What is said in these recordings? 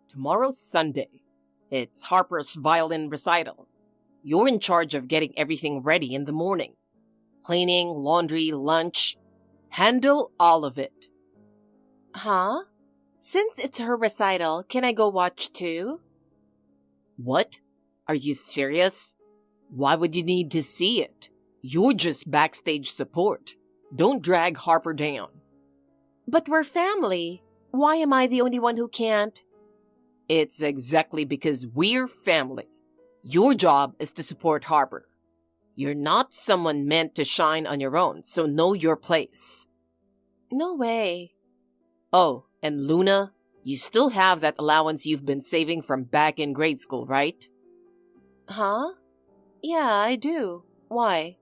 Tomorrow's Sunday. It's Harper's violin recital. You're in charge of getting everything ready in the morning. Cleaning, laundry, lunch. Handle all of it. Huh? Since it's her recital, can I go watch too? What? Are you serious? Why would you need to see it? You're just backstage support. Don't drag Harper down. But we're family. Why am I the only one who can't? It's exactly because we're family. Your job is to support Harper. You're not someone meant to shine on your own, so know your place. No way. Oh, and Luna, you still have that allowance you've been saving from back in grade school, right? Huh? Yeah, I do. Why?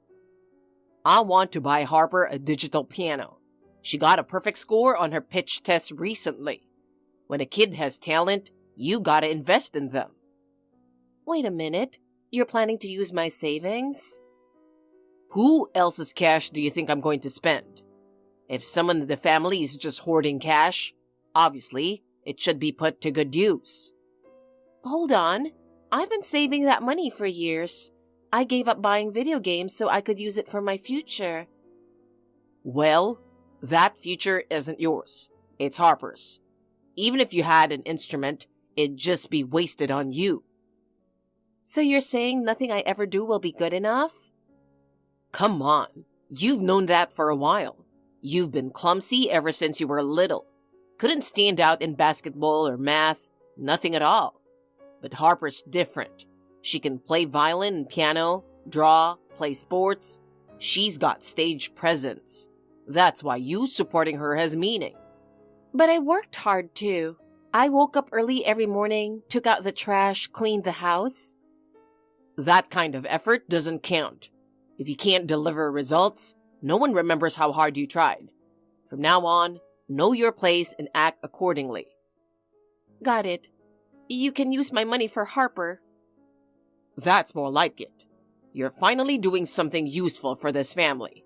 I want to buy Harper a digital piano. She got a perfect score on her pitch test recently. When a kid has talent, you gotta invest in them. Wait a minute. You're planning to use my savings? Who else's cash do you think I'm going to spend? If someone in the family is just hoarding cash, obviously, it should be put to good use. Hold on. I've been saving that money for years. I gave up buying video games so I could use it for my future. Well, that future isn't yours. It's Harper's. Even if you had an instrument, it'd just be wasted on you. So you're saying nothing I ever do will be good enough? Come on. You've known that for a while. You've been clumsy ever since you were little. Couldn't stand out in basketball or math, nothing at all. But Harper's different. She can play violin and piano, draw, play sports. She's got stage presence. That's why you supporting her has meaning. But I worked hard too. I woke up early every morning, took out the trash, cleaned the house. That kind of effort doesn't count. If you can't deliver results, no one remembers how hard you tried. From now on, know your place and act accordingly. Got it. You can use my money for Harper. That's more like it. You're finally doing something useful for this family.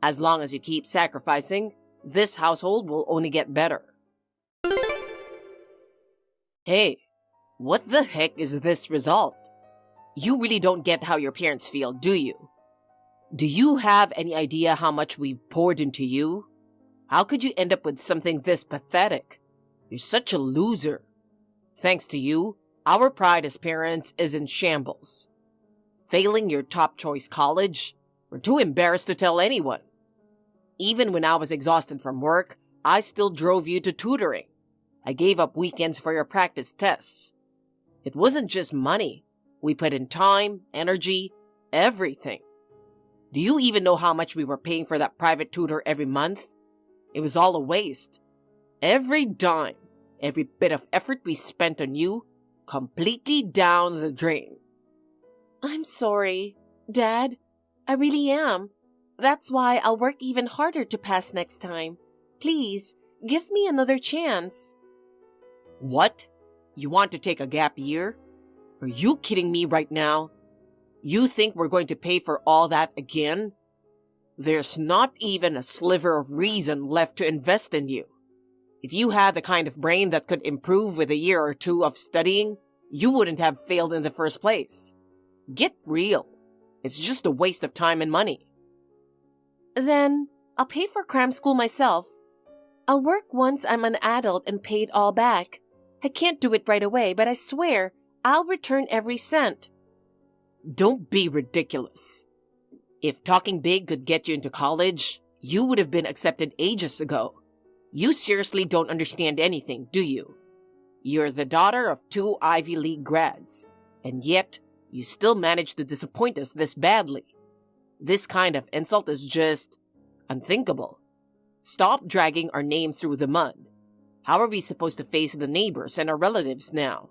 As long as you keep sacrificing, this household will only get better. Hey, what the heck is this result? You really don't get how your parents feel, do you? Do you have any idea how much we've poured into you? How could you end up with something this pathetic? You're such a loser. Thanks to you, our pride as parents is in shambles. Failing your top choice college? We're too embarrassed to tell anyone. Even when I was exhausted from work, I still drove you to tutoring. I gave up weekends for your practice tests. It wasn't just money. We put in time, energy, everything. Do you even know how much we were paying for that private tutor every month? It was all a waste. Every dime, every bit of effort we spent on you, completely down the drain. I'm sorry, Dad. I really am. That's why I'll work even harder to pass next time. Please, give me another chance. What? You want to take a gap year? Are you kidding me right now? You think we're going to pay for all that again? There's not even a sliver of reason left to invest in you. If you had the kind of brain that could improve with a year or two of studying, you wouldn't have failed in the first place. Get real. It's just a waste of time and money. Then, I'll pay for cram school myself. I'll work once I'm an adult and pay it all back. I can't do it right away, but I swear, I'll return every cent. Don't be ridiculous. If talking big could get you into college, you would have been accepted ages ago. You seriously don't understand anything, do you? You're the daughter of 2 Ivy League grads, and yet you still manage to disappoint us this badly. This kind of insult is just unthinkable. Stop dragging our name through the mud. How are we supposed to face the neighbors and our relatives now?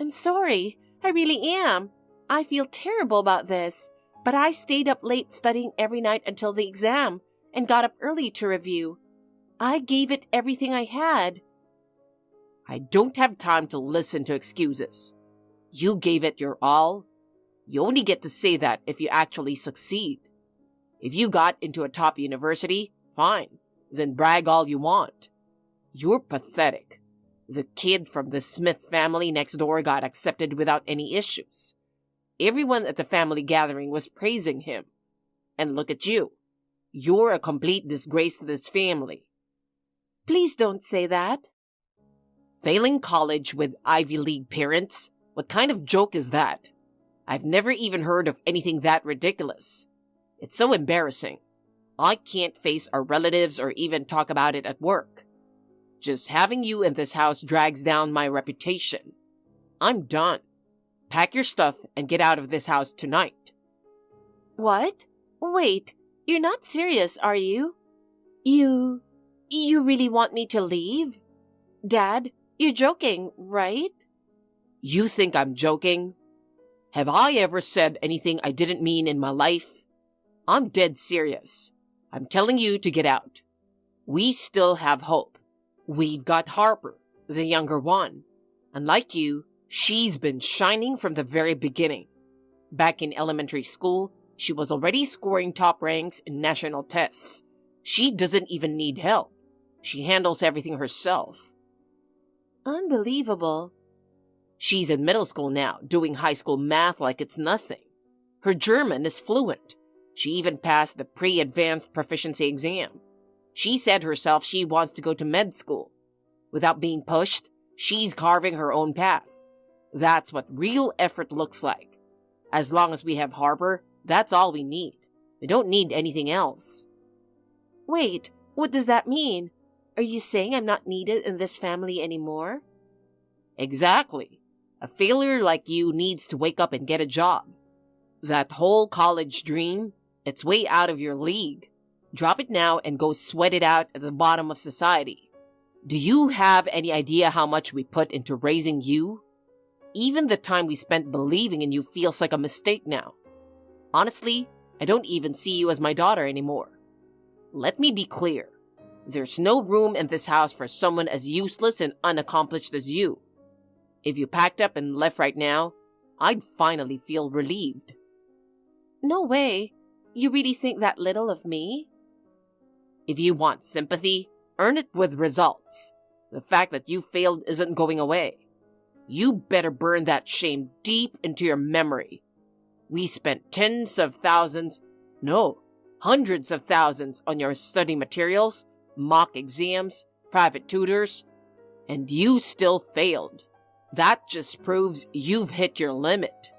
I'm sorry. I really am. I feel terrible about this, but I stayed up late studying every night until the exam and got up early to review. I gave it everything I had. I don't have time to listen to excuses. You gave it your all. You only get to say that if you actually succeed. If you got into a top university, fine. Then brag all you want. You're pathetic. The kid from the Smith family next door got accepted without any issues. Everyone at the family gathering was praising him. And look at you. You're a complete disgrace to this family. Please don't say that. Failing college with Ivy League parents? What kind of joke is that? I've never even heard of anything that ridiculous. It's so embarrassing. I can't face our relatives or even talk about it at work. Just having you in this house drags down my reputation. I'm done. Pack your stuff and get out of this house tonight. What? Wait, you're not serious, are you? You really want me to leave? Dad, you're joking, right? You think I'm joking? Have I ever said anything I didn't mean in my life? I'm dead serious. I'm telling you to get out. We still have hope. We've got Harper, the younger one. Unlike you, she's been shining from the very beginning. Back in elementary school, she was already scoring top ranks in national tests. She doesn't even need help. She handles everything herself. Unbelievable. She's in middle school now, doing high school math like it's nothing. Her German is fluent. She even passed the pre-advanced proficiency exam. She said herself she wants to go to med school. Without being pushed, she's carving her own path. That's what real effort looks like. As long as we have Harper, that's all we need. We don't need anything else. Wait, what does that mean? Are you saying I'm not needed in this family anymore? Exactly. A failure like you needs to wake up and get a job. That whole college dream, it's way out of your league. Drop it now and go sweat it out at the bottom of society. Do you have any idea how much we put into raising you? Even the time we spent believing in you feels like a mistake now. Honestly, I don't even see you as my daughter anymore. Let me be clear. There's no room in this house for someone as useless and unaccomplished as you. If you packed up and left right now, I'd finally feel relieved. No way. You really think that little of me? If you want sympathy, earn it with results. The fact that you failed isn't going away. You better burn that shame deep into your memory. We spent hundreds of thousands on your study materials, mock exams, private tutors, and you still failed. That just proves you've hit your limit.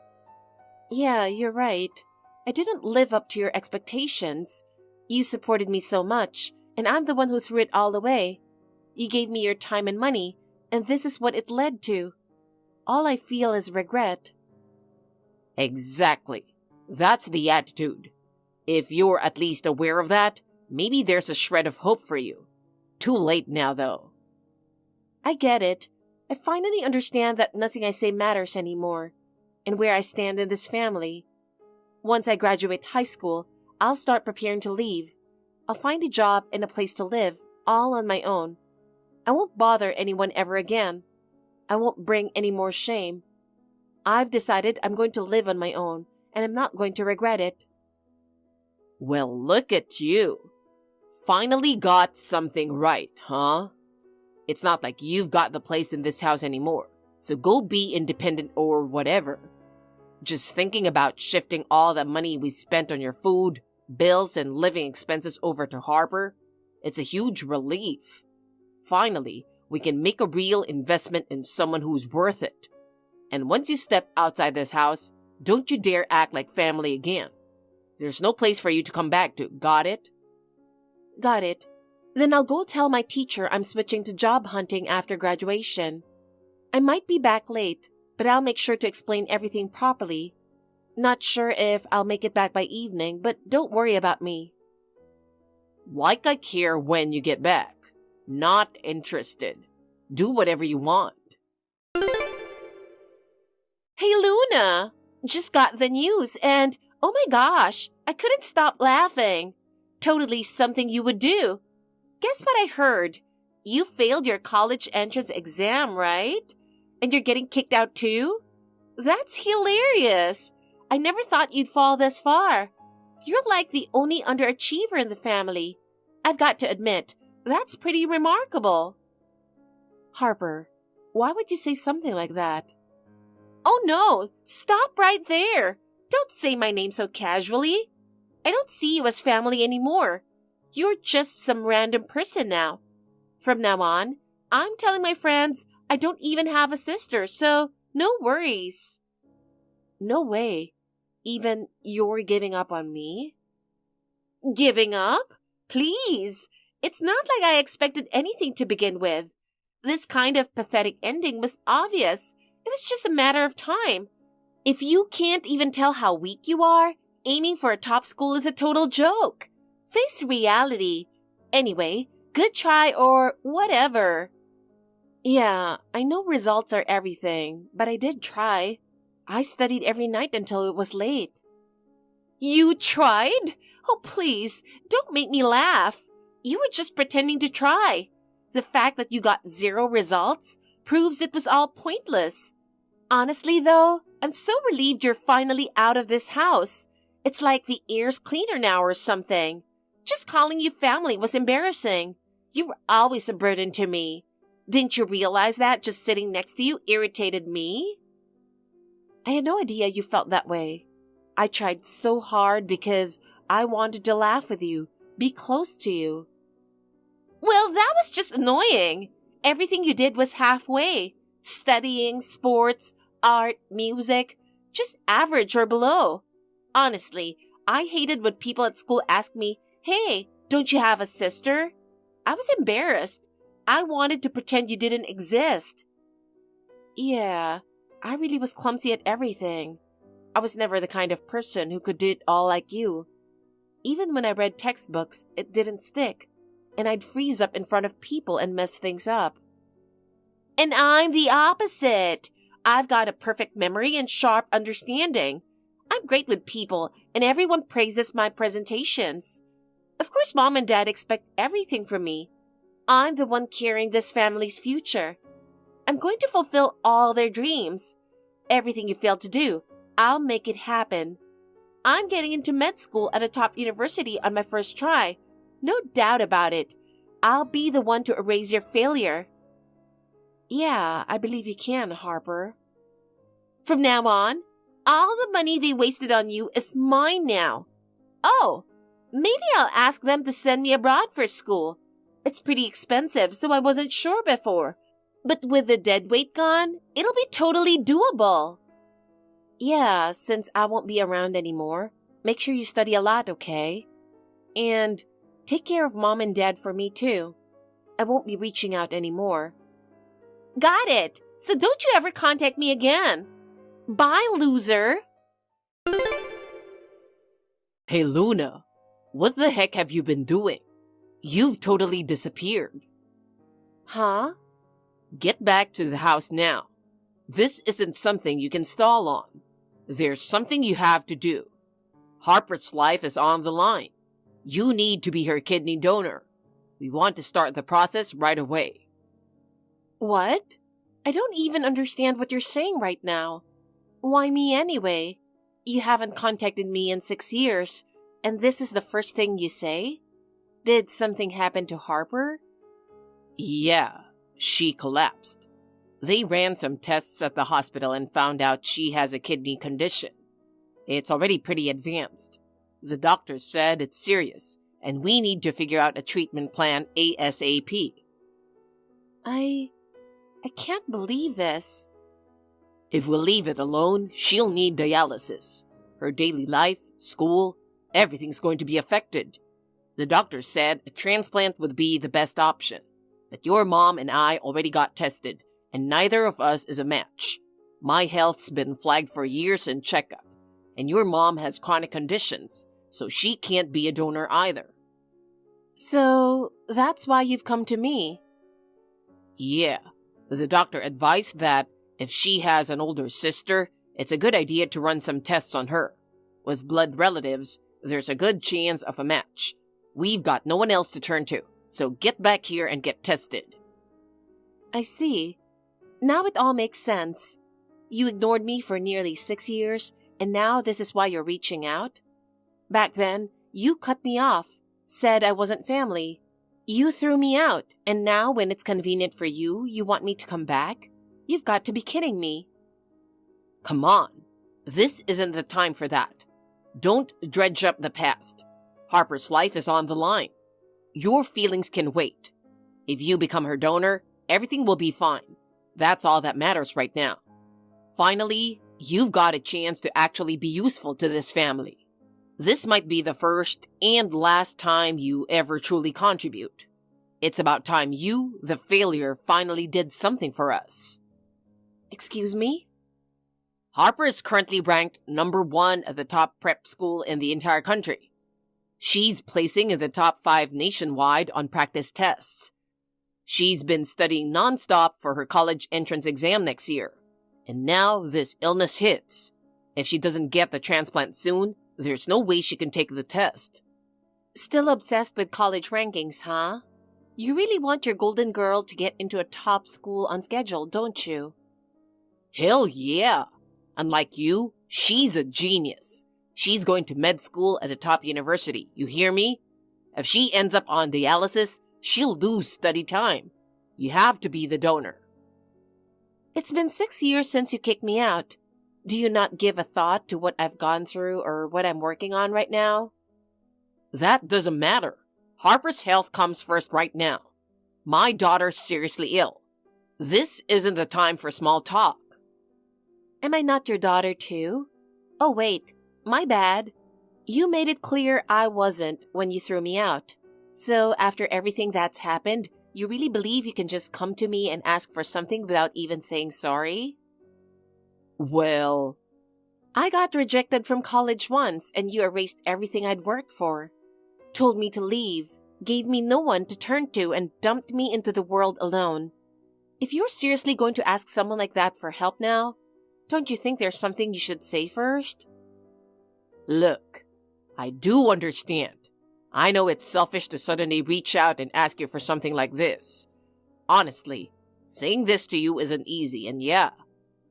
Yeah, you're right. I didn't live up to your expectations. You supported me so much, and I'm the one who threw it all away. You gave me your time and money, and this is what it led to. All I feel is regret. Exactly. That's the attitude. If you're at least aware of that, maybe there's a shred of hope for you. Too late now, though. I get it. I finally understand that nothing I say matters anymore, and where I stand in this family. Once I graduate high school, I'll start preparing to leave. I'll find a job and a place to live, all on my own. I won't bother anyone ever again. I won't bring any more shame. I've decided I'm going to live on my own, and I'm not going to regret it. Well, look at you. Finally got something right, huh? It's not like you've got the place in this house anymore, so go be independent or whatever. Just thinking about shifting all the money we spent on your food, bills, and living expenses over to Harper, it's a huge relief. Finally, we can make a real investment in someone who's worth it. And once you step outside this house, don't you dare act like family again. There's no place for you to come back to, got it? Got it. Then I'll go tell my teacher I'm switching to job hunting after graduation. I might be back late, but I'll make sure to explain everything properly. Not sure if I'll make it back by evening, but don't worry about me. Like I care when you get back. Not interested. Do whatever you want. Hey, Luna! Just got the news and, oh my gosh, I couldn't stop laughing. Totally something you would do. Guess what I heard? You failed your college entrance exam, right? And you're getting kicked out too? That's hilarious. I never thought you'd fall this far. You're like the only underachiever in the family. I've got to admit, that's pretty remarkable. Harper, Why would you say something like that? Oh no, stop right there. Don't say my name so casually. I don't see you as family anymore. You're just some random person now. From now on, I'm telling my friends I don't even have a sister, so no worries. No way. Even you're giving up on me? Giving up? Please. It's not like I expected anything to begin with. This kind of pathetic ending was obvious. It was just a matter of time. If you can't even tell how weak you are, aiming for a top school is a total joke. Face reality. Anyway, good try or whatever. Yeah, I know results are everything, but I did try. I studied every night until it was late. You tried? Oh, please, don't make me laugh. You were just pretending to try. The fact that you got 0 results proves it was all pointless. Honestly, though, I'm so relieved you're finally out of this house. It's like the air's cleaner now or something. Just calling you family was embarrassing. You were always a burden to me. Didn't you realize that just sitting next to you irritated me? I had no idea you felt that way. I tried so hard because I wanted to laugh with you, be close to you. Well, that was just annoying. Everything you did was halfway. Studying, sports, art, music, just average or below. Honestly, I hated when people at school asked me, "Hey, don't you have a sister?" I was embarrassed. I wanted to pretend you didn't exist. Yeah, I really was clumsy at everything. I was never the kind of person who could do it all like you. Even when I read textbooks, it didn't stick, and I'd freeze up in front of people and mess things up. And I'm the opposite. I've got a perfect memory and sharp understanding. I'm great with people, and everyone praises my presentations. Of course, Mom and Dad expect everything from me. I'm the one carrying this family's future. I'm going to fulfill all their dreams. Everything you failed to do, I'll make it happen. I'm getting into med school at a top university on my first try. No doubt about it. I'll be the one to erase your failure. Yeah, I believe you can, Harper. From now on, all the money they wasted on you is mine now. Oh, maybe I'll ask them to send me abroad for school. It's pretty expensive, so I wasn't sure before. But with the dead weight gone, it'll be totally doable. Yeah, since I won't be around anymore, make sure you study a lot, okay? And take care of Mom and Dad for me too. I won't be reaching out anymore. Got it! So don't you ever contact me again. Bye, loser! Hey, Luna, what the heck have you been doing? You've totally disappeared. Huh? Get back to the house now. This isn't something you can stall on. There's something you have to do. Harper's life is on the line. You need to be her kidney donor. We want to start the process right away. What? I don't even understand what you're saying right now. Why me anyway? You haven't contacted me in 6 years, and this is the first thing you say? Did something happen to Harper? Yeah, she collapsed. They ran some tests at the hospital and found out she has a kidney condition. It's already pretty advanced. The doctor said it's serious, and we need to figure out a treatment plan ASAP. I can't believe this. If we leave it alone, she'll need dialysis. Her daily life, school, everything's going to be affected. The doctor said a transplant would be the best option. But your mom and I already got tested, and neither of us is a match. My health's been flagged for years in checkup, and your mom has chronic conditions, so she can't be a donor either. So, that's why you've come to me? Yeah. The doctor advised that if she has an older sister, it's a good idea to run some tests on her. With blood relatives, there's a good chance of a match. We've got no one else to turn to, so get back here and get tested. I see. Now it all makes sense. You ignored me for nearly 6 years, and now this is why you're reaching out? Back then, you cut me off, said I wasn't family. You threw me out, and now when it's convenient for you, you want me to come back? You've got to be kidding me. Come on. This isn't the time for that. Don't dredge up the past. Harper's life is on the line. Your feelings can wait. If you become her donor, everything will be fine. That's all that matters right now. Finally, you've got a chance to actually be useful to this family. This might be the first and last time you ever truly contribute. It's about time you, the failure, finally did something for us. Excuse me? Harper is currently ranked number 1 at the top prep school in the entire country. She's placing in the top 5 nationwide on practice tests. She's been studying nonstop for her college entrance exam next year. And now this illness hits. If she doesn't get the transplant soon, there's no way she can take the test. Still obsessed with college rankings, huh? You really want your golden girl to get into a top school on schedule, don't you? Hell yeah! Unlike you, she's a genius. She's going to med school at a top university, you hear me? If she ends up on dialysis, she'll lose study time. You have to be the donor. It's been 6 years since you kicked me out. Do you not give a thought to what I've gone through or what I'm working on right now? That doesn't matter. Harper's health comes first right now. My daughter's seriously ill. This isn't the time for small talk. Am I not your daughter too? Oh wait, my bad. You made it clear I wasn't when you threw me out. So after everything that's happened, you really believe you can just come to me and ask for something without even saying sorry? Well, I got rejected from college once and you erased everything I'd worked for. Told me to leave, gave me no one to turn to, and dumped me into the world alone. If you're seriously going to ask someone like that for help now, don't you think there's something you should say first? Look, I do understand. I know it's selfish to suddenly reach out and ask you for something like this. Honestly, saying this to you isn't easy, and yeah,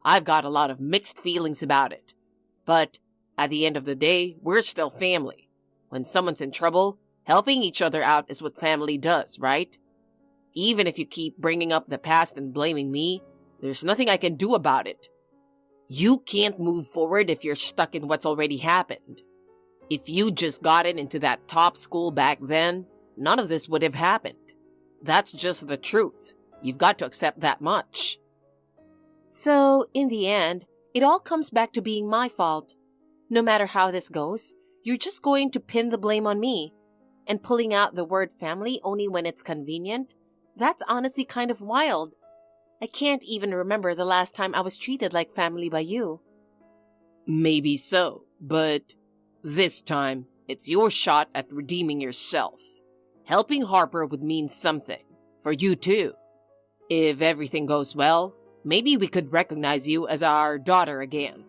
I've got a lot of mixed feelings about it. But at the end of the day, we're still family. When someone's in trouble, helping each other out is what family does, right? Even if you keep bringing up the past and blaming me, there's nothing I can do about it. You can't move forward if you're stuck in what's already happened. If you just gotten into that top school back then, none of this would have happened. That's just the truth. You've got to accept that much. So, in the end, it all comes back to being my fault. No matter how this goes, you're just going to pin the blame on me. And pulling out the word family only when it's convenient? That's honestly kind of wild. I can't even remember the last time I was treated like family by you. Maybe so, but this time, it's your shot at redeeming yourself. Helping Harper would mean something. For you too. If everything goes well, maybe we could recognize you as our daughter again.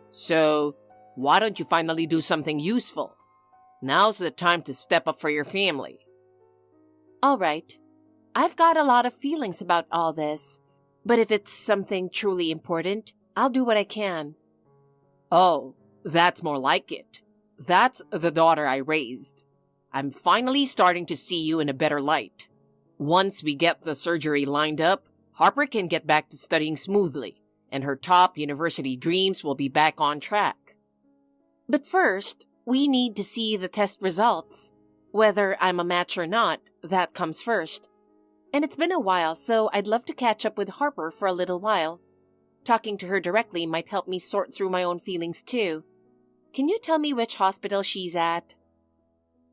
So, why don't you finally do something useful? Now's the time to step up for your family. All right. I've got a lot of feelings about all this. But if it's something truly important, I'll do what I can. Oh, that's more like it. That's the daughter I raised. I'm finally starting to see you in a better light. Once we get the surgery lined up, Harper can get back to studying smoothly, and her top university dreams will be back on track. But first, we need to see the test results. Whether I'm a match or not, that comes first. And it's been a while, so I'd love to catch up with Harper for a little while. Talking to her directly might help me sort through my own feelings too. Can you tell me which hospital she's at?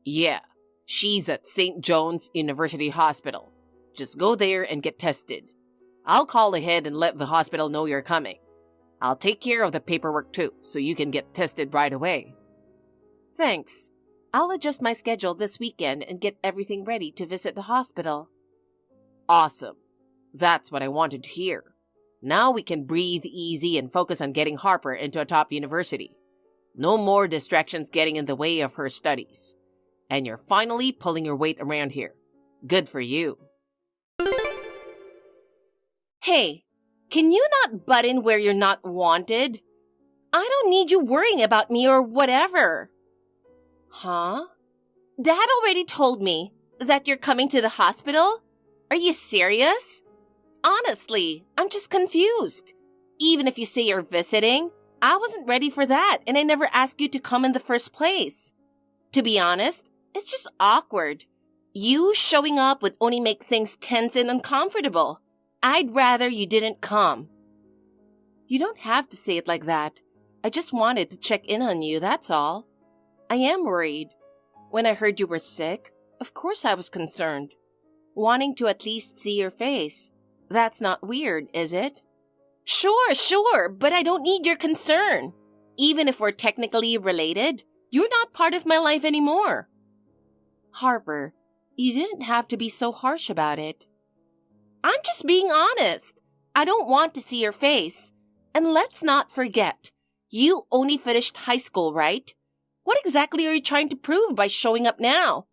Yeah, she's at St. John's University Hospital. Just go there and get tested. I'll call ahead and let the hospital know you're coming. I'll take care of the paperwork too, so you can get tested right away. Thanks. I'll adjust my schedule this weekend and get everything ready to visit the hospital. Awesome. That's what I wanted to hear. Now we can breathe easy and focus on getting Harper into a top university. No more distractions getting in the way of her studies. And you're finally pulling your weight around here. Good for you. Hey, can you not butt in where you're not wanted? I don't need you worrying about me or whatever. Huh? Dad already told me that you're coming to the hospital? Are you serious? Honestly, I'm just confused. Even if you say you're visiting, I wasn't ready for that and I never asked you to come in the first place. To be honest, it's just awkward. You showing up would only make things tense and uncomfortable. I'd rather you didn't come. You don't have to say it like that. I just wanted to check in on you, that's all. I am worried. When I heard you were sick, of course I was concerned. Wanting to at least see your face. That's not weird, is it? Sure, but I don't need your concern. Even if we're technically related, you're not part of my life anymore. Harper, you didn't have to be so harsh about it. I'm just being honest. I don't want to see your face. And let's not forget, you only finished high school, right? What exactly are you trying to prove by showing up now?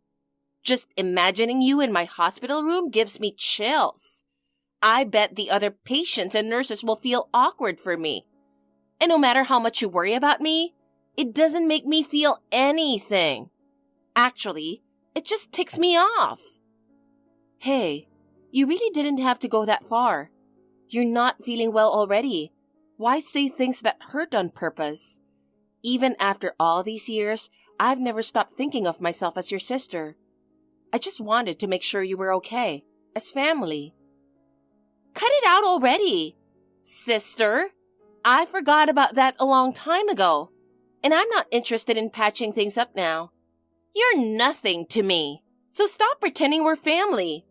Just imagining you in my hospital room gives me chills. I bet the other patients and nurses will feel awkward for me. And no matter how much you worry about me, it doesn't make me feel anything. Actually, it just ticks me off. Hey, you really didn't have to go that far. You're not feeling well already. Why say things that hurt on purpose? Even after all these years, I've never stopped thinking of myself as your sister. I just wanted to make sure you were okay, as family. Cut it out already. Sister, I forgot about that a long time ago, and I'm not interested in patching things up now. You're nothing to me, so stop pretending we're family.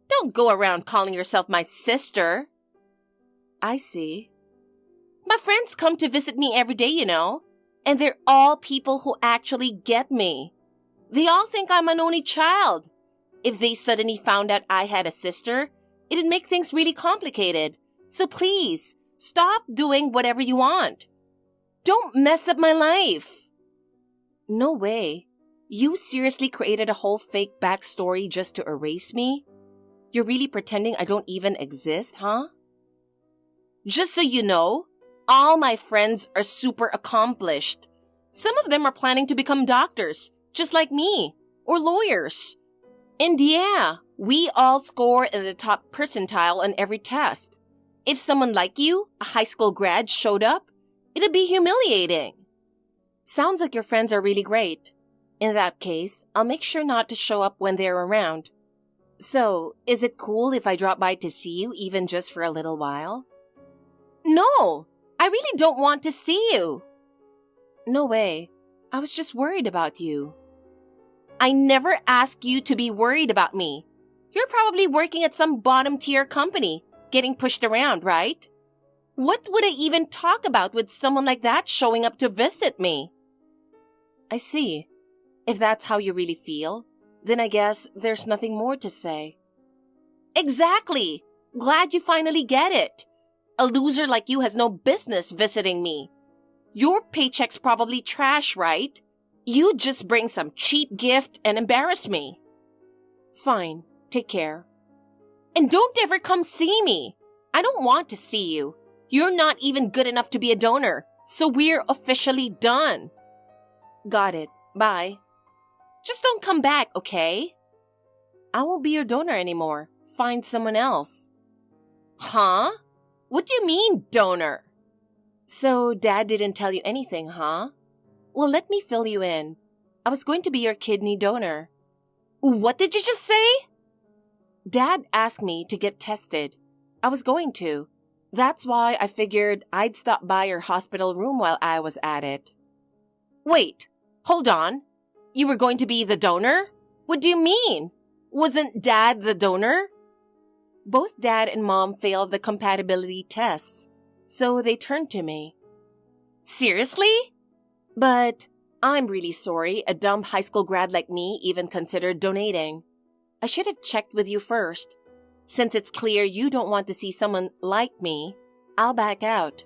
Don't go around calling yourself my sister. I see. My friends come to visit me every day, you know, and they're all people who actually get me. They all think I'm an only child. If they suddenly found out I had a sister, it'd make things really complicated. So please, stop doing whatever you want. Don't mess up my life. No way. You seriously created a whole fake backstory just to erase me? You're really pretending I don't even exist, huh? Just so you know, all my friends are super accomplished. Some of them are planning to become doctors, just like me, or lawyers. And yeah, we all score in the top percentile on every test. If someone like you, a high school grad, showed up, it'd be humiliating. Sounds like your friends are really great. In that case, I'll make sure not to show up when they're around. So, is it cool if I drop by to see you even just for a little while? No, I really don't want to see you. No way. I was just worried about you. I never asked you to be worried about me. You're probably working at some bottom-tier company, getting pushed around, right? What would I even talk about with someone like that showing up to visit me? I see. If that's how you really feel, then I guess there's nothing more to say. Exactly. Glad you finally get it. A loser like you has no business visiting me. Your paycheck's probably trash, right? You just bring some cheap gift and embarrass me. Fine. Take care. And don't ever come see me. I don't want to see you. You're not even good enough to be a donor, so we're officially done. Got it. Bye. Just don't come back, okay? I won't be your donor anymore. Find someone else. Huh? What do you mean, donor? So, Dad didn't tell you anything, huh? Well, let me fill you in. I was going to be your kidney donor. What did you just say? Dad asked me to get tested. I was going to. That's why I figured I'd stop by your hospital room while I was at it. Wait, hold on. You were going to be the donor? What do you mean? Wasn't Dad the donor? Both Dad and Mom failed the compatibility tests, so they turned to me. Seriously? But I'm really sorry a dumb high school grad like me even considered donating. I should have checked with you first. Since it's clear you don't want to see someone like me, I'll back out.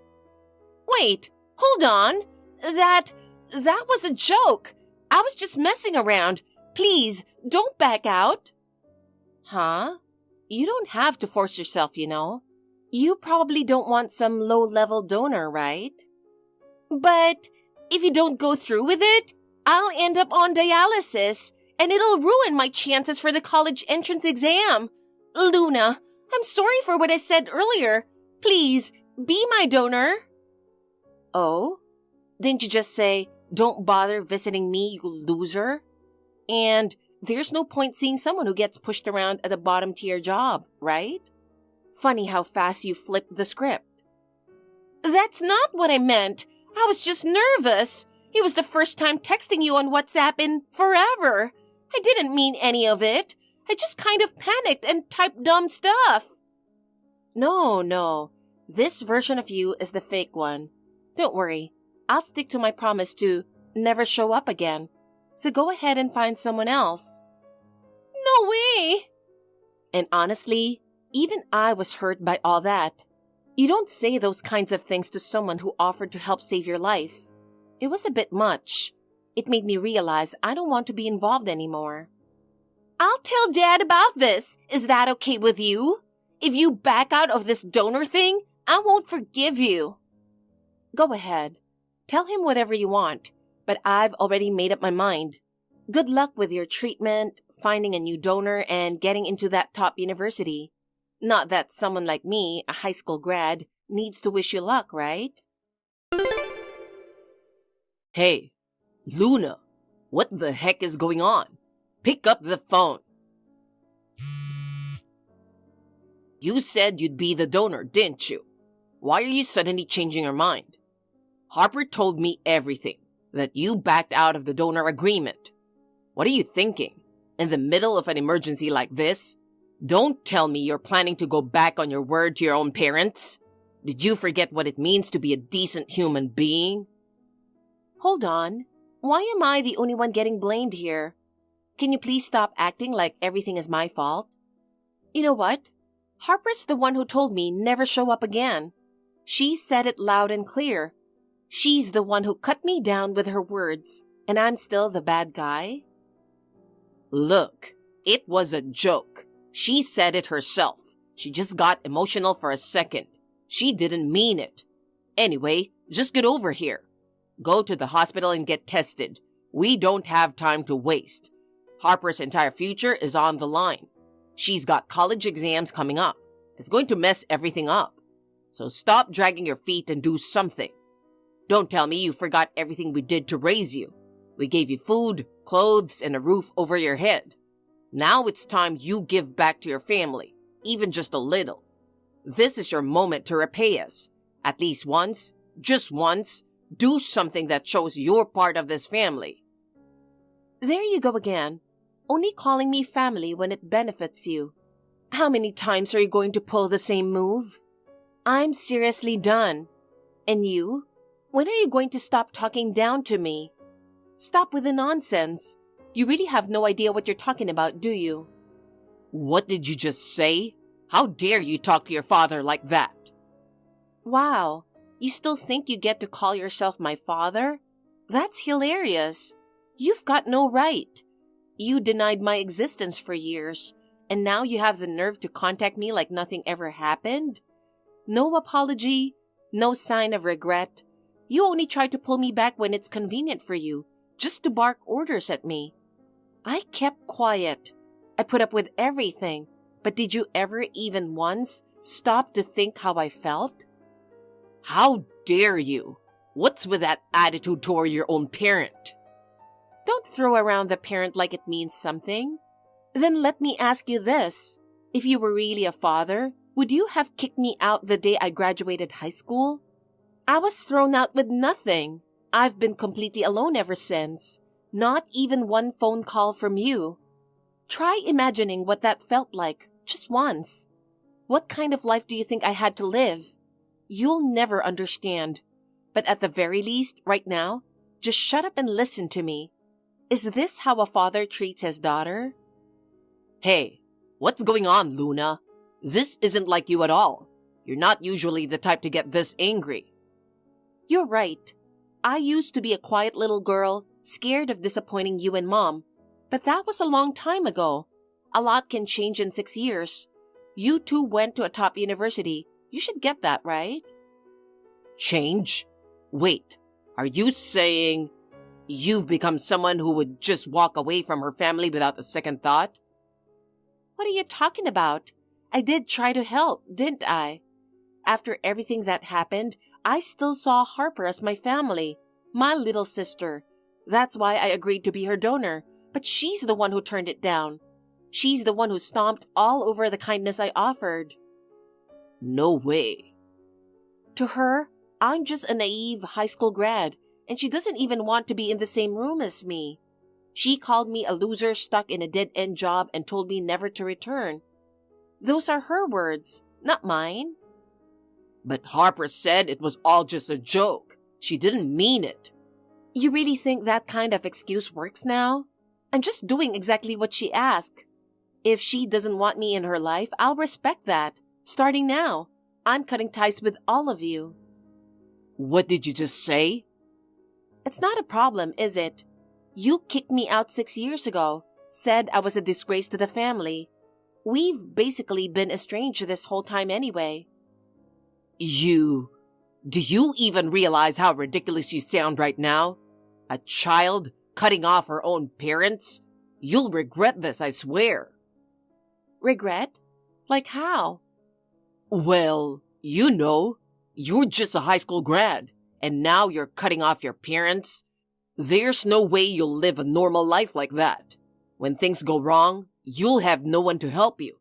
Wait, hold on. That was a joke. I was just messing around. Please, don't back out. Huh? You don't have to force yourself, you know. You probably don't want some low-level donor, right? But if you don't go through with it, I'll end up on dialysis, and it'll ruin my chances for the college entrance exam. Luna, I'm sorry for what I said earlier. Please, be my donor. Oh? Didn't you just say, don't bother visiting me, you loser? And there's no point seeing someone who gets pushed around at a bottom-tier job, right? Funny how fast you flipped the script. That's not what I meant. I was just nervous. It was the first time texting you on WhatsApp in forever. I didn't mean any of it. I just kind of panicked and typed dumb stuff. No. This version of you is the fake one. Don't worry. I'll stick to my promise to never show up again. So go ahead and find someone else. No way! And honestly, even I was hurt by all that. You don't say those kinds of things to someone who offered to help save your life. It was a bit much. It made me realize I don't want to be involved anymore. I'll tell Dad about this. Is that okay with you? If you back out of this donor thing, I won't forgive you. Go ahead. Tell him whatever you want, but I've already made up my mind. Good luck with your treatment, finding a new donor, and getting into that top university. Not that someone like me, a high school grad, needs to wish you luck, right? Hey, Luna, what the heck is going on? Pick up the phone. You said you'd be the donor, didn't you? Why are you suddenly changing your mind? Harper told me everything, that you backed out of the donor agreement. What are you thinking? In the middle of an emergency like this? Don't tell me you're planning to go back on your word to your own parents. Did you forget what it means to be a decent human being? Hold on. Why am I the only one getting blamed here? Can you please stop acting like everything is my fault? You know what? Harper's the one who told me never show up again. She said it loud and clear. She's the one who cut me down with her words, and I'm still the bad guy? Look, it was a joke. She said it herself. She just got emotional for a second. She didn't mean it. Anyway, just get over here. Go to the hospital and get tested. We don't have time to waste. Harper's entire future is on the line. She's got college exams coming up. It's going to mess everything up. So stop dragging your feet and do something. Don't tell me you forgot everything we did to raise you. We gave you food, clothes, and a roof over your head. Now it's time you give back to your family, even just a little. This is your moment to repay us. At least once, just once, do something that shows you're part of this family. There you go again. Only calling me family when it benefits you. How many times are you going to pull the same move? I'm seriously done. And you? When are you going to stop talking down to me? Stop with the nonsense. You really have no idea what you're talking about, do you? What did you just say? How dare you talk to your father like that? Wow, you still think you get to call yourself my father? That's hilarious. You've got no right. You denied my existence for years, and now you have the nerve to contact me like nothing ever happened? No apology, no sign of regret. You only try to pull me back when it's convenient for you, just to bark orders at me. I kept quiet. I put up with everything. But did you ever even once stop to think how I felt? How dare you? What's with that attitude toward your own parent? Don't throw around the parent like it means something. Then let me ask you this. If you were really a father, would you have kicked me out the day I graduated high school? I was thrown out with nothing. I've been completely alone ever since. Not even one phone call from you. Try imagining what that felt like, just once. What kind of life do you think I had to live? You'll never understand. But at the very least, right now, just shut up and listen to me. Is this how a father treats his daughter? Hey, what's going on, Luna? This isn't like you at all. You're not usually the type to get this angry. You're right. I used to be a quiet little girl, scared of disappointing you and Mom. But that was a long time ago. A lot can change in 6 years. You two went to a top university. You should get that, right? Change? Wait, are you saying you've become someone who would just walk away from her family without a second thought? What are you talking about? I did try to help, didn't I? After everything that happened, I still saw Harper as my family, my little sister. That's why I agreed to be her donor, but she's the one who turned it down. She's the one who stomped all over the kindness I offered. No way. To her, I'm just a naive high school grad, and she doesn't even want to be in the same room as me. She called me a loser stuck in a dead-end job and told me never to return. Those are her words, not mine. But Harper said it was all just a joke. She didn't mean it. You really think that kind of excuse works now? I'm just doing exactly what she asked. If she doesn't want me in her life, I'll respect that. Starting now, I'm cutting ties with all of you. What did you just say? It's not a problem, is it? You kicked me out 6 years ago, said I was a disgrace to the family. We've basically been estranged this whole time anyway. Do you even realize how ridiculous you sound right now? A child cutting off her own parents? You'll regret this, I swear. Regret? Like how? Well, you know, you're just a high school grad, and now you're cutting off your parents. There's no way you'll live a normal life like that. When things go wrong, you'll have no one to help you.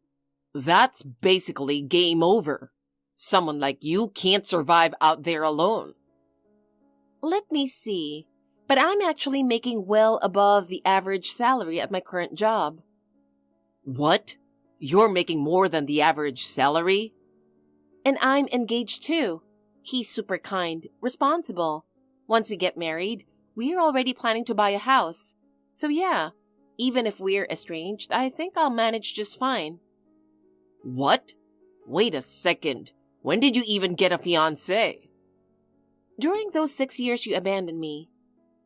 That's basically game over. Someone like you can't survive out there alone. Let me see. But I'm actually making well above the average salary at my current job. What? You're making more than the average salary? And I'm engaged too. He's super kind, responsible. Once we get married, we're already planning to buy a house. So yeah, even if we're estranged, I think I'll manage just fine. What? Wait a second. When did you even get a fiancé? During those 6 years you abandoned me.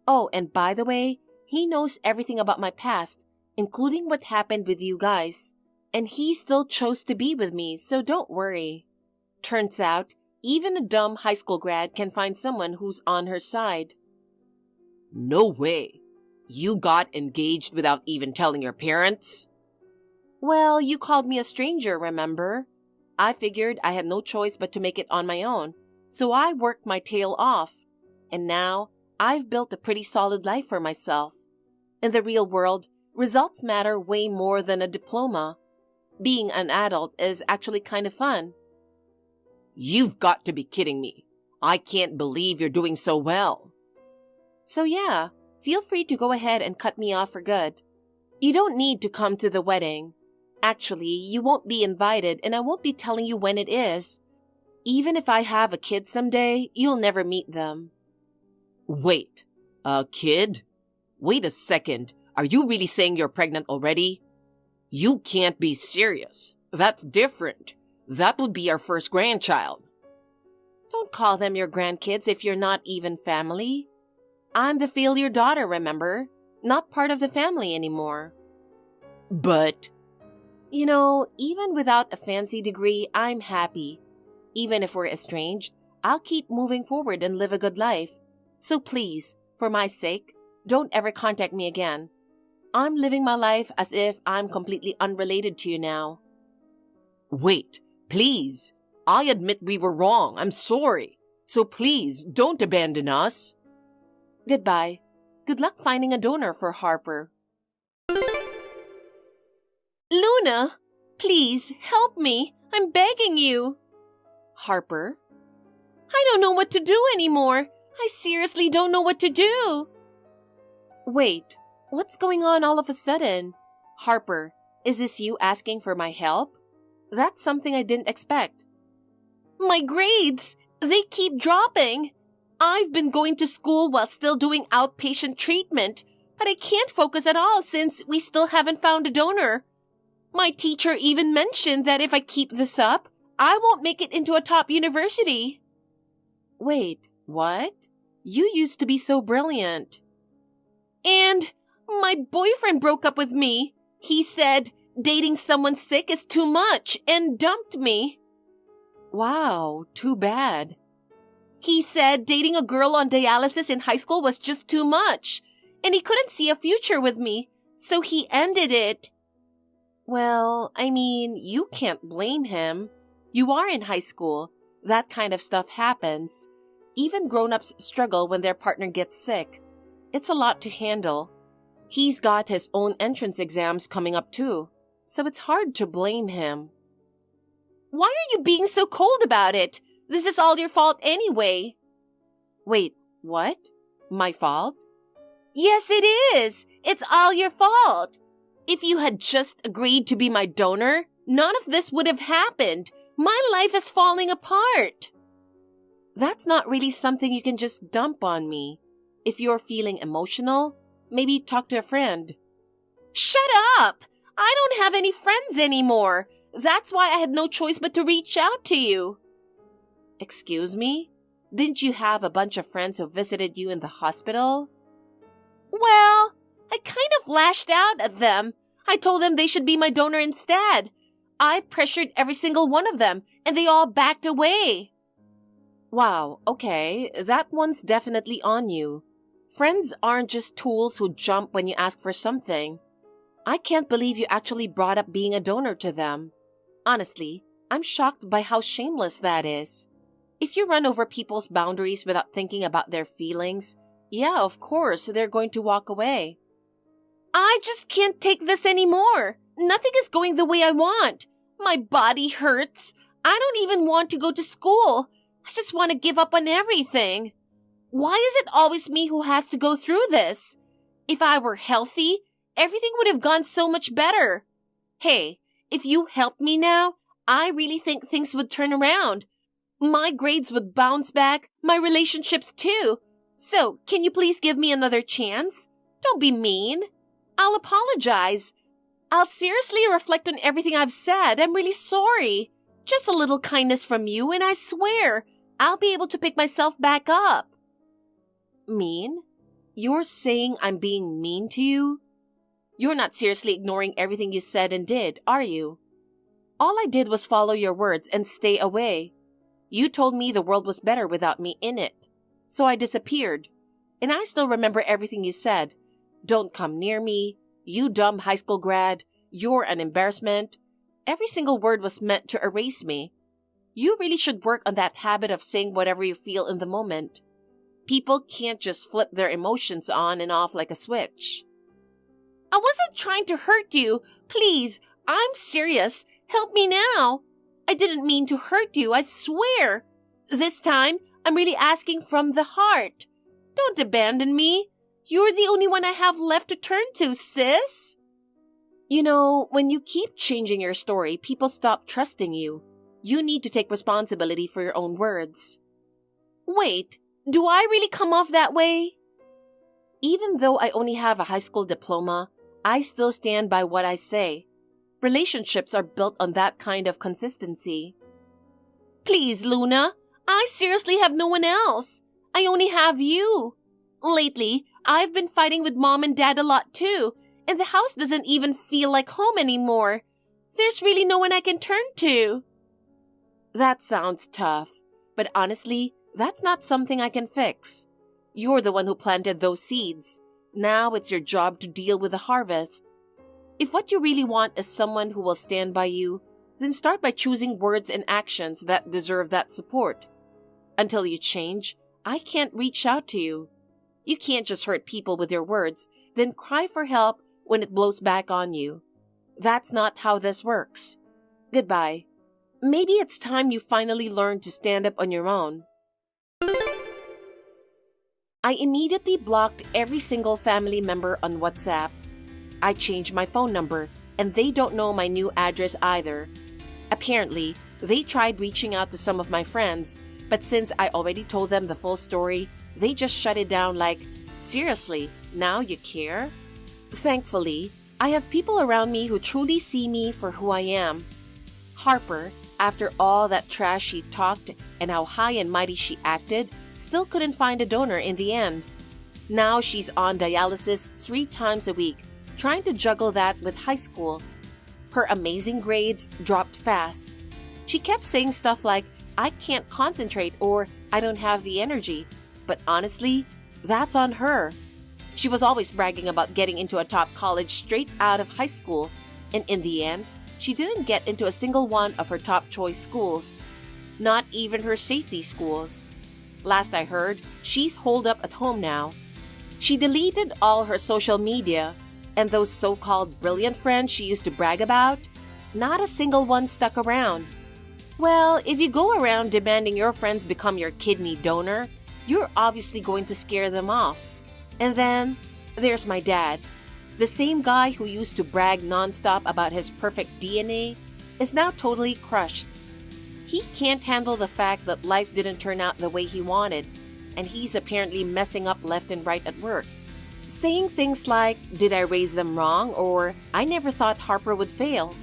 Oh, and by the way, he knows everything about my past, including what happened with you guys. And he still chose to be with me, so don't worry. Turns out, even a dumb high school grad can find someone who's on her side. No way. You got engaged without even telling your parents? Well, you called me a stranger, remember? I figured I had no choice but to make it on my own, so I worked my tail off. And now, I've built a pretty solid life for myself. In the real world, results matter way more than a diploma. Being an adult is actually kind of fun. You've got to be kidding me. I can't believe you're doing so well. So yeah, feel free to go ahead and cut me off for good. You don't need to come to the wedding. Actually, you won't be invited and I won't be telling you when it is. Even if I have a kid someday, you'll never meet them. Wait, a kid? Wait a second. Are you really saying you're pregnant already? You can't be serious. That's different. That would be our first grandchild. Don't call them your grandkids if you're not even family. I'm the failure daughter, remember? Not part of the family anymore. But... You know, even without a fancy degree, I'm happy. Even if we're estranged, I'll keep moving forward and live a good life. So please, for my sake, don't ever contact me again. I'm living my life as if I'm completely unrelated to you now. Wait, please. I admit we were wrong. I'm sorry. So please, don't abandon us. Goodbye. Good luck finding a donor for Harper. Luna, please help me. I'm begging you. Harper? I don't know what to do anymore. I seriously don't know what to do. Wait, what's going on all of a sudden? Harper, is this you asking for my help? That's something I didn't expect. My grades, they keep dropping. I've been going to school while still doing outpatient treatment, but I can't focus at all since we still haven't found a donor. My teacher even mentioned that if I keep this up, I won't make it into a top university. Wait, what? You used to be so brilliant. And my boyfriend broke up with me. He said dating someone sick is too much and dumped me. Wow, too bad. He said dating a girl on dialysis in high school was just too much, and he couldn't see a future with me, so he ended it. Well, I mean, you can't blame him. You are in high school. That kind of stuff happens. Even grown-ups struggle when their partner gets sick. It's a lot to handle. He's got his own entrance exams coming up too, so it's hard to blame him. Why are you being so cold about it? This is all your fault anyway. Wait, what? My fault? Yes, it is. It's all your fault. If you had just agreed to be my donor, none of this would have happened. My life is falling apart. That's not really something you can just dump on me. If you're feeling emotional, maybe talk to a friend. Shut up! I don't have any friends anymore. That's why I had no choice but to reach out to you. Excuse me? Didn't you have a bunch of friends who visited you in the hospital? Well, I kind of lashed out at them. I told them they should be my donor instead. I pressured every single one of them, and they all backed away. Wow, okay, that one's definitely on you. Friends aren't just tools who jump when you ask for something. I can't believe you actually brought up being a donor to them. Honestly, I'm shocked by how shameless that is. If you run over people's boundaries without thinking about their feelings, yeah, of course, they're going to walk away. I just can't take this anymore. Nothing is going the way I want. My body hurts. I don't even want to go to school. I just want to give up on everything. Why is it always me who has to go through this? If I were healthy, everything would have gone so much better. Hey, if you helped me now, I really think things would turn around. My grades would bounce back, my relationships too. So, can you please give me another chance? Don't be mean. I'll apologize. I'll seriously reflect on everything I've said. I'm really sorry. Just a little kindness from you, and I swear, I'll be able to pick myself back up. Mean? You're saying I'm being mean to you? You're not seriously ignoring everything you said and did, are you? All I did was follow your words and stay away. You told me the world was better without me in it. So I disappeared. And I still remember everything you said. Don't come near me. You dumb high school grad. You're an embarrassment. Every single word was meant to erase me. You really should work on that habit of saying whatever you feel in the moment. People can't just flip their emotions on and off like a switch. I wasn't trying to hurt you. Please, I'm serious. Help me now. I didn't mean to hurt you, I swear. This time, I'm really asking from the heart. Don't abandon me. You're the only one I have left to turn to, sis. You know, when you keep changing your story, people stop trusting you. You need to take responsibility for your own words. Wait, do I really come off that way? Even though I only have a high school diploma, I still stand by what I say. Relationships are built on that kind of consistency. Please, Luna, I seriously have no one else. I only have you. Lately, I've been fighting with Mom and Dad a lot too, and the house doesn't even feel like home anymore. There's really no one I can turn to. That sounds tough, but honestly, that's not something I can fix. You're the one who planted those seeds. Now it's your job to deal with the harvest. If what you really want is someone who will stand by you, then start by choosing words and actions that deserve that support. Until you change, I can't reach out to you. You can't just hurt people with your words, then cry for help when it blows back on you. That's not how this works. Goodbye. Maybe it's time you finally learn to stand up on your own. I immediately blocked every single family member on WhatsApp. I changed my phone number, and they don't know my new address either. Apparently, they tried reaching out to some of my friends, but since I already told them the full story, they just shut it down like, seriously, now you care? Thankfully, I have people around me who truly see me for who I am. Harper, after all that trash she talked and how high and mighty she acted, still couldn't find a donor in the end. Now she's on dialysis 3 times a week, trying to juggle that with high school. Her amazing grades dropped fast. She kept saying stuff like, I can't concentrate or I don't have the energy. But honestly, that's on her. She was always bragging about getting into a top college straight out of high school. And in the end, she didn't get into a single one of her top choice schools. Not even her safety schools. Last I heard, she's holed up at home now. She deleted all her social media, and those so-called brilliant friends she used to brag about, not a single one stuck around. Well, if you go around demanding your friends become your kidney donor, you're obviously going to scare them off. And then, there's my dad. The same guy who used to brag nonstop about his perfect DNA is now totally crushed. He can't handle the fact that life didn't turn out the way he wanted, and he's apparently messing up left and right at work. Saying things like, "Did I raise them wrong?" or "I never thought Harper would fail."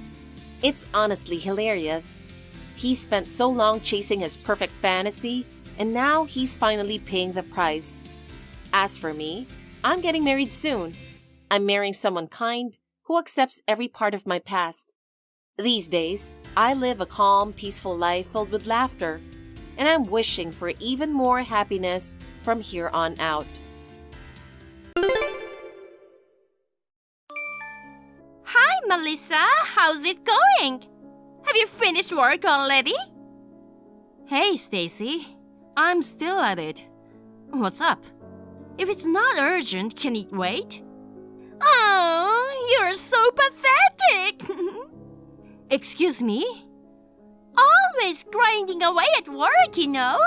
It's honestly hilarious. He spent so long chasing his perfect fantasy, and now he's finally paying the price. As for me, I'm getting married soon. I'm marrying someone kind who accepts every part of my past. These days, I live a calm, peaceful life filled with laughter, and I'm wishing for even more happiness from here on out. Hi, Melissa. How's it going? Have you finished work already? Hey, Stacy. I'm still at it. What's up? If it's not urgent, can it wait? Oh, you're so pathetic. Excuse me? Always grinding away at work, you know.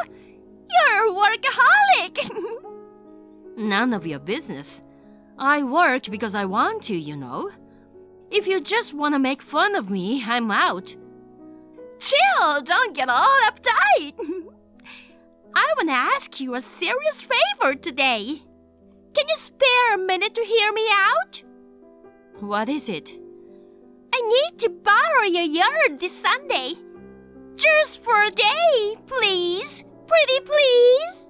You're a workaholic. None of your business. I work because I want to, you know. If you just want to make fun of me, I'm out. Chill, don't get all uptight. I want to ask you a serious favor today. Can you spare a minute to hear me out? What is it? I need to borrow your yard this Sunday. Just for a day, please. Pretty please.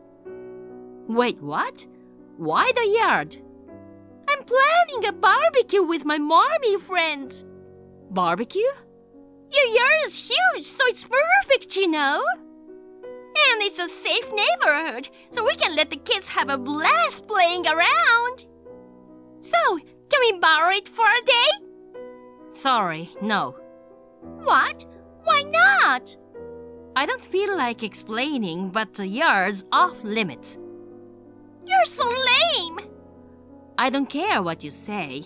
Wait, what? Why the yard? I'm planning a barbecue with my mommy friends. Barbecue? Your yard is huge, so it's perfect, you know. And it's a safe neighborhood, so we can let the kids have a blast playing around. So, can we borrow it for a day? Sorry, no. What? Why not? I don't feel like explaining, but the yard's off limits. You're so lame. I don't care what you say.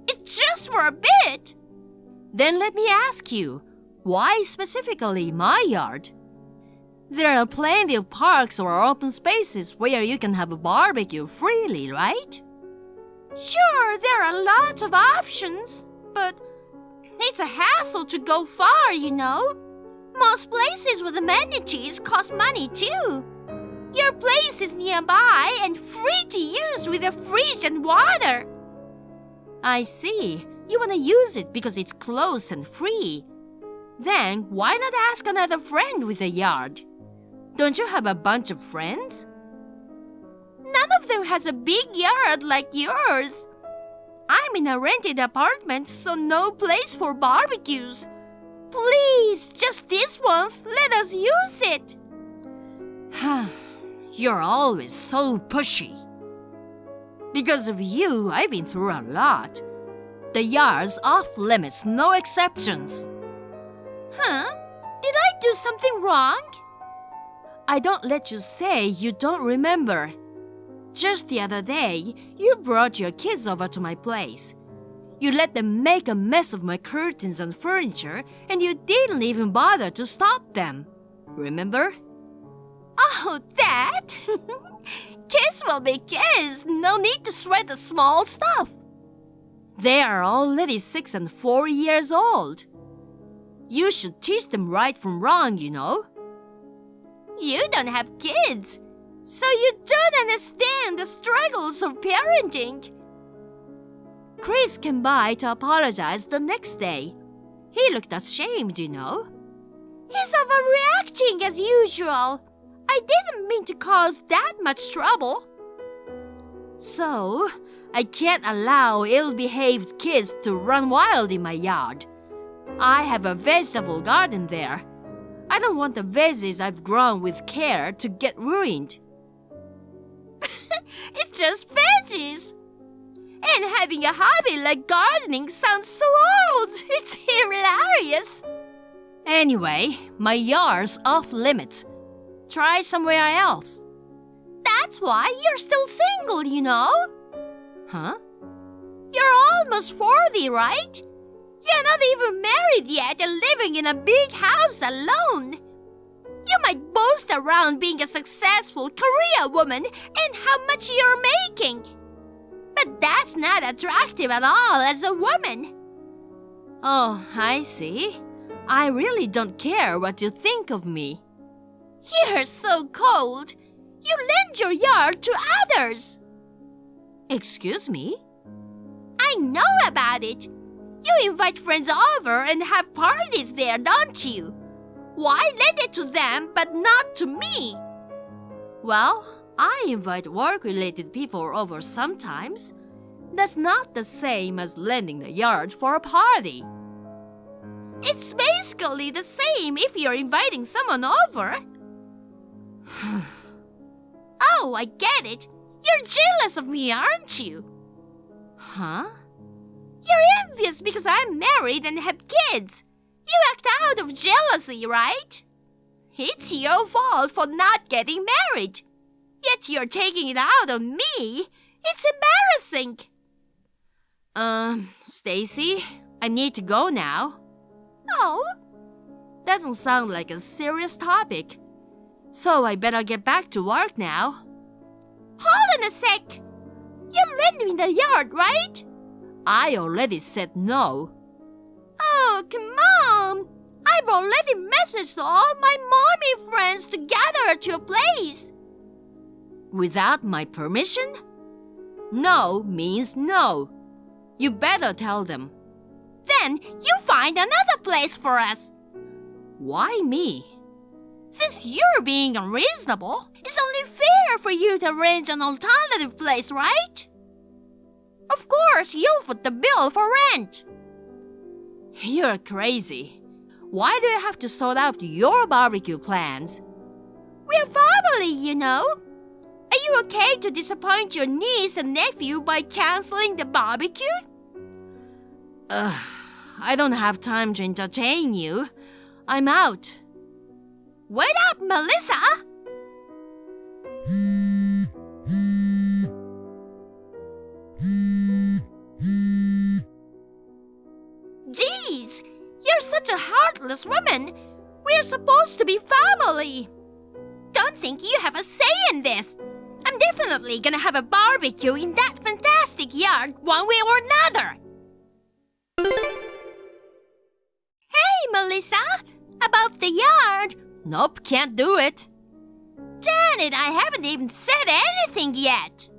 It's just for a bit. Then let me ask you, why specifically my yard? There are plenty of parks or open spaces where you can have a barbecue freely, right? Sure, there are lots of options, but it's a hassle to go far, you know. Most places with amenities cost money too. Your place is nearby and free to use with a fridge and water. I see. You want to use it because it's close and free. Then why not ask another friend with a yard? Don't you have a bunch of friends? None of them has a big yard like yours. I'm in a rented apartment, so no place for barbecues. Please, just this once, let us use it. You're always so pushy. Because of you, I've been through a lot. The yard's off limits, no exceptions. Huh? Did I do something wrong? I don't let you say you don't remember. Just the other day, you brought your kids over to my place. You let them make a mess of my curtains and furniture, and you didn't even bother to stop them. Remember? Oh, that? Kids will be kids. No need to sweat the small stuff. They are already 6 and 4 years old. You should teach them right from wrong, you know. You don't have kids, so you don't understand the struggles of parenting. Chris came by to apologize the next day. He looked ashamed, you know. He's overreacting as usual. I didn't mean to cause that much trouble. So, I can't allow ill-behaved kids to run wild in my yard. I have a vegetable garden there. I don't want the veggies I've grown with care to get ruined. It's just veggies. And having a hobby like gardening sounds so old. It's hilarious. Anyway, my yard's off limits. Try somewhere else. That's why you're still single, you know? Huh? You're almost 40, right? You're not even married yet and living in a big house alone. You might boast around being a successful career woman and how much you're making. But that's not attractive at all as a woman. Oh, I see. I really don't care what you think of me. You're so cold. You lend your yard to others. Excuse me? I know about it. You invite friends over and have parties there, don't you? Why lend it to them but not to me? Well, I invite work-related people over sometimes. That's not the same as lending the yard for a party. It's basically the same if you're inviting someone over. Oh, I get it. You're jealous of me, aren't you? Huh? You're envious because I'm married and have kids. You act out of jealousy, right? It's your fault for not getting married. Yet you're taking it out on me. It's embarrassing. Stacy, I need to go now. Oh? Doesn't sound like a serious topic. So I better get back to work now. Hold on a sec. You lend me the yard, right? I already said no. Oh, come on. I've already messaged all my mommy friends to gather at your place. Without my permission? No means no. You better tell them. Then you find another place for us. Why me? Since you're being unreasonable, it's only fair for you to arrange an alternative place, right? Of course, you'll foot the bill for rent. You're crazy. Why do I have to sort out your barbecue plans? We're family, you know. Are you okay to disappoint your niece and nephew by canceling the barbecue? I don't have time to entertain you. I'm out. Wait up, Melissa! Jeez, you're such a heartless woman. We're supposed to be family. Don't think you have a say in this. I'm definitely gonna have a barbecue in that fantastic yard one way or another. Hey, Melissa, about the yard. Nope, can't do it. Darn it, I haven't even said anything yet.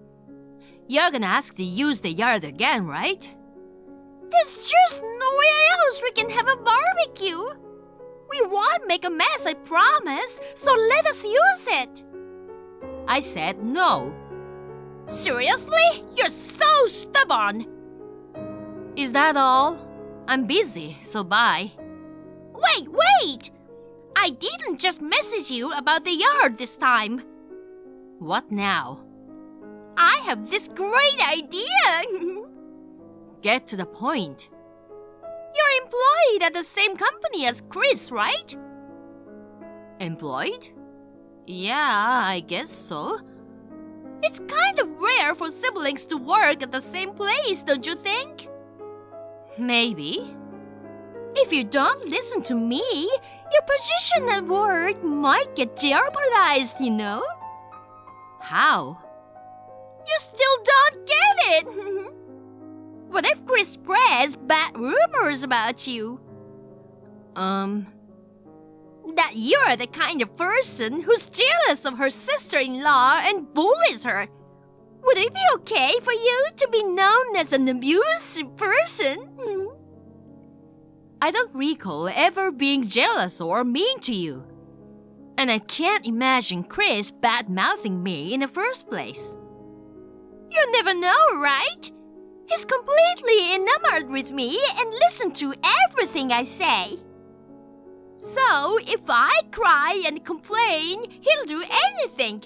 You're gonna ask to use the yard again, right? There's just nowhere else we can have a barbecue. We won't make a mess, I promise, so let us use it. I said no. Seriously? You're so stubborn. Is that all? I'm busy, so bye. Wait! I didn't just message you about the yard this time. What now? I have this great idea. Get to the point. You're employed at the same company as Chris, right? Employed? Yeah, I guess so. It's kind of rare for siblings to work at the same place, don't you think? Maybe. If you don't listen to me, your position at work might get jeopardized, you know? How? You still don't get it! What if Chris spreads bad rumors about you? That you're the kind of person who's jealous of her sister-in-law and bullies her. Would it be okay for you to be known as an abusive person? I don't recall ever being jealous or mean to you. And I can't imagine Chris bad-mouthing me in the first place. You never know, right? He's completely enamored with me and listens to everything I say. So, if I cry and complain, he'll do anything.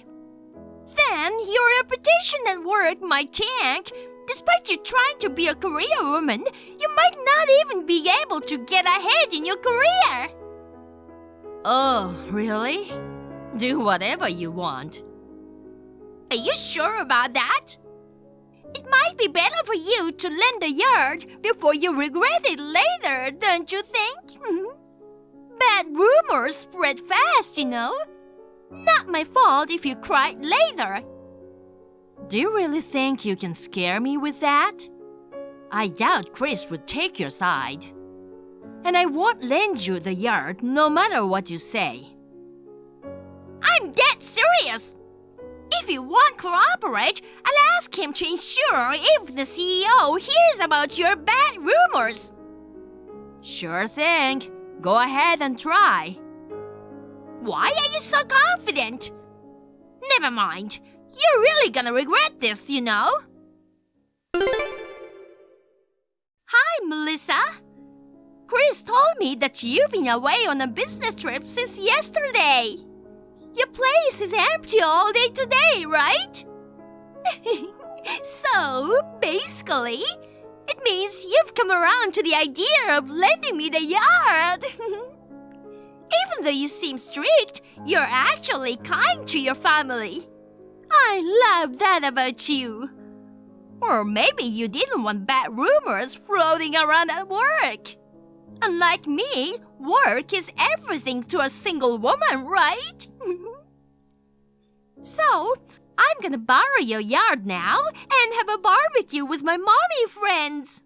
Then your reputation at work might tank, Despite you trying to be a career woman, you might not even be able to get ahead in your career. Oh, really? Do whatever you want. Are you sure about that? It might be better for you to lend the yard before you regret it later, don't you think? Bad rumors spread fast, you know. Not my fault if you cried later. Do you really think you can scare me with that? I doubt Chris would take your side. And I won't lend you the yard no matter what you say. I'm dead serious. If you won't cooperate, I'll ask him to ensure if the CEO hears about your bad rumors. Sure thing. Go ahead and try. Why are you so confident? Never mind. You're really gonna regret this, you know. Hi, Melissa. Chris told me that you've been away on a business trip since yesterday. Your place is empty all day today, right? So, basically, it means you've come around to the idea of lending me the yard. Even though you seem strict, you're actually kind to your family. I love that about you. Or maybe you didn't want bad rumors floating around at work. Unlike me, work is everything to a single woman, right? So, I'm gonna borrow your yard now and have a barbecue with my mommy friends.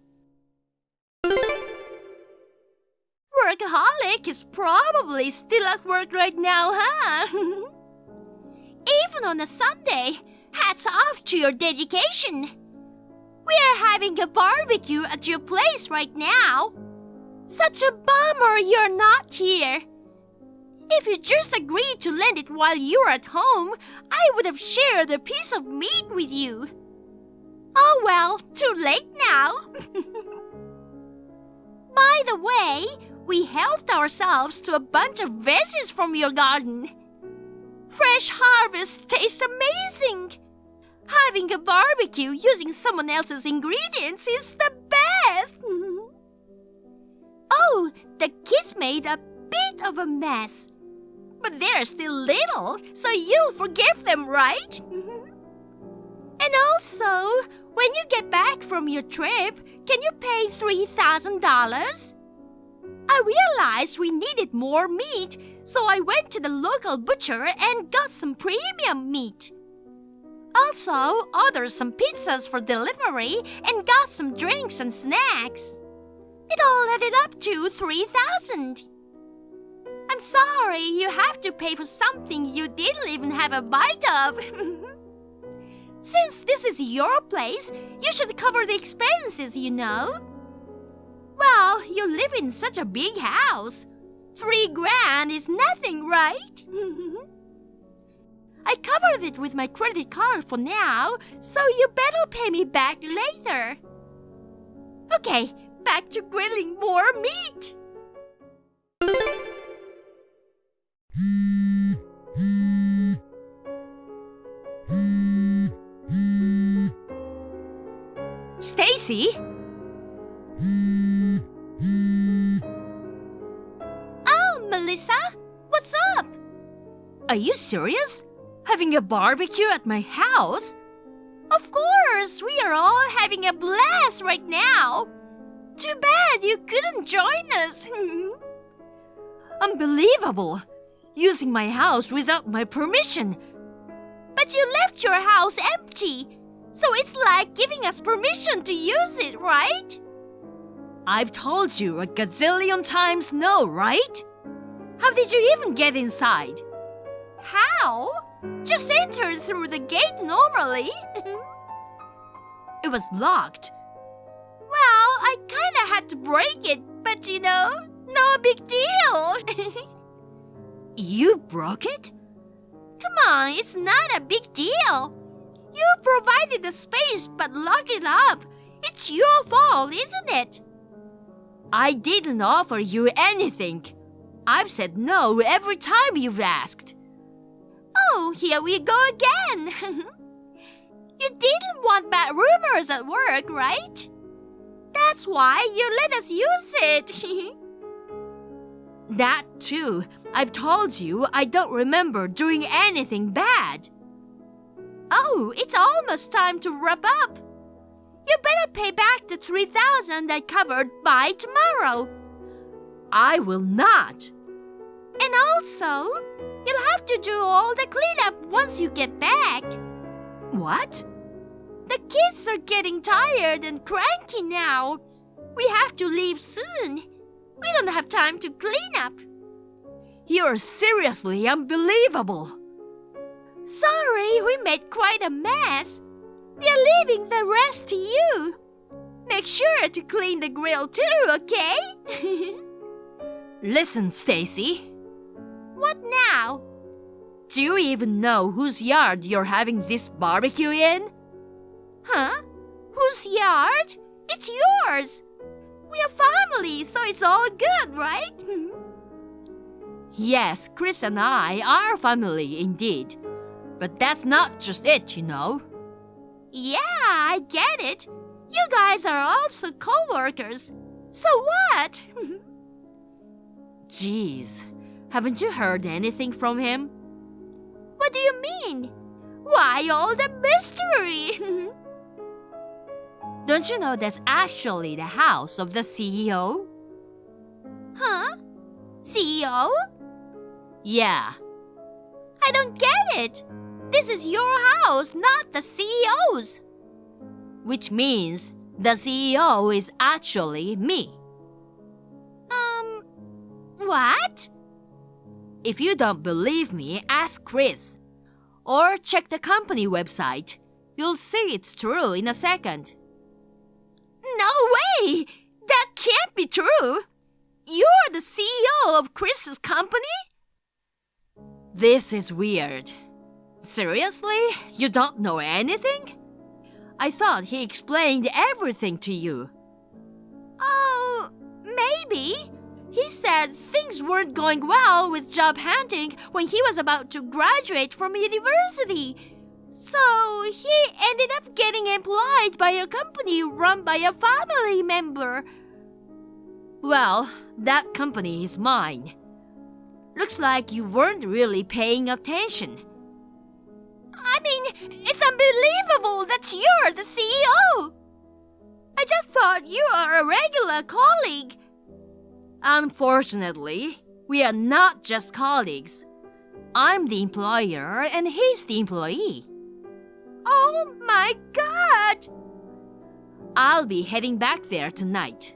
Workaholic is probably still at work right now, huh? Even on a Sunday, hats off to your dedication. We're having a barbecue at your place right now. Such a bummer you're not here. If you just agreed to lend it while you were at home, I would have shared a piece of meat with you. Oh well, too late now. By the way, we helped ourselves to a bunch of veggies from your garden. Fresh harvest tastes amazing. Having a barbecue using someone else's ingredients is the best. Oh, the kids made a bit of a mess. But they're still little, so you'll forgive them, right? And also, when you get back from your trip, can you pay $3,000? I realized we needed more meat, so I went to the local butcher and got some premium meat. Also, ordered some pizzas for delivery and got some drinks and snacks. It all added up to $3,000. I'm sorry you have to pay for something you didn't even have a bite of. Since this is your place, you should cover the expenses, you know. Well, you live in such a big house. $3,000 is nothing, right? I covered it with my credit card for now, so you better pay me back later. Okay, back to grilling more meat. Stacy? Oh, Melissa, what's up? Are you serious? Having a barbecue at my house? Of course, we are all having a blast right now. Too bad you couldn't join us. Unbelievable! Using my house without my permission. But you left your house empty, so it's like giving us permission to use it, right? I've told you a gazillion times no, right? How did you even get inside? How? Just enter through the gate normally. It was locked. Well, I kinda had to break it, but you know, no big deal. You broke it? Come on, it's not a big deal. You provided the space but locked it up. It's your fault, isn't it? I didn't offer you anything. I've said no every time you've asked. Oh, here we go again. You You didn't want bad rumors at work, right? That's why you let us use it. That too. I've told you I don't remember doing anything bad. Oh, it's almost time to wrap up. You better pay back the $3,000 I covered by tomorrow. I will not. And also, you'll have to do all the cleanup once you get back. What? The kids are getting tired and cranky now. We have to leave soon. We don't have time to clean up. You're seriously unbelievable. Sorry, we made quite a mess. We are leaving the rest to you. Make sure to clean the grill too, okay? Listen, Stacy. What now? Do you even know whose yard you're having this barbecue in? Huh? Whose yard? It's yours. We are family, so it's all good, right? Yes, Chris and I are family indeed. But that's not just it, you know. Yeah, I get it. You guys are also co-workers. So what? Jeez, haven't you heard anything from him? What do you mean? Why all the mystery? Don't you know that's actually the house of the CEO? Huh? CEO? Yeah. I don't get it. This is your house, not the CEO's. Which means the CEO is actually me. What? If you don't believe me, ask Chris. Or check the company website. You'll see it's true in a second. No way! That can't be true. You're the CEO of Chris's company? This is weird. Seriously? You don't know anything? I thought he explained everything to you. Oh, maybe. He said things weren't going well with job hunting when he was about to graduate from university. So he ended up getting employed by a company run by a family member. Well, that company is mine. Looks like you weren't really paying attention. I mean, it's unbelievable that you're the CEO. I just thought you are a regular colleague. Unfortunately, we are not just colleagues. I'm the employer and he's the employee. Oh my God! I'll be heading back there tonight.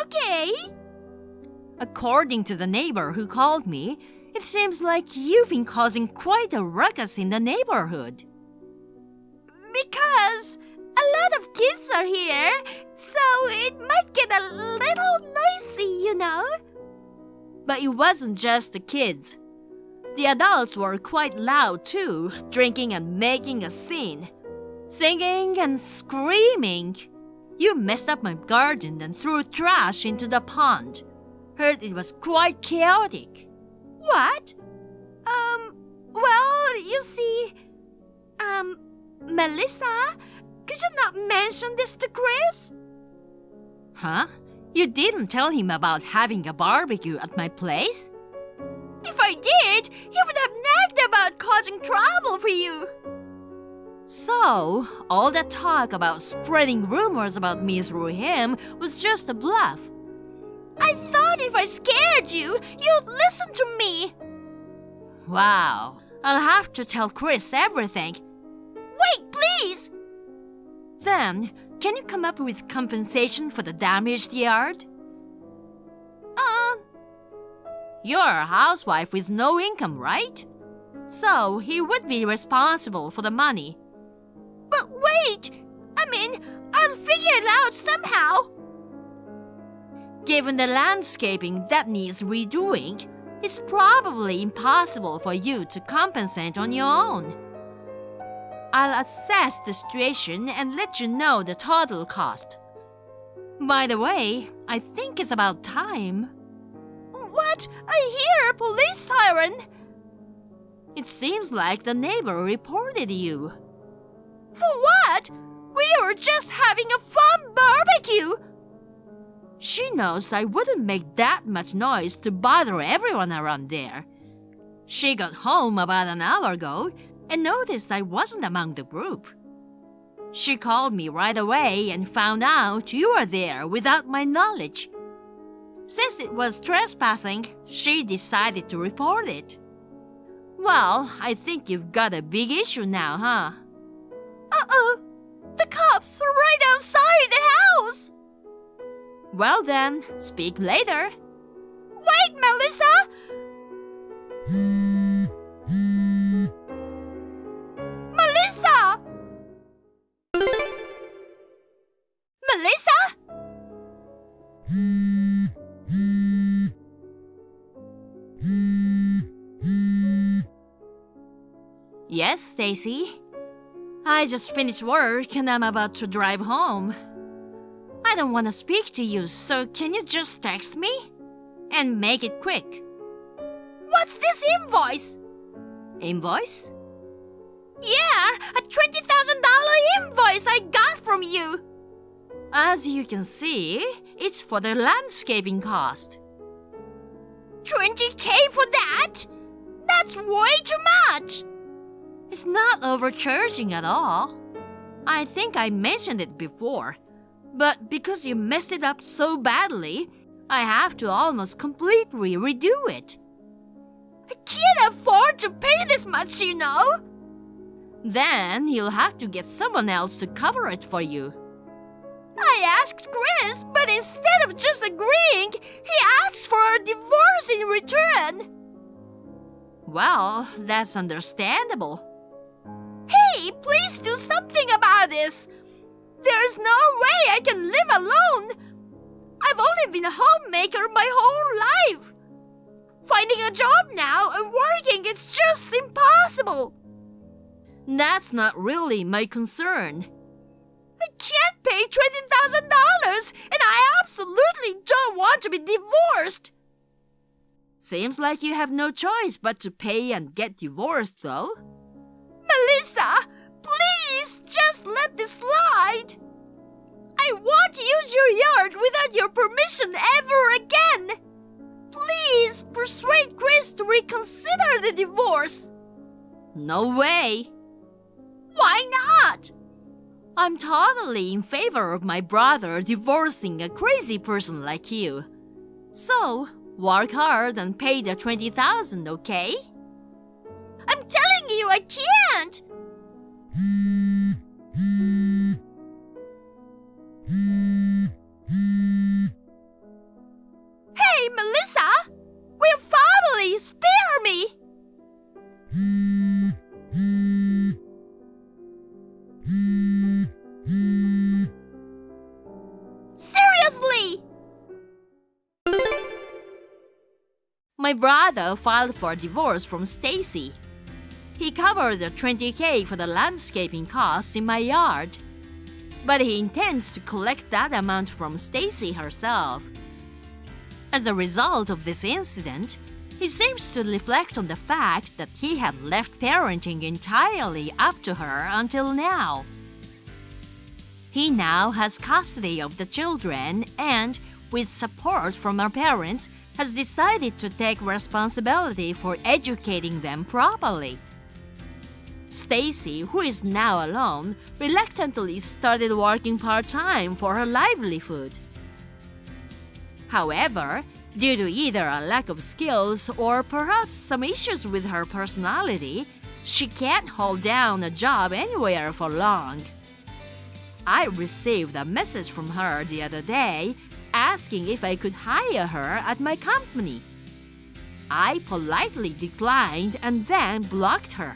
Okay. According to the neighbor who called me, it seems like you've been causing quite a ruckus in the neighborhood. Because a lot of kids are here, so it might get a little noisy, you know? But it wasn't just the kids. The adults were quite loud too, drinking and making a scene. Singing and screaming. You messed up my garden and threw trash into the pond. Heard it was quite chaotic. What? Well, you see, Melissa, could you not mention this to Chris? Huh? You didn't tell him about having a barbecue at my place? If I did, he would have nagged about causing trouble for you. So, all that talk about spreading rumors about me through him was just a bluff. I thought if I scared you, you'd listen to me. Wow, I'll have to tell Chris everything. Wait, please! Then, can you come up with compensation for the damaged yard? You're a housewife with no income, right? So, he would be responsible for the money. But wait! I mean, I'll figure it out somehow. Given the landscaping that needs redoing, it's probably impossible for you to compensate on your own. I'll assess the situation and let you know the total cost. By the way, I think it's about time. What? I hear a police siren. It seems like the neighbor reported you. For what? We were just having a fun barbecue. She knows I wouldn't make that much noise to bother everyone around there. She got home about an hour ago and noticed I wasn't among the group. She called me right away and found out you were there without my knowledge. Since it was trespassing, she decided to report it. Well, I think you've got a big issue now, huh? Uh-oh. The cops are right outside the house. Well then, speak later. Wait, Melissa! Melissa! Melissa? Yes, Stacy. I just finished work and I'm about to drive home. I don't want to speak to you, so can you just text me? And make it quick. What's this invoice? Invoice? Yeah, a $20,000 invoice I got from you. As you can see, it's for the landscaping cost. $20K for that? That's way too much. It's not overcharging at all. I think I mentioned it before, but because you messed it up so badly, I have to almost completely redo it. I can't afford to pay this much, you know. Then you'll have to get someone else to cover it for you. I asked Chris, but instead of just agreeing, he asked for a divorce in return. Well, that's understandable. Hey, please do something about this. There's no way I can live alone. I've only been a homemaker my whole life. Finding a job now and working is just impossible. That's not really my concern. I can't pay $20,000 and I absolutely don't want to be divorced. Seems like you have no choice but to pay and get divorced, though. Melissa, please just let this slide. I won't use your yard without your permission ever again. Please persuade Chris to reconsider the divorce. No way. Why not? I'm totally in favor of my brother divorcing a crazy person like you. So, work hard and pay the $20,000, okay? I'm telling you I can't. Hey, Melissa! We're family! Spare me! Seriously! My brother filed for divorce from Stacy. He covered the $20K for the landscaping costs in my yard. But he intends to collect that amount from Stacy herself. As a result of this incident, he seems to reflect on the fact that he had left parenting entirely up to her until now. He now has custody of the children and, with support from her parents, has decided to take responsibility for educating them properly. Stacy, who is now alone, reluctantly started working part-time for her livelihood. However, due to either a lack of skills or perhaps some issues with her personality, she can't hold down a job anywhere for long. I received a message from her the other day asking if I could hire her at my company. I politely declined and then blocked her.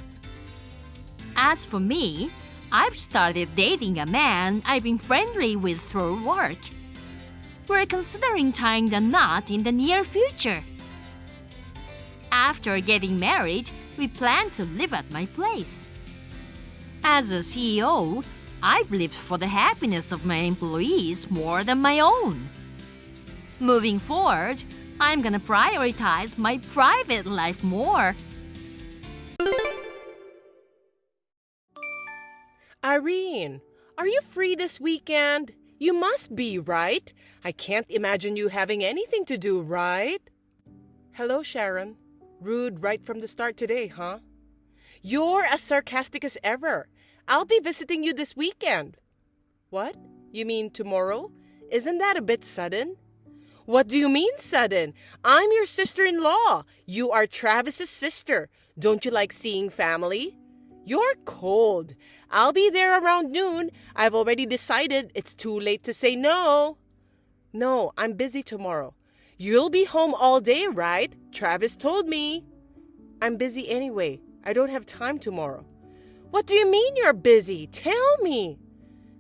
As for me, I've started dating a man I've been friendly with through work. We're considering tying the knot in the near future. After getting married, we plan to live at my place. As a CEO, I've lived for the happiness of my employees more than my own. Moving forward, I'm gonna prioritize my private life more. Irene, are you free this weekend? You must be, right? I can't imagine you having anything to do, right? Hello, Sharon. Rude right from the start today, huh? You're as sarcastic as ever. I'll be visiting you this weekend. What? You mean tomorrow? Isn't that a bit sudden? What do you mean sudden? I'm your sister-in-law. You are Travis's sister. Don't you like seeing family? You're cold. I'll be there around noon. I've already decided it's too late to say no. No, I'm busy tomorrow. You'll be home all day, right? Travis told me. I'm busy anyway. I don't have time tomorrow. What do you mean you're busy? Tell me.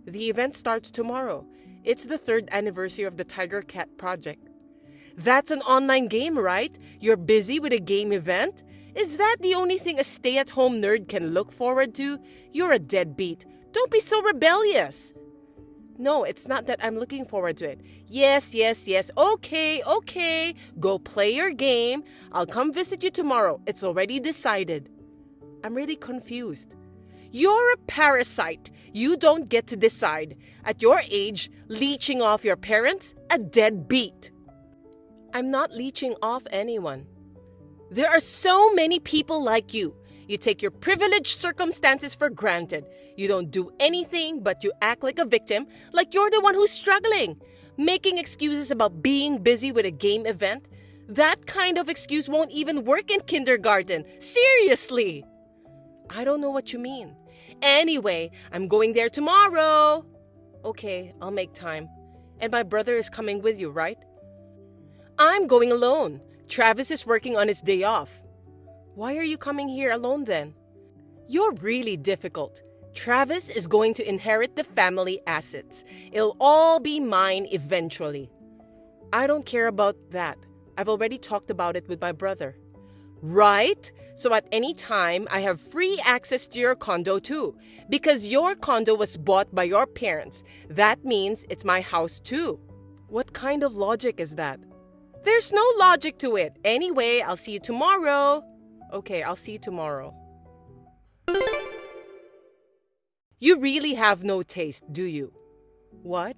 The event starts tomorrow. It's the 3rd anniversary of the Tiger Cat project. That's an online game, right? You're busy with a game event? Is that the only thing a stay-at-home nerd can look forward to? You're a deadbeat. Don't be so rebellious. No, it's not that I'm looking forward to it. Yes. Okay. Go play your game. I'll come visit you tomorrow. It's already decided. I'm really confused. You're a parasite. You don't get to decide. At your age, leeching off your parents? A deadbeat. I'm not leeching off anyone. There are so many people like you. You take your privileged circumstances for granted. You don't do anything, but you act like a victim, like you're the one who's struggling. Making excuses about being busy with a game event? That kind of excuse won't even work in kindergarten. Seriously. I don't know what you mean. Anyway, I'm going there tomorrow. Okay, I'll make time. And my brother is coming with you, right? I'm going alone. Travis is working on his day off. Why are you coming here alone then? You're really difficult. Travis is going to inherit the family assets. It'll all be mine eventually. I don't care about that. I've already talked about it with my brother. Right? So at any time, I have free access to your condo too. Because your condo was bought by your parents. That means it's my house too. What kind of logic is that? There's no logic to it. Anyway, I'll see you tomorrow. Okay, I'll see you tomorrow. You really have no taste, do you? What?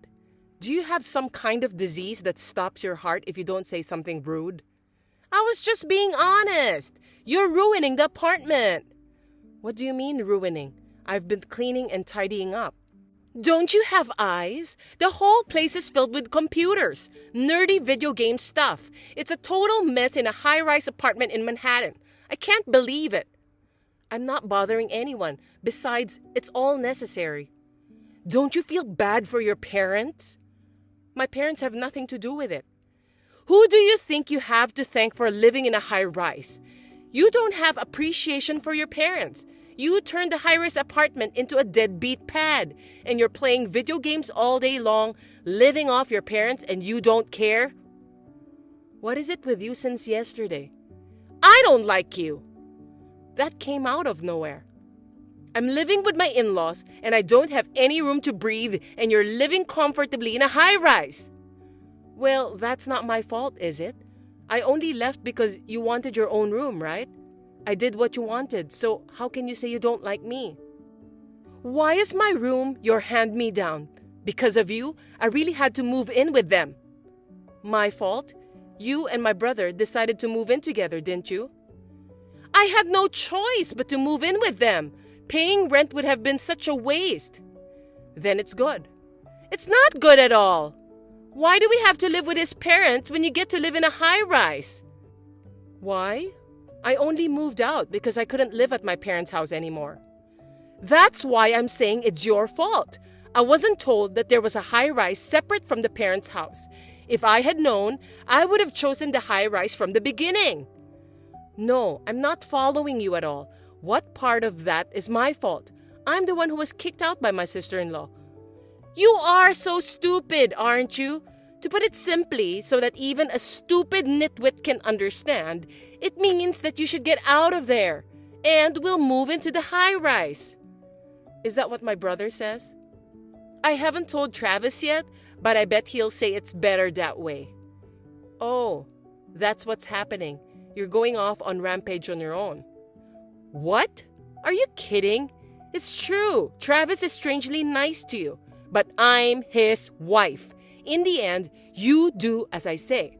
Do you have some kind of disease that stops your heart if you don't say something rude? I was just being honest. You're ruining the apartment. What do you mean ruining? I've been cleaning and tidying up. Don't you have eyes? The whole place is filled with computers, nerdy video game stuff. It's a total mess in a high-rise apartment in Manhattan. I can't believe it. I'm not bothering anyone. Besides, it's all necessary. Don't you feel bad for your parents? My parents have nothing to do with it. Who do you think you have to thank for living in a high-rise? You don't have appreciation for your parents. You turned the high-rise apartment into a deadbeat pad, and you're playing video games all day long, living off your parents, and you don't care? What is it with you since yesterday? I don't like you. That came out of nowhere. I'm living with my in-laws, and I don't have any room to breathe, and you're living comfortably in a high-rise. Well, that's not my fault, is it? I only left because you wanted your own room, right? I did what you wanted, so how can you say you don't like me? Why is my room your hand-me-down? Because of you, I really had to move in with them. My fault? You and my brother decided to move in together, didn't you? I had no choice but to move in with them. Paying rent would have been such a waste. Then it's good. It's not good at all. Why do we have to live with his parents when you get to live in a high-rise? Why? I only moved out because I couldn't live at my parents' house anymore. That's why I'm saying it's your fault. I wasn't told that there was a high-rise separate from the parents' house. If I had known, I would have chosen the high-rise from the beginning. No, I'm not following you at all. What part of that is my fault? I'm the one who was kicked out by my sister-in-law. You are so stupid, aren't you? To put it simply, so that even a stupid nitwit can understand, it means that you should get out of there, and we'll move into the high-rise. Is that what my brother says? I haven't told Travis yet, but I bet he'll say it's better that way. Oh, that's what's happening. You're going off on rampage on your own. What? Are you kidding? It's true. Travis is strangely nice to you, but I'm his wife. In the end, you do as I say.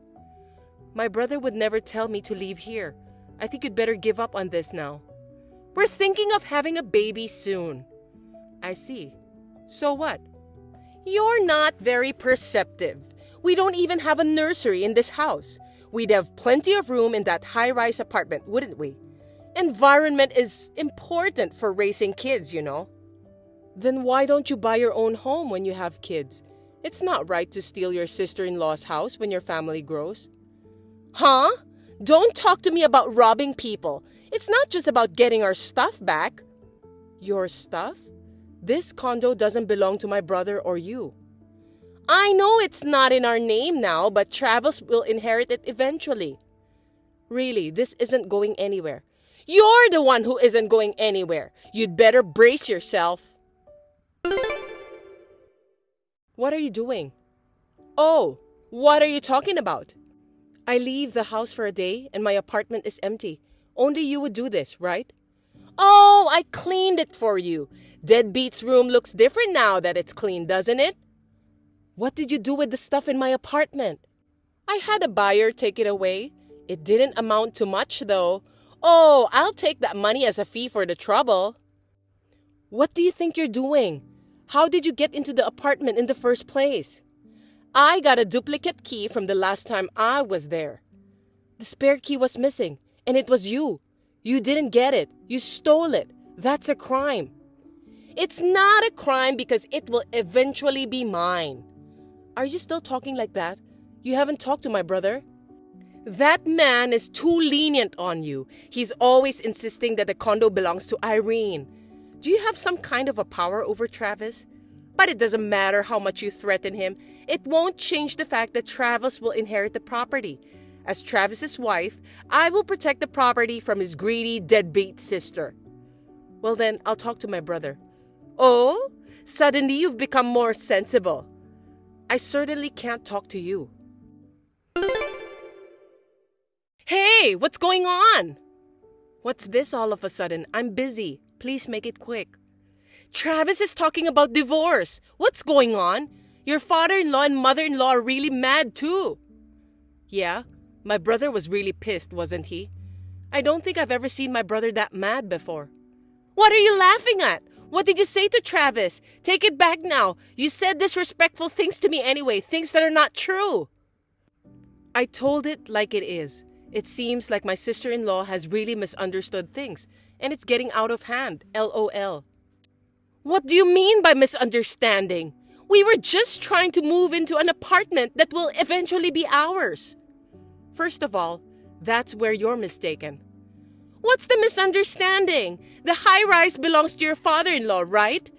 My brother would never tell me to leave here. I think you'd better give up on this now. We're thinking of having a baby soon. I see. So what? You're not very perceptive. We don't even have a nursery in this house. We'd have plenty of room in that high-rise apartment, wouldn't we? Environment is important for raising kids, you know. Then why don't you buy your own home when you have kids? It's not right to steal your sister-in-law's house when your family grows. Huh? Don't talk to me about robbing people. It's not just about getting our stuff back. Your stuff? This condo doesn't belong to my brother or you. I know it's not in our name now, but Travis will inherit it eventually. Really, this isn't going anywhere. You're the one who isn't going anywhere. You'd better brace yourself. What are you doing? Oh, what are you talking about? I leave the house for a day and my apartment is empty. Only you would do this, right? Oh, I cleaned it for you. Deadbeat's room looks different now that it's clean, doesn't it? What did you do with the stuff in my apartment? I had a buyer take it away. It didn't amount to much, though. Oh, I'll take that money as a fee for the trouble. What do you think you're doing? How did you get into the apartment in the first place? I got a duplicate key from the last time I was there. The spare key was missing, and it was you. You didn't get it. You stole it. That's a crime. It's not a crime because it will eventually be mine. Are you still talking like that? You haven't talked to my brother? That man is too lenient on you. He's always insisting that the condo belongs to Irene. Do you have some kind of a power over Travis? But it doesn't matter how much you threaten him. It won't change the fact that Travis will inherit the property. As Travis's wife, I will protect the property from his greedy, deadbeat sister. Well then, I'll talk to my brother. Oh? Suddenly you've become more sensible. I certainly can't talk to you. Hey, what's going on? What's this all of a sudden? I'm busy. Please make it quick. Travis is talking about divorce. What's going on? Your father-in-law and mother-in-law are really mad too. Yeah, my brother was really pissed, wasn't he? I don't think I've ever seen my brother that mad before. What are you laughing at? What did you say to Travis? Take it back now. You said disrespectful things to me anyway, things that are not true. I told it like it is. It seems like my sister-in-law has really misunderstood things, and it's getting out of hand, LOL. What do you mean by misunderstanding? We were just trying to move into an apartment that will eventually be ours. First of all, that's where you're mistaken. What's the misunderstanding? The high-rise belongs to your father-in-law, right?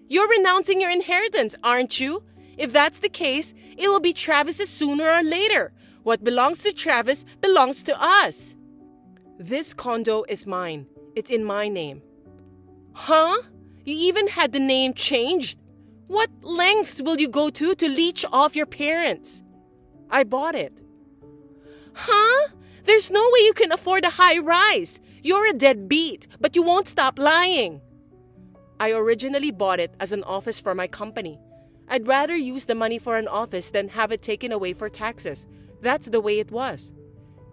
You're renouncing your inheritance, aren't you? If that's the case, it will be Travis's sooner or later. What belongs to Travis belongs to us. This condo is mine. It's in my name. Huh? You even had the name changed? What lengths will you go to leech off your parents? I bought it. Huh? There's no way you can afford a high rise. You're a deadbeat, but you won't stop lying. I originally bought it as an office for my company. I'd rather use the money for an office than have it taken away for taxes. That's the way it was.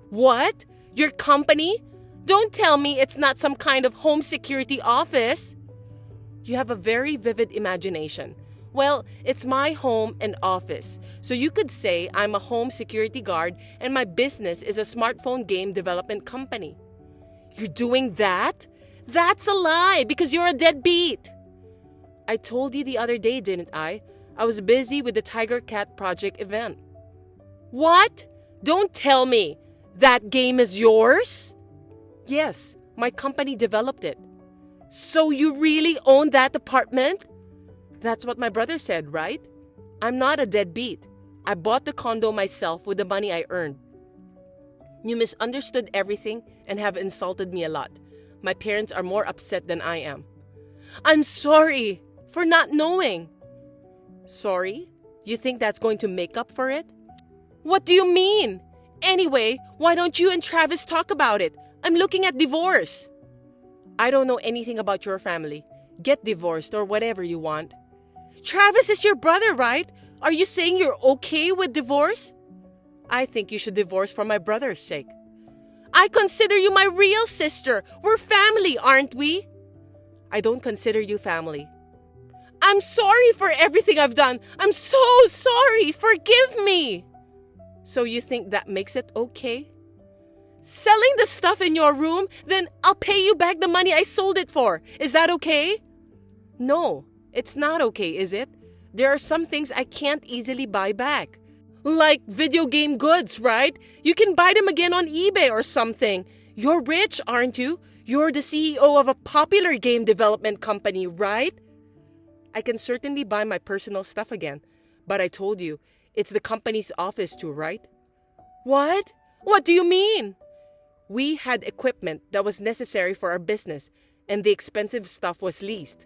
What? Your company? Don't tell me it's not some kind of home security office. You have a very vivid imagination. Well, it's my home and office. So you could say I'm a home security guard and my business is a smartphone game development company. You're doing that? That's a lie because you're a deadbeat. I told you the other day, didn't I? I was busy with the Tiger Cat Project event. What? Don't tell me. That game is yours? Yes, my company developed it. So you really own that apartment? That's what my brother said, right? I'm not a deadbeat. I bought the condo myself with the money I earned. You misunderstood everything and have insulted me a lot. My parents are more upset than I am. I'm sorry for not knowing. Sorry? You think that's going to make up for it? What do you mean? Anyway, why don't you and Travis talk about it? I'm looking at divorce. I don't know anything about your family. Get divorced or whatever you want. Travis is your brother, right? Are you saying you're okay with divorce? I think you should divorce for my brother's sake. I consider you my real sister. We're family, aren't we? I don't consider you family. I'm sorry for everything I've done. I'm so sorry. Forgive me. So you think that makes it okay? Selling the stuff in your room, then I'll pay you back the money I sold it for. Is that okay? No, it's not okay, is it? There are some things I can't easily buy back. Like video game goods, right? You can buy them again on eBay or something. You're rich, aren't you? You're the CEO of a popular game development company, right? I can certainly buy my personal stuff again. But I told you, it's the company's office too, right? What? What do you mean? We had equipment that was necessary for our business, and the expensive stuff was leased.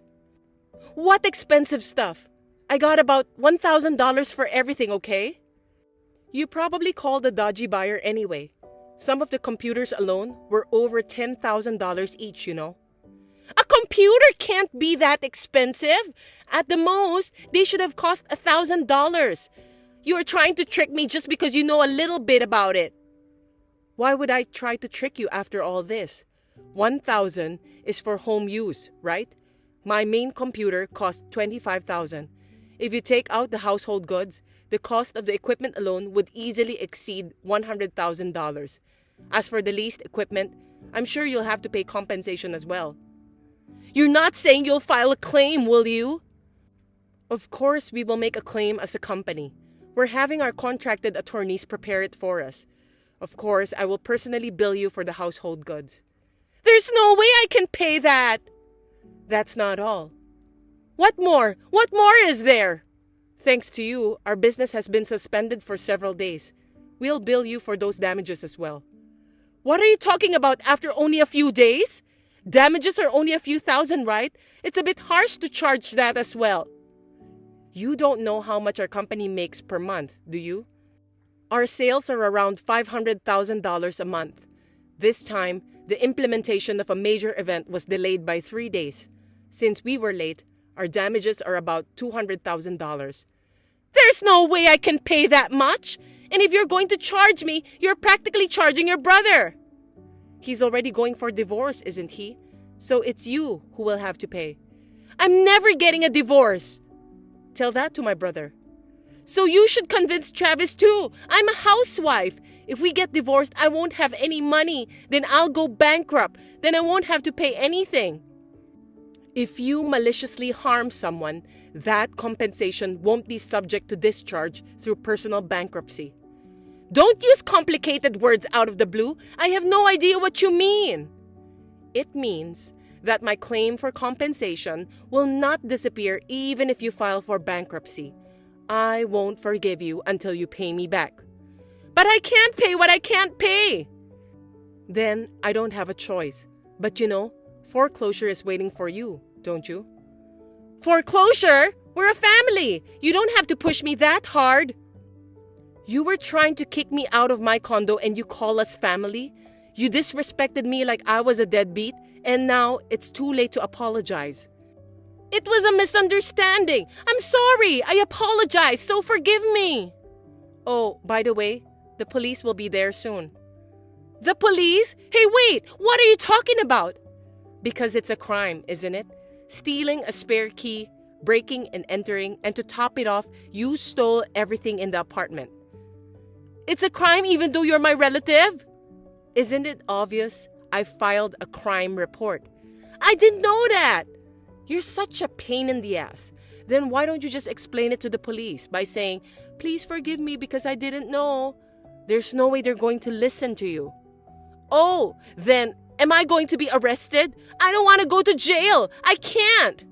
What expensive stuff? I got about $1,000 for everything, okay? You probably called a dodgy buyer anyway. Some of the computers alone were over $10,000 each, you know. A computer can't be that expensive. At the most, they should have cost $1,000. You are trying to trick me just because you know a little bit about it. Why would I try to trick you after all this? $1,000 is for home use, right? My main computer cost $25,000. If you take out the household goods, the cost of the equipment alone would easily exceed $100,000. As for the leased equipment, I'm sure you'll have to pay compensation as well. You're not saying you'll file a claim, will you? Of course, we will make a claim as a company. We're having our contracted attorneys prepare it for us. Of course, I will personally bill you for the household goods. There's no way I can pay that! That's not all. What more? What more is there? Thanks to you, our business has been suspended for several days. We'll bill you for those damages as well. What are you talking about after only a few days? Damages are only a few thousand, right? It's a bit harsh to charge that as well. You don't know how much our company makes per month, do you? Our sales are around $500,000 a month. This time, the implementation of a major event was delayed by 3 days. Since we were late, our damages are about $200,000. There's no way I can pay that much! And if you're going to charge me, you're practically charging your brother! He's already going for divorce, isn't he? So it's you who will have to pay. I'm never getting a divorce! Tell that to my brother. So you should convince Travis too. I'm a housewife. If we get divorced, I won't have any money. Then I'll go bankrupt. Then I won't have to pay anything. If you maliciously harm someone, that compensation won't be subject to discharge through personal bankruptcy. Don't use complicated words out of the blue. I have no idea what you mean. It means that my claim for compensation will not disappear even if you file for bankruptcy. I won't forgive you until you pay me back. But I can't pay what I can't pay. Then I don't have a choice. But you know, foreclosure is waiting for you, don't you? Foreclosure? We're a family. You don't have to push me that hard. You were trying to kick me out of my condo and you call us family? You disrespected me like I was a deadbeat, and now it's too late to apologize. It was a misunderstanding. I'm sorry. I apologize, so forgive me. Oh, by the way, the police will be there soon. The police? Hey, wait, what are you talking about? Because it's a crime, isn't it? Stealing a spare key, breaking and entering, and to top it off, you stole everything in the apartment. It's a crime even though you're my relative? Isn't it obvious? I filed a crime report. I didn't know that. You're such a pain in the ass. Then why don't you just explain it to the police by saying, please forgive me because I didn't know. There's no way they're going to listen to you. Oh, then am I going to be arrested? I don't want to go to jail. I can't.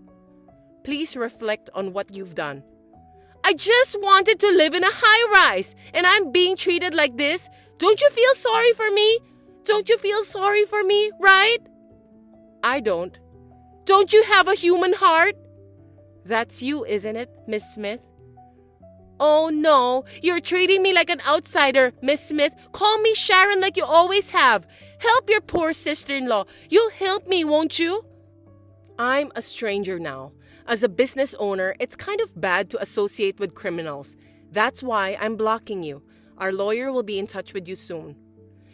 Please reflect on what you've done. I just wanted to live in a high-rise and I'm being treated like this. Don't you feel sorry for me? Don't you feel sorry for me, right? I don't. Don't you have a human heart? That's you, isn't it, Miss Smith? Oh no, you're treating me like an outsider, Miss Smith. Call me Sharon like you always have. Help your poor sister-in-law. You'll help me, won't you? I'm a stranger now. As a business owner, it's kind of bad to associate with criminals. That's why I'm blocking you. Our lawyer will be in touch with you soon.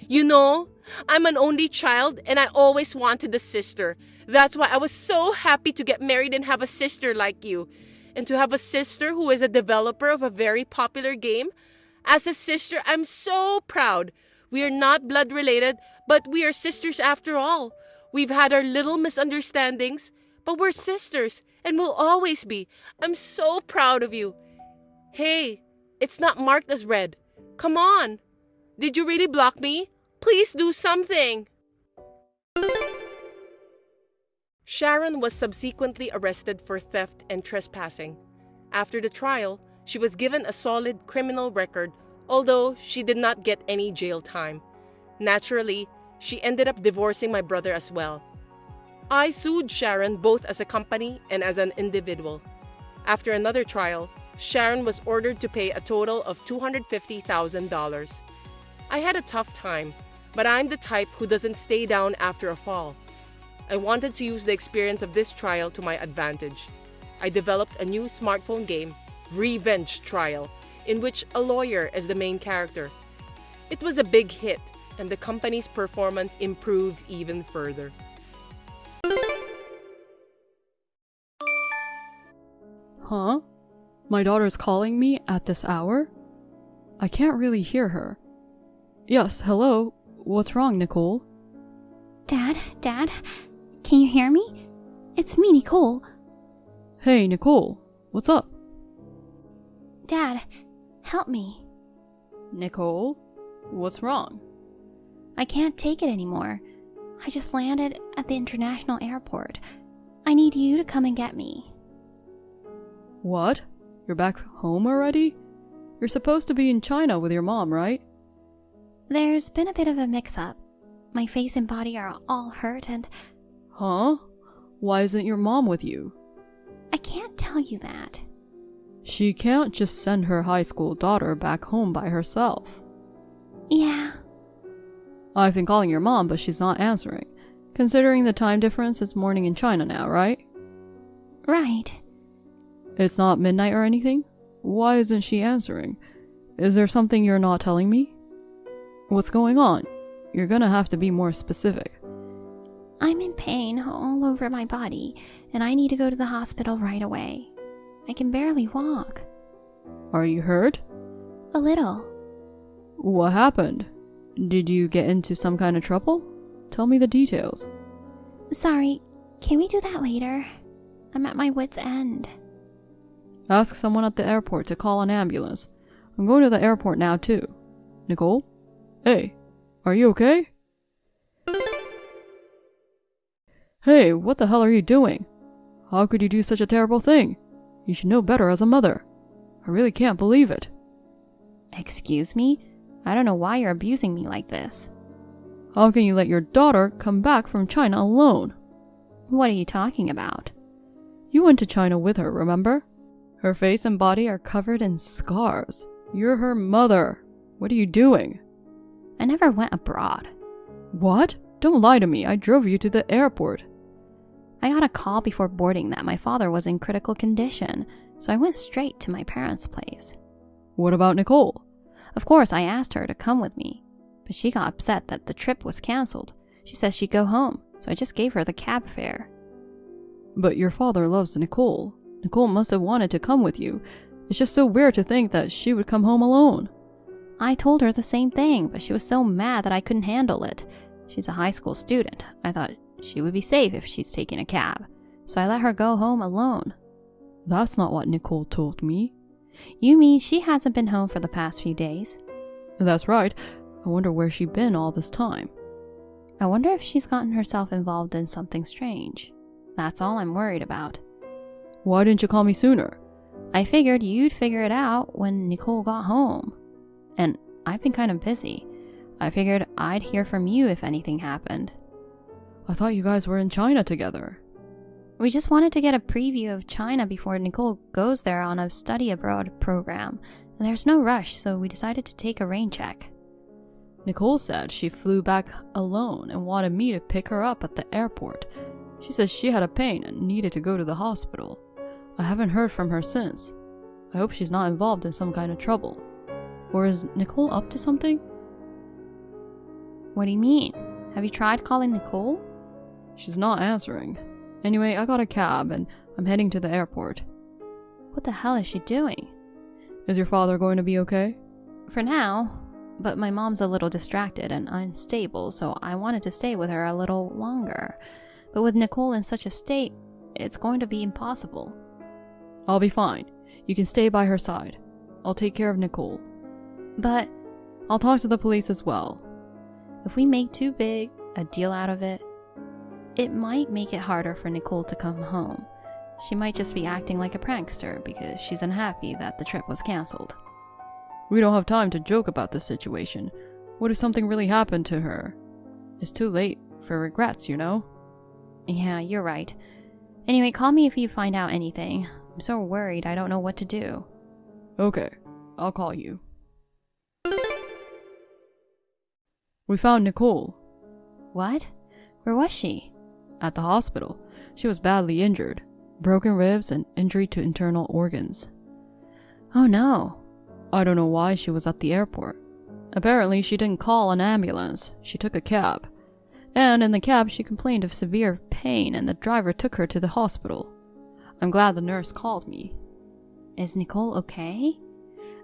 You know, I'm an only child and I always wanted a sister. That's why I was so happy to get married and have a sister like you. And to have a sister who is a developer of a very popular game. As a sister, I'm so proud. We are not blood related, but we are sisters after all. We've had our little misunderstandings, but we're sisters and will always be. I'm so proud of you. Hey, it's not marked as red. Come on. Did you really block me? Please do something. Sharon was subsequently arrested for theft and trespassing. After the trial, she was given a solid criminal record, although she did not get any jail time. Naturally, she ended up divorcing my brother as well. I sued Sharon both as a company and as an individual. After another trial, Sharon was ordered to pay a total of $250,000. I had a tough time, but I'm the type who doesn't stay down after a fall. I wanted to use the experience of this trial to my advantage. I developed a new smartphone game, Revenge Trial, in which a lawyer is the main character. It was a big hit, and the company's performance improved even further. Huh? My daughter's calling me at this hour? I can't really hear her. Yes, hello? What's wrong, Nicole? Dad, can you hear me? It's me, Nicole. Hey, Nicole, what's up? Dad, help me. Nicole, what's wrong? I can't take it anymore. I just landed at the international airport. I need you to come and get me. What? You're back home already? You're supposed to be in China with your mom, right? There's been a bit of a mix-up. My face and body are all hurt and... Huh? Why isn't your mom with you? I can't tell you that. She can't just send her high school daughter back home by herself. Yeah. I've been calling your mom, but she's not answering. Considering the time difference, it's morning in China now, right? Right. It's not midnight or anything? Why isn't she answering? Is there something you're not telling me? What's going on? You're gonna have to be more specific. I'm in pain all over my body, and I need to go to the hospital right away. I can barely walk. Are you hurt? A little. What happened? Did you get into some kind of trouble? Tell me the details. Sorry, can we do that later? I'm at my wit's end. Ask someone at the airport to call an ambulance. I'm going to the airport now too. Nicole? Hey, are you okay? Hey, what the hell are you doing? How could you do such a terrible thing? You should know better as a mother. I really can't believe it. Excuse me? I don't know why you're abusing me like this. How can you let your daughter come back from China alone? What are you talking about? You went to China with her, remember? Her face and body are covered in scars. You're her mother. What are you doing? I never went abroad. What? Don't lie to me. I drove you to the airport. I got a call before boarding that my father was in critical condition, so I went straight to my parents' place. What about Nicole? Of course, I asked her to come with me, but she got upset that the trip was cancelled. She says she'd go home, so I just gave her the cab fare. But your father loves Nicole. Nicole must have wanted to come with you. It's just so weird to think that she would come home alone. I told her the same thing, but she was so mad that I couldn't handle it. She's a high school student. I thought she would be safe if she's taking a cab, so I let her go home alone. That's not what Nicole told me. You mean she hasn't been home for the past few days? That's right. I wonder where she's been all this time. I wonder if she's gotten herself involved in something strange. That's all I'm worried about. Why didn't you call me sooner? I figured you'd figure it out when Nicole got home. And I've been kind of busy. I figured I'd hear from you if anything happened. I thought you guys were in China together. We just wanted to get a preview of China before Nicole goes there on a study abroad program. There's no rush, so we decided to take a rain check. Nicole said she flew back alone and wanted me to pick her up at the airport. She said she had a pain and needed to go to the hospital. I haven't heard from her since. I hope she's not involved in some kind of trouble. Or is Nicole up to something? What do you mean? Have you tried calling Nicole? She's not answering. Anyway, I got a cab and I'm heading to the airport. What the hell is she doing? Is your father going to be okay? For now, but my mom's a little distracted and unstable, so I wanted to stay with her a little longer. But with Nicole in such a state, it's going to be impossible. I'll be fine. You can stay by her side. I'll take care of Nicole. But I'll talk to the police as well. if we make too big a deal out of it, it might make it harder for Nicole to come home. She might just be acting like a prankster because she's unhappy that the trip was cancelled. We don't have time to joke about this situation. What if something really happened to her? It's too late for regrets, you know? Yeah, you're right. Anyway, call me if you find out anything. I'm so worried I don't know what to do. Okay, I'll call you. We found Nicole. What? Where was she? At the hospital. She was badly injured. Broken ribs and injury to internal organs. Oh no. I don't know why she was at the airport. Apparently she didn't call an ambulance. She took a cab. And in the cab she complained of severe pain and the driver took her to the hospital. I'm glad the nurse called me. Is Nicole okay?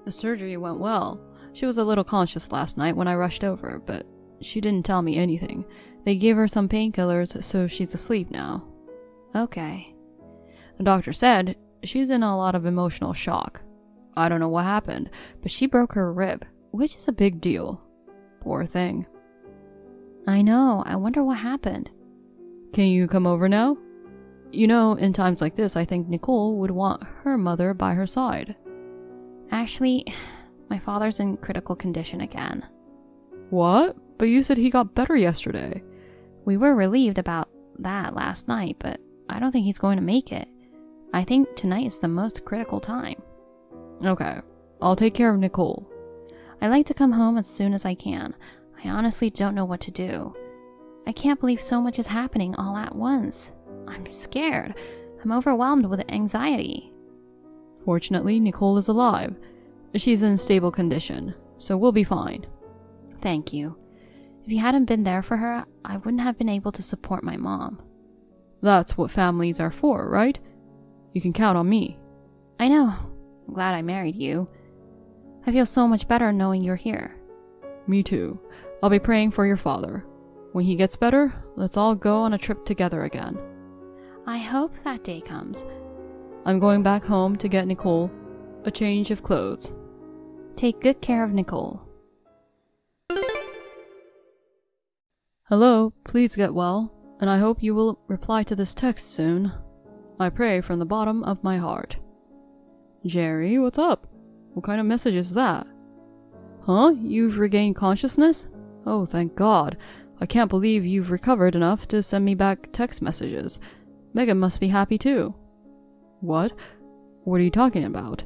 The surgery went well. She was a little conscious last night when I rushed over, but she didn't tell me anything. They gave her some painkillers, so she's asleep now. Okay. The doctor said she's in a lot of emotional shock. I don't know what happened, but she broke her rib, which is a big deal. Poor thing. I know. I wonder what happened. Can you come over now? You know, in times like this, I think Nicole would want her mother by her side. Actually, my father's in critical condition again. What? But you said he got better yesterday. We were relieved about that last night, but I don't think he's going to make it. I think tonight is the most critical time. Okay, I'll take care of Nicole. I like to come home as soon as I can. I honestly don't know what to do. I can't believe so much is happening all at once. I'm scared. I'm overwhelmed with anxiety. Fortunately, Nicole is alive. She's in stable condition, so we'll be fine. Thank you. If you hadn't been there for her, I wouldn't have been able to support my mom. That's what families are for, right? You can count on me. I know. I'm glad I married you. I feel so much better knowing you're here. Me too. I'll be praying for your father. When he gets better, let's all go on a trip together again. I hope that day comes. I'm going back home to get Nicole a change of clothes. Take good care of Nicole. Hello, please get well, and I hope you will reply to this text soon. I pray from the bottom of my heart. Jerry, what's up? What kind of message is that? Huh? You've regained consciousness? Oh, thank God. I can't believe you've recovered enough to send me back text messages. Megan must be happy too. What? What are you talking about?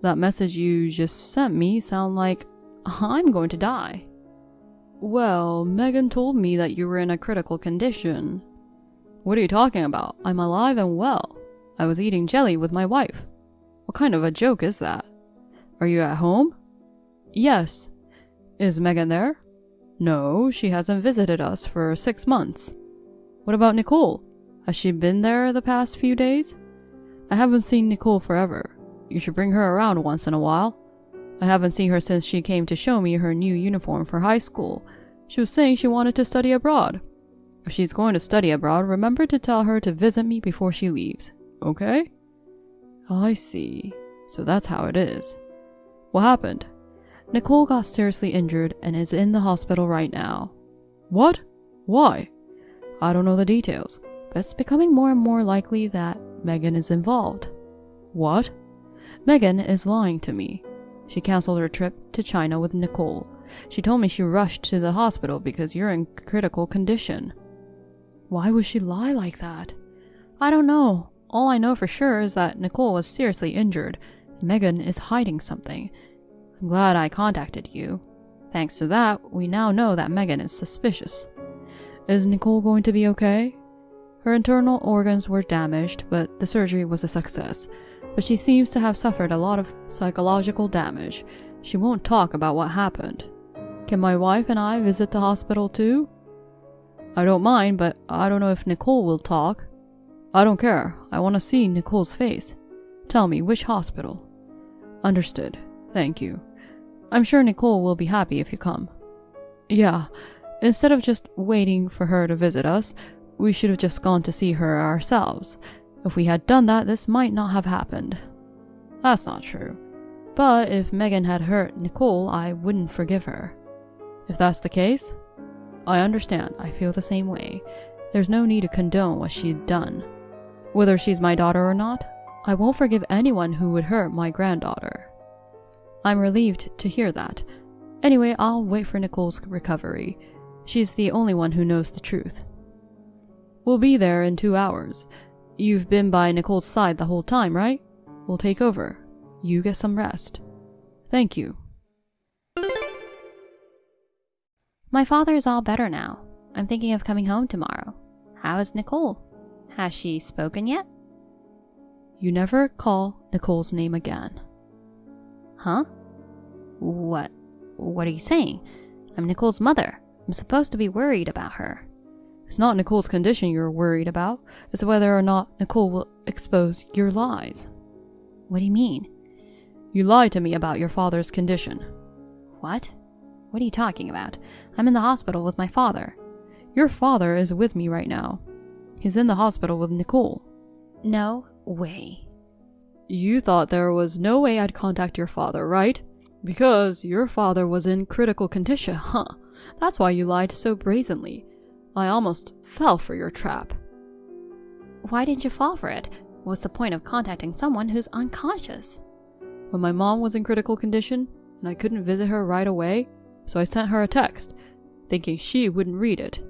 That message you just sent me sound like I'm going to die. Well, Megan told me that you were in a critical condition. What are you talking about? I'm alive and well. I was eating jelly with my wife. What kind of a joke is that? Are you at home? Yes. Is Megan there? No, she hasn't visited us for 6 months. What about Nicole? Has she been there the past few days? I haven't seen Nicole forever. You should bring her around once in a while. I haven't seen her since she came to show me her new uniform for high school. She was saying she wanted to study abroad. If she's going to study abroad, remember to tell her to visit me before she leaves, okay? I see. So that's how it is. What happened? Nicole got seriously injured and is in the hospital right now. What? Why? I don't know the details, but it's becoming more and more likely that Megan is involved. What? Megan is lying to me. She canceled her trip to China with Nicole. She told me she rushed to the hospital because you're in critical condition. Why would she lie like that? I don't know. All I know for sure is that Nicole was seriously injured, and Megan is hiding something. I'm glad I contacted you. Thanks to that, we now know that Megan is suspicious. Is Nicole going to be okay? Her internal organs were damaged, but the surgery was a success. But she seems to have suffered a lot of psychological damage. She won't talk about what happened. Can my wife and I visit the hospital too? I don't mind, but I don't know if Nicole will talk. I don't care. I want to see Nicole's face. Tell me, which hospital? Understood. Thank you. I'm sure Nicole will be happy if you come. Yeah, instead of just waiting for her to visit us, we should have just gone to see her ourselves. If we had done that, this might not have happened. That's not true. But if Megan had hurt Nicole, I wouldn't forgive her. If that's the case, I understand. I feel the same way. There's no need to condone what she'd done. Whether she's my daughter or not, I won't forgive anyone who would hurt my granddaughter. I'm relieved to hear that. Anyway, I'll wait for Nicole's recovery. She's the only one who knows the truth. We'll be there in 2 hours. You've been by Nicole's side the whole time, right? We'll take over. You get some rest. Thank you. My father is all better now. I'm thinking of coming home tomorrow. How is Nicole? Has she spoken yet? You never call Nicole's name again. Huh? What are you saying? I'm Nicole's mother. I'm supposed to be worried about her. It's not Nicole's condition you're worried about. It's whether or not Nicole will expose your lies. What do you mean? You lied to me about your father's condition. What? What are you talking about? I'm in the hospital with my father. Your father is with me right now. He's in the hospital with Nicole. No way. You thought there was no way I'd contact your father, right? Because your father was in critical condition, huh? That's why you lied so brazenly. I almost fell for your trap. Why didn't you fall for it? What's the point of contacting someone who's unconscious? When my mom was in critical condition, and I couldn't visit her right away, so I sent her a text, thinking she wouldn't read it.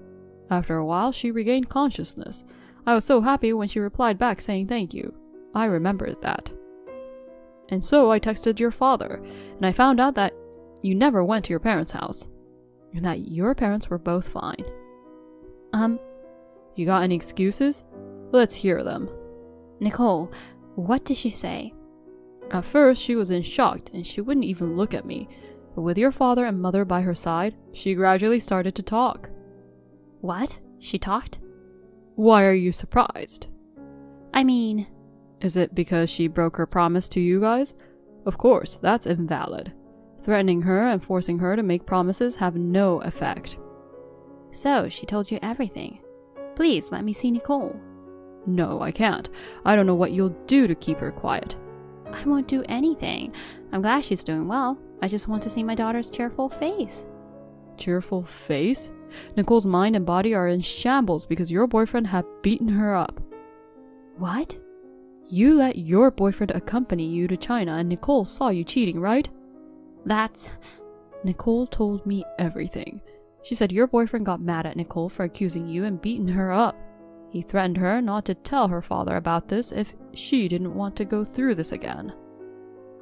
After a while, she regained consciousness. I was so happy when she replied back saying thank you. I remembered that. And so I texted your father, and I found out that you never went to your parents' house, and that your parents were both fine. You got any excuses? Let's hear them. Nicole, what did she say? At first, she was in shock, and she wouldn't even look at me. But with your father and mother by her side, she gradually started to talk. What? She talked? Why are you surprised? I mean... Is it because she broke her promise to you guys? Of course, that's invalid. Threatening her and forcing her to make promises have no effect. So, she told you everything. Please, let me see Nicole. No, I can't. I don't know what you'll do to keep her quiet. I won't do anything. I'm glad she's doing well. I just want to see my daughter's cheerful face. Cheerful face? Nicole's mind and body are in shambles because your boyfriend had beaten her up. What? You let your boyfriend accompany you to China and Nicole saw you cheating, right? That's... Nicole told me everything. She said your boyfriend got mad at Nicole for accusing you and beating her up. He threatened her not to tell her father about this if she didn't want to go through this again.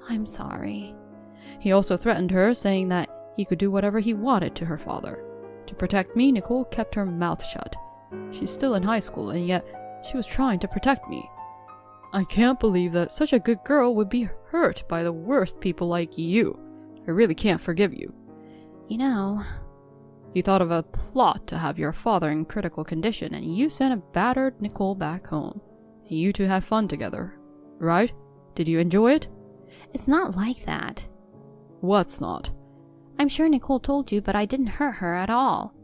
I'm sorry. He also threatened her, saying that he could do whatever he wanted to her father. To protect me, Nicole kept her mouth shut. She's still in high school, and yet she was trying to protect me. I can't believe that such a good girl would be hurt by the worst people like you. I really can't forgive you. You know... You thought of a plot to have your father in critical condition, and you sent a battered Nicole back home. And you two had fun together, right? Did you enjoy it? It's not like that. What's not? I'm sure Nicole told you, but I didn't hurt her at all.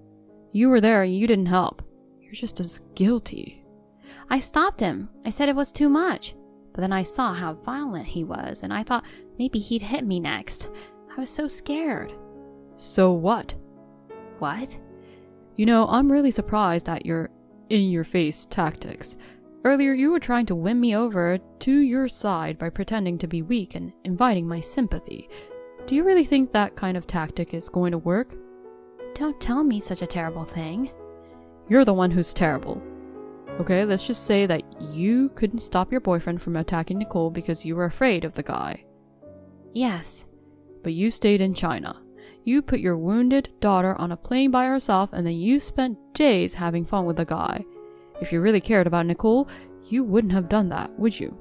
You were there and you didn't help. You're just as guilty. I stopped him. I said it was too much. But then I saw how violent he was, and I thought maybe he'd hit me next. I was so scared. So what? What? You know, I'm really surprised at your in-your-face tactics. Earlier, you were trying to win me over to your side by pretending to be weak and inviting my sympathy. Do you really think that kind of tactic is going to work? Don't tell me such a terrible thing. You're the one who's terrible. Okay, let's just say that you couldn't stop your boyfriend from attacking Nicole because you were afraid of the guy. Yes. But you stayed in China. You put your wounded daughter on a plane by herself, and then you spent days having fun with the guy. If you really cared about Nicole, you wouldn't have done that, would you?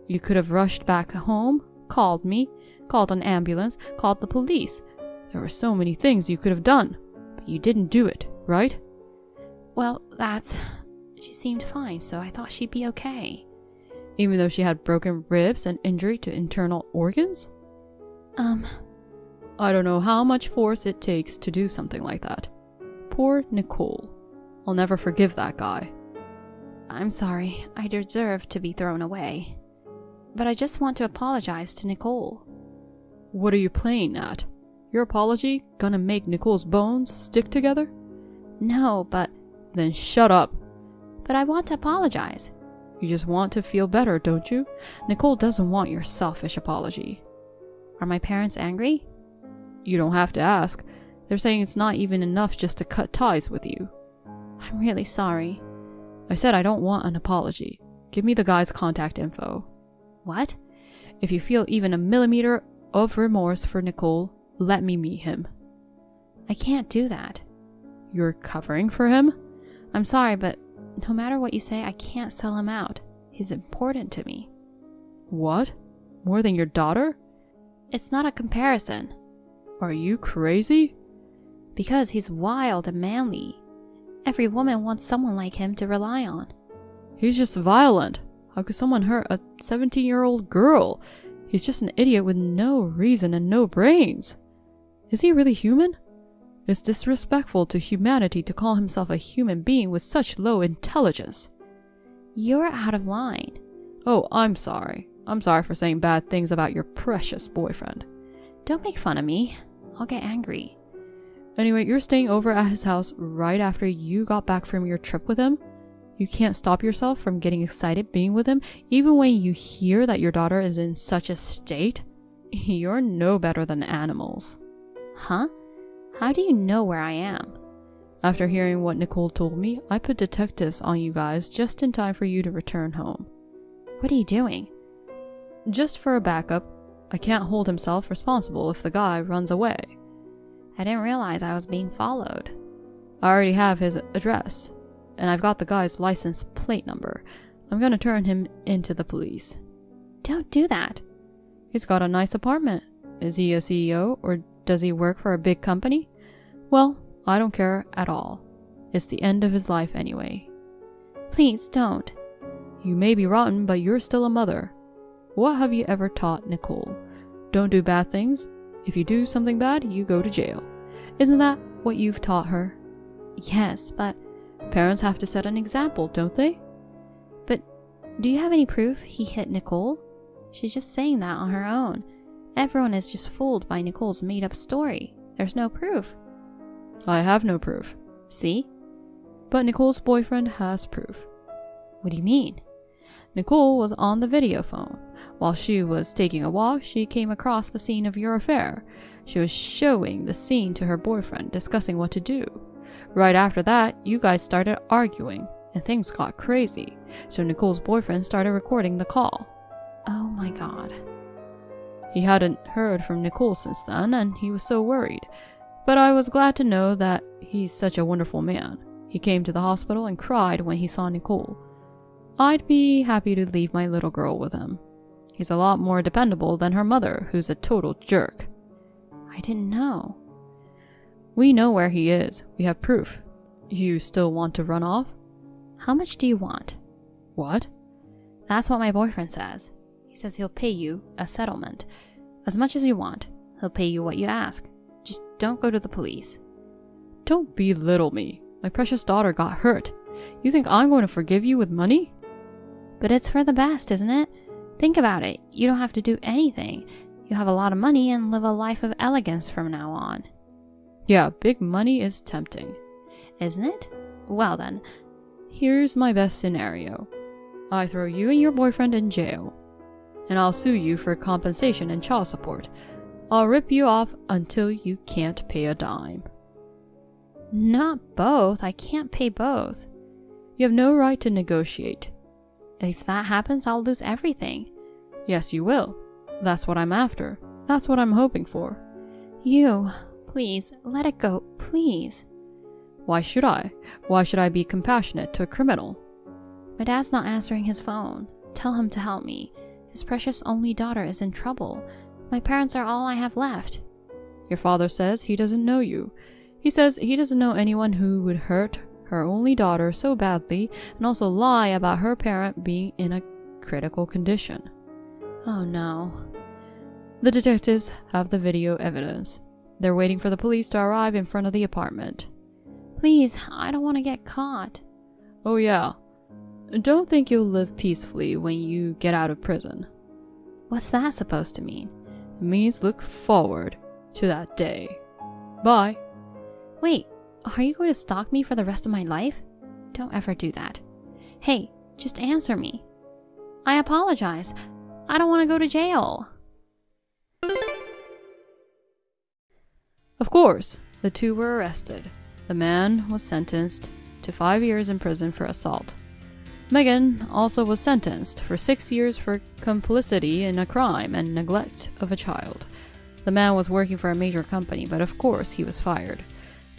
You could have rushed back home, called me, called an ambulance, called the police. There were so many things you could have done, but you didn't do it, right? Well, she seemed fine, so I thought she'd be okay. Even though she had broken ribs and injury to internal organs? I don't know how much force it takes to do something like that. Poor Nicole. I'll never forgive that guy. I'm sorry. I deserve to be thrown away. But I just want to apologize to Nicole. What are you playing at? Your apology gonna make Nicole's bones stick together? No, but... Then shut up. But I want to apologize. You just want to feel better, don't you? Nicole doesn't want your selfish apology. Are my parents angry? You don't have to ask. They're saying it's not even enough just to cut ties with you. I'm really sorry. I said I don't want an apology. Give me the guy's contact info. What? If you feel even a millimeter of remorse for Nicole, let me meet him. I can't do that. You're covering for him? I'm sorry, but no matter what you say, I can't sell him out. He's important to me. What? More than your daughter? It's not a comparison. Are you crazy? Because he's wild and manly. Every woman wants someone like him to rely on. He's just violent. How could someone hurt a 17-year-old girl? He's just an idiot with no reason and no brains. Is he really human? It's disrespectful to humanity to call himself a human being with such low intelligence. You're out of line. Oh, I'm sorry. I'm sorry for saying bad things about your precious boyfriend. Don't make fun of me. I'll get angry. Anyway, you're staying over at his house right after you got back from your trip with him? You can't stop yourself from getting excited being with him, even when you hear that your daughter is in such a state? You're no better than animals. Huh? How do you know where I am? After hearing what Nicole told me, I put detectives on you guys just in time for you to return home. What are you doing? Just for a backup. I can't hold himself responsible if the guy runs away. I didn't realize I was being followed. I already have his address, and I've got the guy's license plate number. I'm gonna turn him into the police. Don't do that. He's got a nice apartment. Is he a CEO, or does he work for a big company? Well, I don't care at all. It's the end of his life anyway. Please don't. You may be rotten, but you're still a mother. What have you ever taught Nicole? Don't do bad things. If you do something bad, you go to jail. Isn't that what you've taught her? Yes, but... Parents have to set an example, don't they? But do you have any proof he hit Nicole? She's just saying that on her own. Everyone is just fooled by Nicole's made-up story. There's no proof. I have no proof. See? But Nicole's boyfriend has proof. What do you mean? Nicole was on the video phone. While she was taking a walk, she came across the scene of your affair. She was showing the scene to her boyfriend, discussing what to do. Right after that, you guys started arguing, and things got crazy. So Nicole's boyfriend started recording the call. Oh my god. He hadn't heard from Nicole since then, and he was so worried. But I was glad to know that he's such a wonderful man. He came to the hospital and cried when he saw Nicole. I'd be happy to leave my little girl with him. He's a lot more dependable than her mother, who's a total jerk. I didn't know. We know where he is. We have proof. You still want to run off? How much do you want? What? That's what my boyfriend says. He says he'll pay you a settlement. As much as you want. He'll pay you what you ask. Just don't go to the police. Don't belittle me. My precious daughter got hurt. You think I'm going to forgive you with money? But it's for the best, isn't it? Think about it. You don't have to do anything. You have a lot of money and live a life of elegance from now on. Yeah, big money is tempting. Isn't it? Well then. Here's my best scenario. I throw you and your boyfriend in jail. And I'll sue you for compensation and child support. I'll rip you off until you can't pay a dime. Not both. I can't pay both. You have no right to negotiate. If that happens, I'll lose everything. Yes, you will. That's what I'm after. That's what I'm hoping for. You, please, let it go, please. Why should I? Why should I be compassionate to a criminal? My dad's not answering his phone. Tell him to help me. His precious only daughter is in trouble. My parents are all I have left. Your father says he doesn't know you. He says he doesn't know anyone who would hurt her only daughter so badly and also lie about her parent being in a critical condition. Oh no. The detectives have the video evidence. They're waiting for the police to arrive in front of the apartment. Please, I don't want to get caught. Oh yeah. Don't think you'll live peacefully when you get out of prison. What's that supposed to mean? It means look forward to that day. Bye. Wait, are you going to stalk me for the rest of my life? Don't ever do that. Hey, just answer me. I apologize. I don't want to go to jail. Of course, the two were arrested. The man was sentenced to 5 years in prison for assault. Megan also was sentenced for 6 years for complicity in a crime and neglect of a child. The man was working for a major company, but of course he was fired.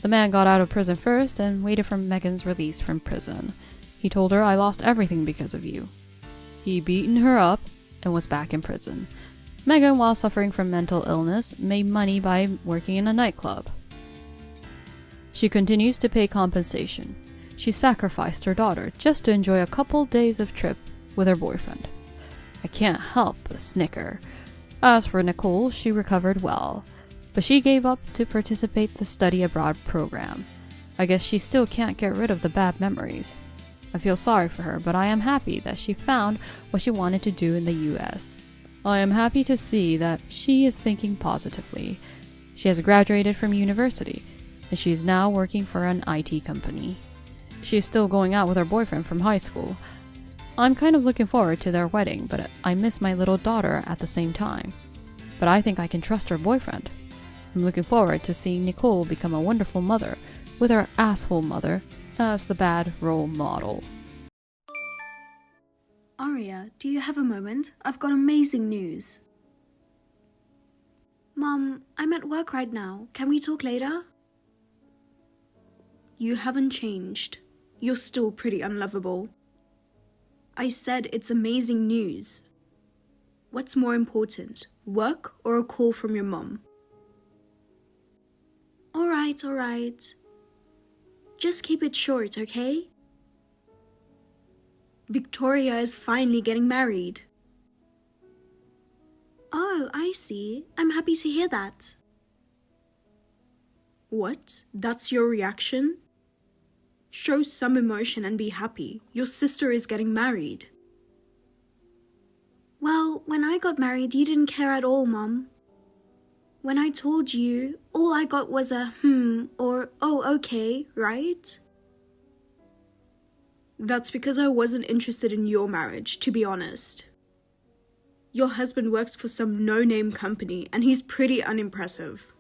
The man got out of prison first and waited for Megan's release from prison. He told her, "I lost everything because of you." He beaten her up and was back in prison. Megan, while suffering from mental illness, made money by working in a nightclub. She continues to pay compensation. She sacrificed her daughter just to enjoy a couple days of trip with her boyfriend. I can't help but snicker. As for Nicole, she recovered well, but she gave up to participate in the study abroad program. I guess she still can't get rid of the bad memories. I feel sorry for her, but I am happy that she found what she wanted to do in the US. I am happy to see that she is thinking positively. She has graduated from university, and she is now working for an IT company. She is still going out with her boyfriend from high school. I'm kind of looking forward to their wedding, but I miss my little daughter at the same time. But I think I can trust her boyfriend. I'm looking forward to seeing Nicole become a wonderful mother, with her asshole mother as the bad role model. Aria, do you have a moment? I've got amazing news. Mom, I'm at work right now. Can we talk later? You haven't changed. You're still pretty unlovable. I said it's amazing news. What's more important, work or a call from your mom? All right. Just keep it short, okay? Victoria is finally getting married. Oh, I see. I'm happy to hear that. What? That's your reaction? Show some emotion and be happy. Your sister is getting married. Well, when I got married, you didn't care at all, Mom. When I told you, all I got was a or oh, okay, right? That's because I wasn't interested in your marriage, to be honest. Your husband works for some no-name company, and he's pretty unimpressive.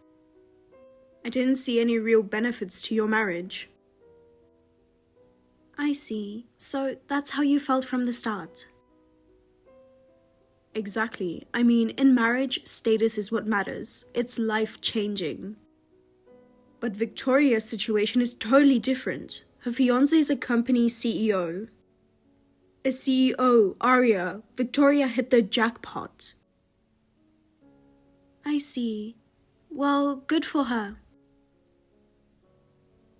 I didn't see any real benefits to your marriage. I see. So that's how you felt from the start. Exactly. I mean, in marriage, status is what matters. It's life-changing. But Victoria's situation is totally different. Her fiancé is a company CEO. A CEO, Aria. Victoria hit the jackpot. I see. Well, good for her.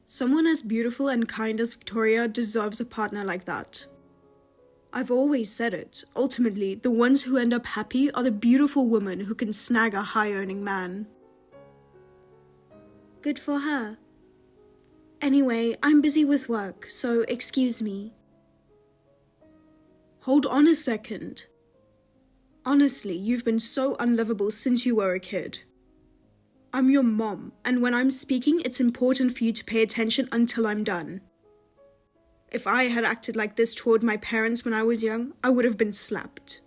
Someone as beautiful and kind as Victoria deserves a partner like that. I've always said it. Ultimately, the ones who end up happy are the beautiful women who can snag a high-earning man. Good for her. Anyway, I'm busy with work, so excuse me. Hold on a second. Honestly, you've been so unlovable since you were a kid. I'm your mom, and when I'm speaking, it's important for you to pay attention until I'm done. If I had acted like this toward my parents when I was young, I would have been slapped.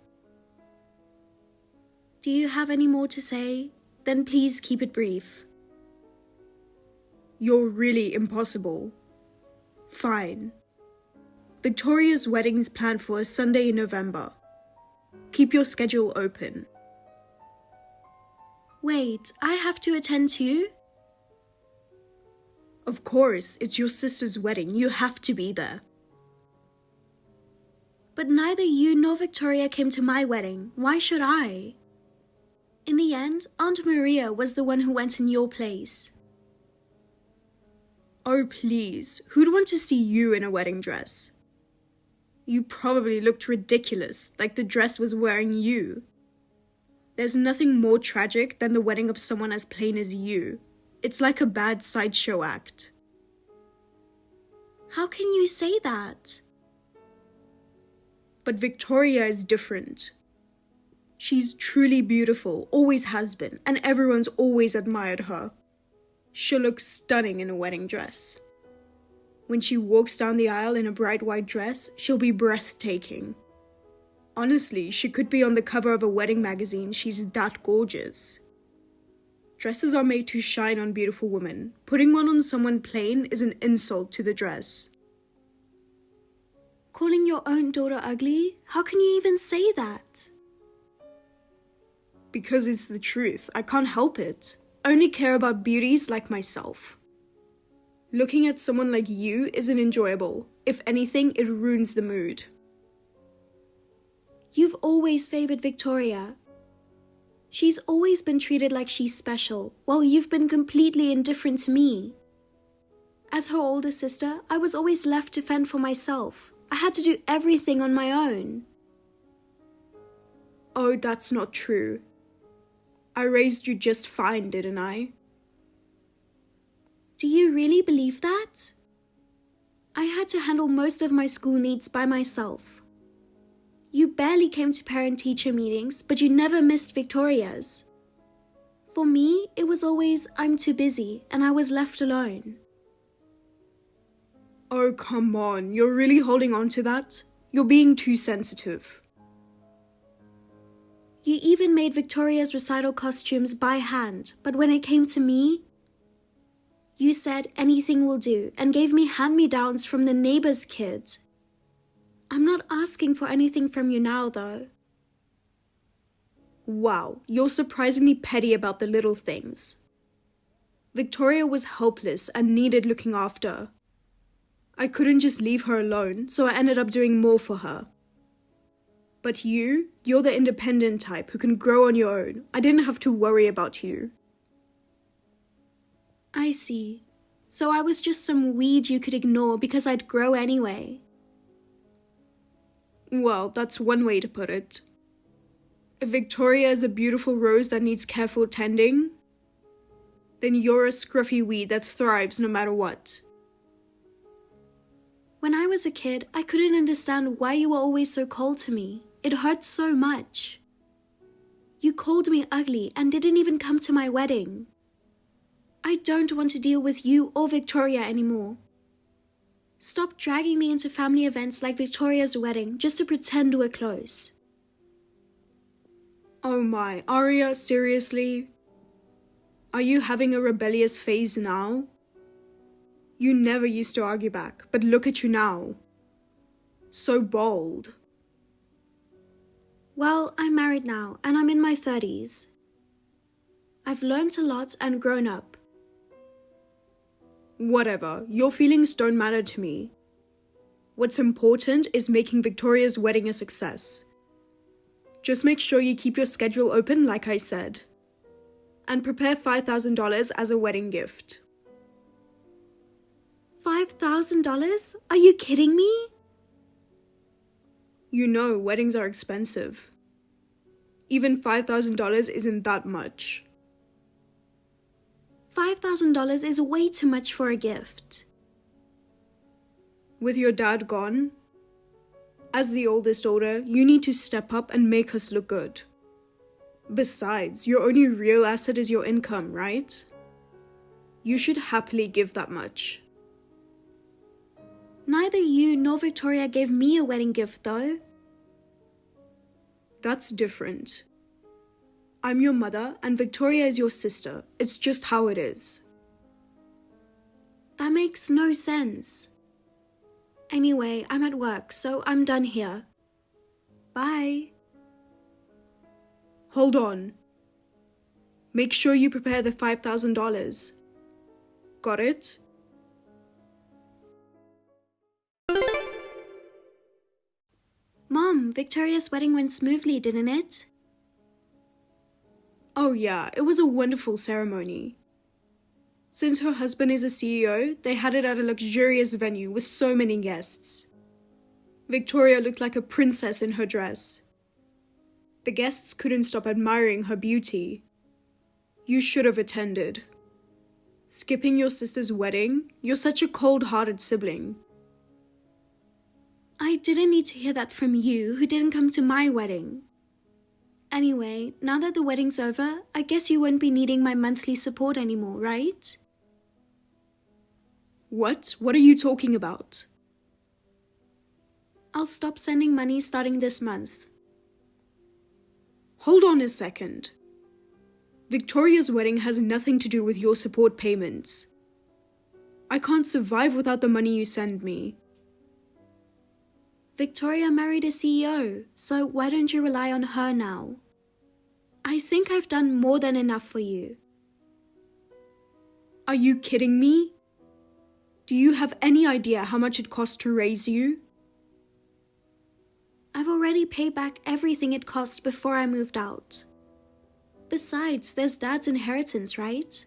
Do you have any more to say? Then please keep it brief. You're really impossible. Fine. Victoria's wedding is planned for a Sunday in November. Keep your schedule open. Wait, I have to attend too? Of course, it's your sister's wedding. You have to be there. But neither you nor Victoria came to my wedding. Why should I? In the end, Aunt Maria was the one who went in your place. Oh, please. Who'd want to see you in a wedding dress? You probably looked ridiculous, like the dress was wearing you. There's nothing more tragic than the wedding of someone as plain as you. It's like a bad sideshow act. How can you say that? But Victoria is different. She's truly beautiful, always has been, and everyone's always admired her. She'll look stunning in a wedding dress. When she walks down the aisle in a bright white dress, she'll be breathtaking. Honestly, she could be on the cover of a wedding magazine. She's that gorgeous. Dresses are made to shine on beautiful women. Putting one on someone plain is an insult to the dress. Calling your own daughter ugly? How can you even say that? Because it's the truth. I can't help it. I only care about beauties like myself. Looking at someone like you isn't enjoyable. If anything, it ruins the mood. You've always favored Victoria. She's always been treated like she's special, while you've been completely indifferent to me. As her older sister, I was always left to fend for myself. I had to do everything on my own. Oh, that's not true. I raised you just fine, didn't I? Do you really believe that? I had to handle most of my school needs by myself. You barely came to parent-teacher meetings, but you never missed Victoria's. For me, it was always, I'm too busy, and I was left alone. Oh, come on. You're really holding on to that? You're being too sensitive. You even made Victoria's recital costumes by hand, but when it came to me, you said anything will do and gave me hand-me-downs from the neighbor's kids. I'm not asking for anything from you now, though. Wow, you're surprisingly petty about the little things. Victoria was helpless and needed looking after. I couldn't just leave her alone, so I ended up doing more for her. But you're the independent type who can grow on your own. I didn't have to worry about you. I see. So I was just some weed you could ignore because I'd grow anyway. Well, that's one way to put it. If Victoria is a beautiful rose that needs careful tending, then you're a scruffy weed that thrives no matter what. When I was a kid, I couldn't understand why you were always so cold to me. It hurt so much. You called me ugly and didn't even come to my wedding. I don't want to deal with you or Victoria anymore. Stop dragging me into family events like Victoria's wedding just to pretend we're close. Oh my, Aria, seriously? Are you having a rebellious phase now? You never used to argue back, but look at you now. So bold. Well, I'm married now, and I'm in my 30s. I've learned a lot and grown up. Whatever, your feelings don't matter to me. What's important is making Victoria's wedding a success. Just make sure you keep your schedule open like I said. And prepare $5,000 as a wedding gift. $5,000? Are you kidding me? You know, weddings are expensive. Even $5,000 isn't that much. $5,000 is way too much for a gift. With your dad gone, as the oldest daughter, you need to step up and make us look good. Besides, your only real asset is your income, right? You should happily give that much. Neither you nor Victoria gave me a wedding gift, though. That's different. I'm your mother and Victoria is your sister. It's just how it is. That makes no sense. Anyway, I'm at work, so I'm done here. Bye. Hold on. Make sure you prepare the $5,000. Got it? Mom, Victoria's wedding went smoothly, didn't it? Oh yeah, it was a wonderful ceremony. Since her husband is a CEO, they had it at a luxurious venue with so many guests. Victoria looked like a princess in her dress. The guests couldn't stop admiring her beauty. You should have attended. Skipping your sister's wedding? You're such a cold-hearted sibling. I didn't need to hear that from you, who didn't come to my wedding. Anyway, now that the wedding's over, I guess you won't be needing my monthly support anymore, right? What? What are you talking about? I'll stop sending money starting this month. Hold on a second. Victoria's wedding has nothing to do with your support payments. I can't survive without the money you send me. Victoria married a CEO, so why don't you rely on her now? I think I've done more than enough for you. Are you kidding me? Do you have any idea how much it cost to raise you? I've already paid back everything it cost before I moved out. Besides, there's Dad's inheritance, right?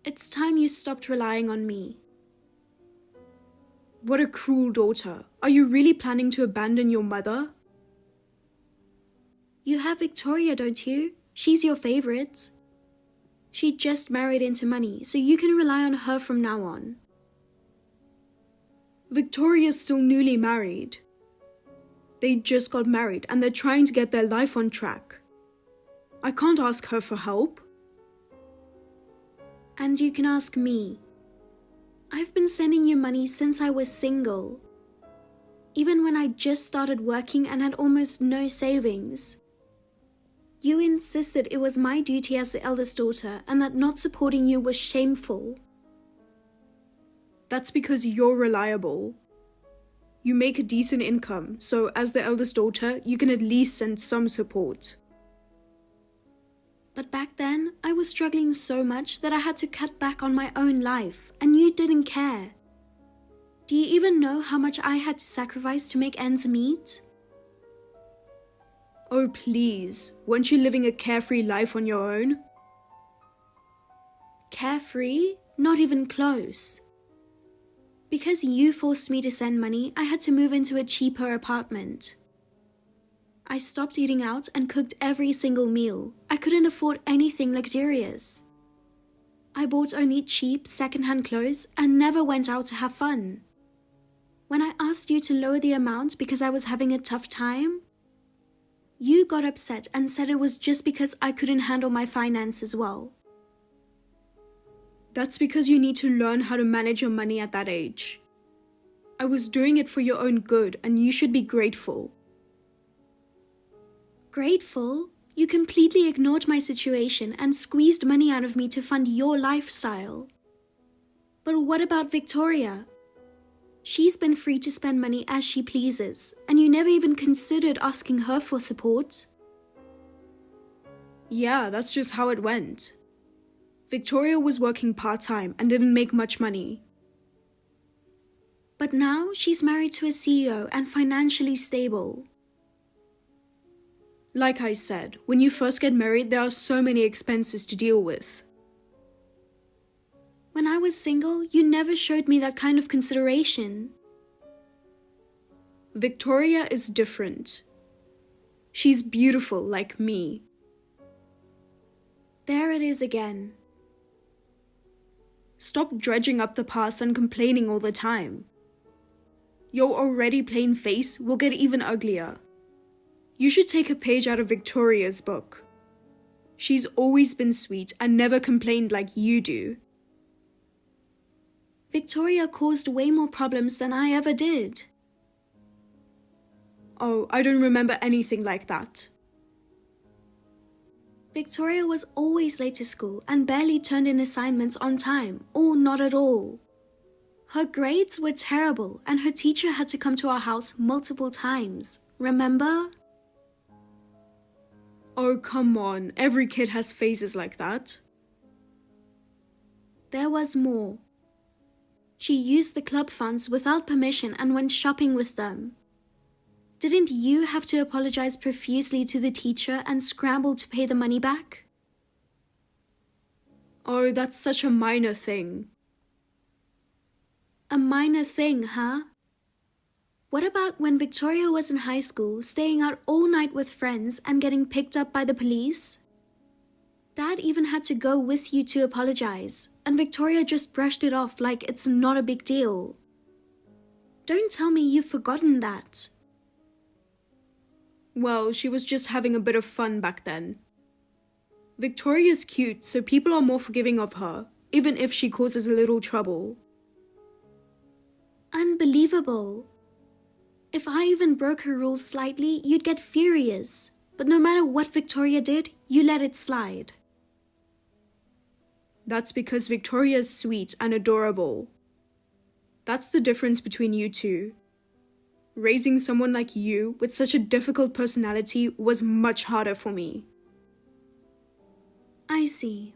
It's time you stopped relying on me. What a cruel daughter. Are you really planning to abandon your mother? You have Victoria, don't you? She's your favorite. She just married into money, so you can rely on her from now on. Victoria's still newly married. They just got married and they're trying to get their life on track. I can't ask her for help. And you can ask me. I've been sending you money since I was single. Even when I just started working and had almost no savings. You insisted it was my duty as the eldest daughter and that not supporting you was shameful. That's because you're reliable. You make a decent income, so as the eldest daughter, you can at least send some support. But back then, I was struggling so much that I had to cut back on my own life, and you didn't care. Do you even know how much I had to sacrifice to make ends meet? Oh please, weren't you living a carefree life on your own? Carefree? Not even close. Because you forced me to send money, I had to move into a cheaper apartment. I stopped eating out and cooked every single meal. I couldn't afford anything luxurious. I bought only cheap, second-hand clothes and never went out to have fun. When I asked you to lower the amount because I was having a tough time, you got upset and said it was just because I couldn't handle my finances well. That's because you need to learn how to manage your money at that age. I was doing it for your own good and you should be grateful. Grateful? You completely ignored my situation and squeezed money out of me to fund your lifestyle. But what about Victoria? She's been free to spend money as she pleases, and you never even considered asking her for support. Yeah, that's just how it went. Victoria was working part-time and didn't make much money. But now she's married to a CEO and financially stable. Like I said, when you first get married, there are so many expenses to deal with. When I was single, you never showed me that kind of consideration. Victoria is different. She's beautiful like me. There it is again. Stop dredging up the past and complaining all the time. Your already plain face will get even uglier. You should take a page out of Victoria's book. She's always been sweet and never complained like you do. Victoria caused way more problems than I ever did. Oh, I don't remember anything like that. Victoria was always late to school and barely turned in assignments on time, or not at all. Her grades were terrible and her teacher had to come to our house multiple times, remember? Oh, come on, every kid has phases like that. There was more. She used the club funds without permission and went shopping with them. Didn't you have to apologize profusely to the teacher and scramble to pay the money back? Oh, that's such a minor thing. A minor thing, huh? What about when Victoria was in high school, staying out all night with friends and getting picked up by the police? Dad even had to go with you to apologize, and Victoria just brushed it off like it's not a big deal. Don't tell me you've forgotten that. Well, she was just having a bit of fun back then. Victoria's cute, so people are more forgiving of her, even if she causes a little trouble. Unbelievable. If I even broke her rules slightly, you'd get furious. But no matter what Victoria did, you let it slide. That's because Victoria's sweet and adorable. That's the difference between you two. Raising someone like you with such a difficult personality was much harder for me. I see.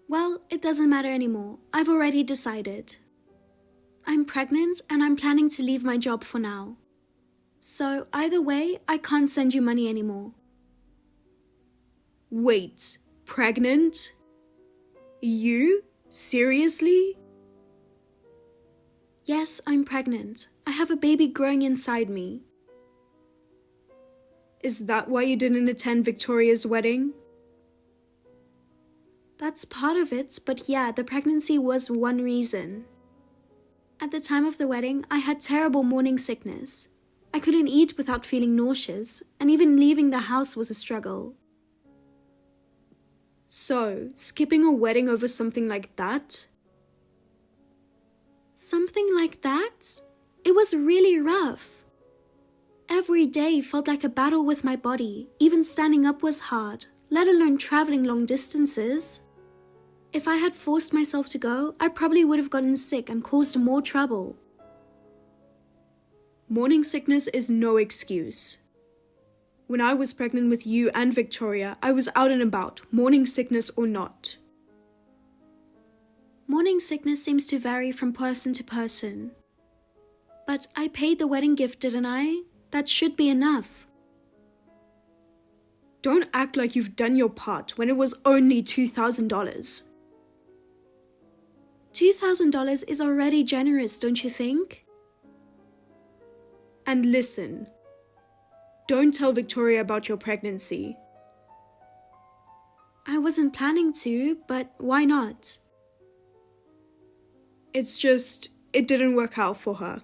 Well, it doesn't matter anymore. I've already decided. I'm pregnant and I'm planning to leave my job for now. So either way, I can't send you money anymore. Wait, pregnant? You? Seriously? Yes, I'm pregnant. I have a baby growing inside me. Is that why you didn't attend Victoria's wedding? That's part of it, but yeah, the pregnancy was one reason. At the time of the wedding, I had terrible morning sickness. I couldn't eat without feeling nauseous, and even leaving the house was a struggle. So, skipping a wedding over something like that? Something like that? It was really rough. Every day felt like a battle with my body. Even standing up was hard, let alone traveling long distances. If I had forced myself to go, I probably would have gotten sick and caused more trouble. Morning sickness is no excuse. When I was pregnant with you and Victoria, I was out and about, morning sickness or not. Morning sickness seems to vary from person to person. But I paid the wedding gift, didn't I? That should be enough. Don't act like you've done your part when it was only $2,000. $2,000 is already generous, don't you think? And listen, don't tell Victoria about your pregnancy. I wasn't planning to, but why not? It's just, it didn't work out for her.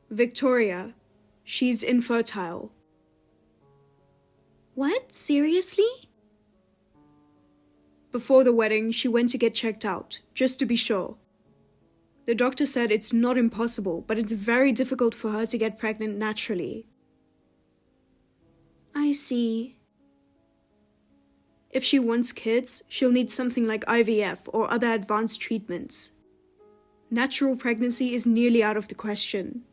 Victoria, she's infertile. What? Seriously? Before the wedding, she went to get checked out, just to be sure. The doctor said it's not impossible, but it's very difficult for her to get pregnant naturally. I see. If she wants kids, she'll need something like IVF or other advanced treatments. Natural pregnancy is nearly out of the question.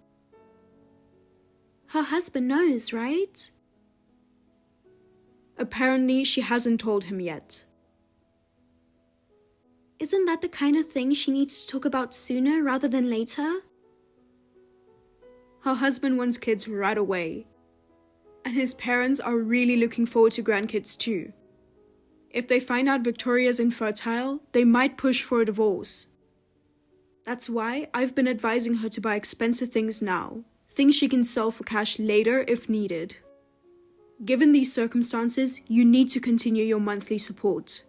Her husband knows, right? Apparently, she hasn't told him yet. Isn't that the kind of thing she needs to talk about sooner rather than later? Her husband wants kids right away. And his parents are really looking forward to grandkids too. If they find out Victoria's infertile, they might push for a divorce. That's why I've been advising her to buy expensive things now, things she can sell for cash later if needed. Given these circumstances, you need to continue your monthly support.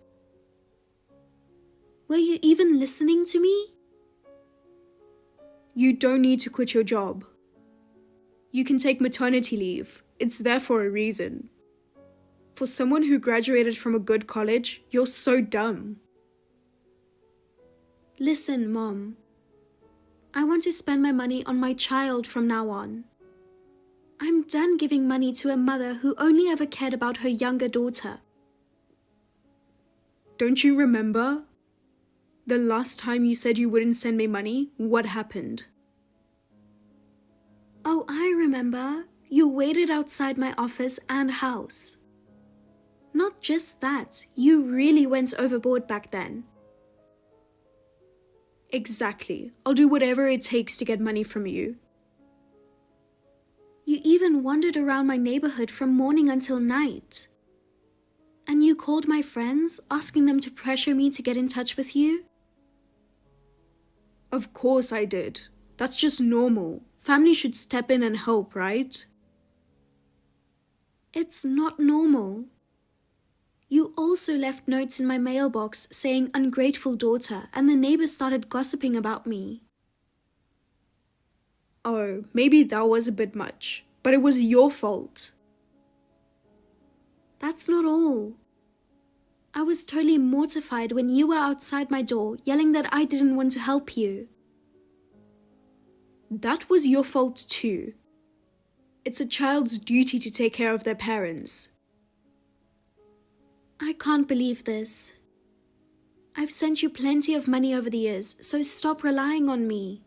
Were you even listening to me? You don't need to quit your job. You can take maternity leave. It's there for a reason. For someone who graduated from a good college, you're so dumb. Listen, Mom. I want to spend my money on my child from now on. I'm done giving money to a mother who only ever cared about her younger daughter. Don't you remember? The last time you said you wouldn't send me money, what happened? Oh, I remember. You waited outside my office and house. Not just that, you really went overboard back then. Exactly. I'll do whatever it takes to get money from you. You even wandered around my neighborhood from morning until night. And you called my friends, asking them to pressure me to get in touch with you? Of course I did. That's just normal. Family should step in and help, right? It's not normal. You also left notes in my mailbox saying ungrateful daughter, and the neighbors started gossiping about me. Oh, maybe that was a bit much, but it was your fault. That's not all. I was totally mortified when you were outside my door yelling that I didn't want to help you. That was your fault too. It's a child's duty to take care of their parents. I can't believe this. I've sent you plenty of money over the years, so stop relying on me.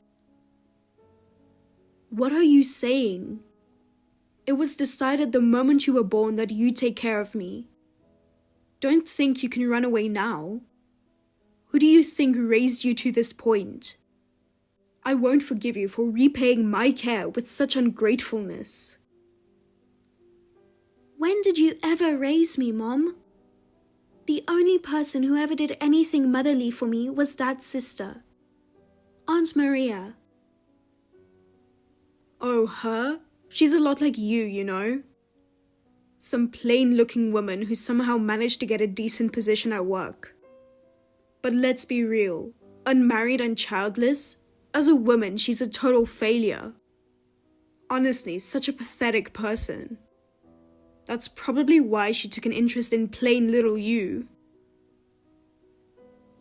What are you saying? It was decided the moment you were born that you'd take care of me. Don't think you can run away now. Who do you think raised you to this point? I won't forgive you for repaying my care with such ungratefulness. When did you ever raise me, Mom? The only person who ever did anything motherly for me was Dad's sister, Aunt Maria. Oh, her? She's a lot like you know? Some plain-looking woman who somehow managed to get a decent position at work. But let's be real, unmarried and childless, as a woman, she's a total failure. Honestly, such a pathetic person. That's probably why she took an interest in plain little you.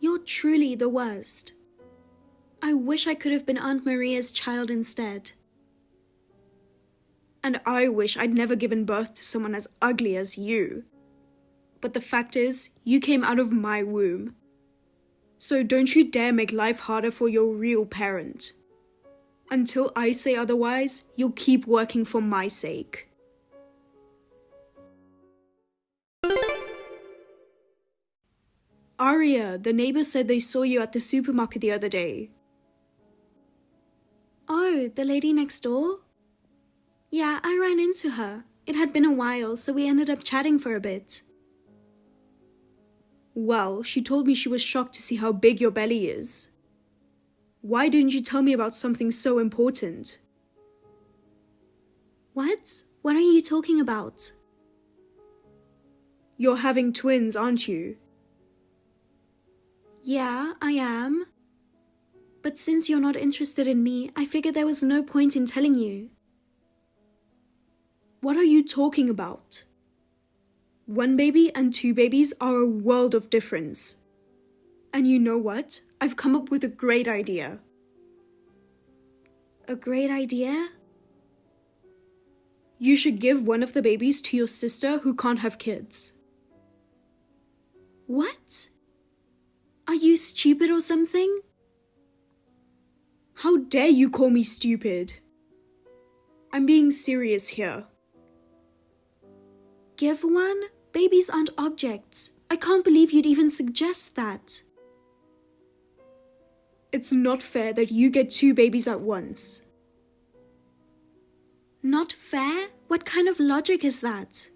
You're truly the worst. I wish I could have been Aunt Maria's child instead. And I wish I'd never given birth to someone as ugly as you. But the fact is, you came out of my womb. So don't you dare make life harder for your real parent. Until I say otherwise, you'll keep working for my sake. Aria, the neighbors said they saw you at the supermarket the other day. Oh, the lady next door? Yeah, I ran into her. It had been a while, so we ended up chatting for a bit. Well, she told me she was shocked to see how big your belly is. Why didn't you tell me about something so important? What? What are you talking about? You're having twins, aren't you? Yeah, I am. But since you're not interested in me, I figured there was no point in telling you. What are you talking about? One baby and two babies are a world of difference. And you know what? I've come up with a great idea. A great idea? You should give one of the babies to your sister who can't have kids. What? Are you stupid or something? How dare you call me stupid? I'm being serious here. Give one? Babies aren't objects. I can't believe you'd even suggest that. It's not fair that you get two babies at once. Not fair? What kind of logic is that?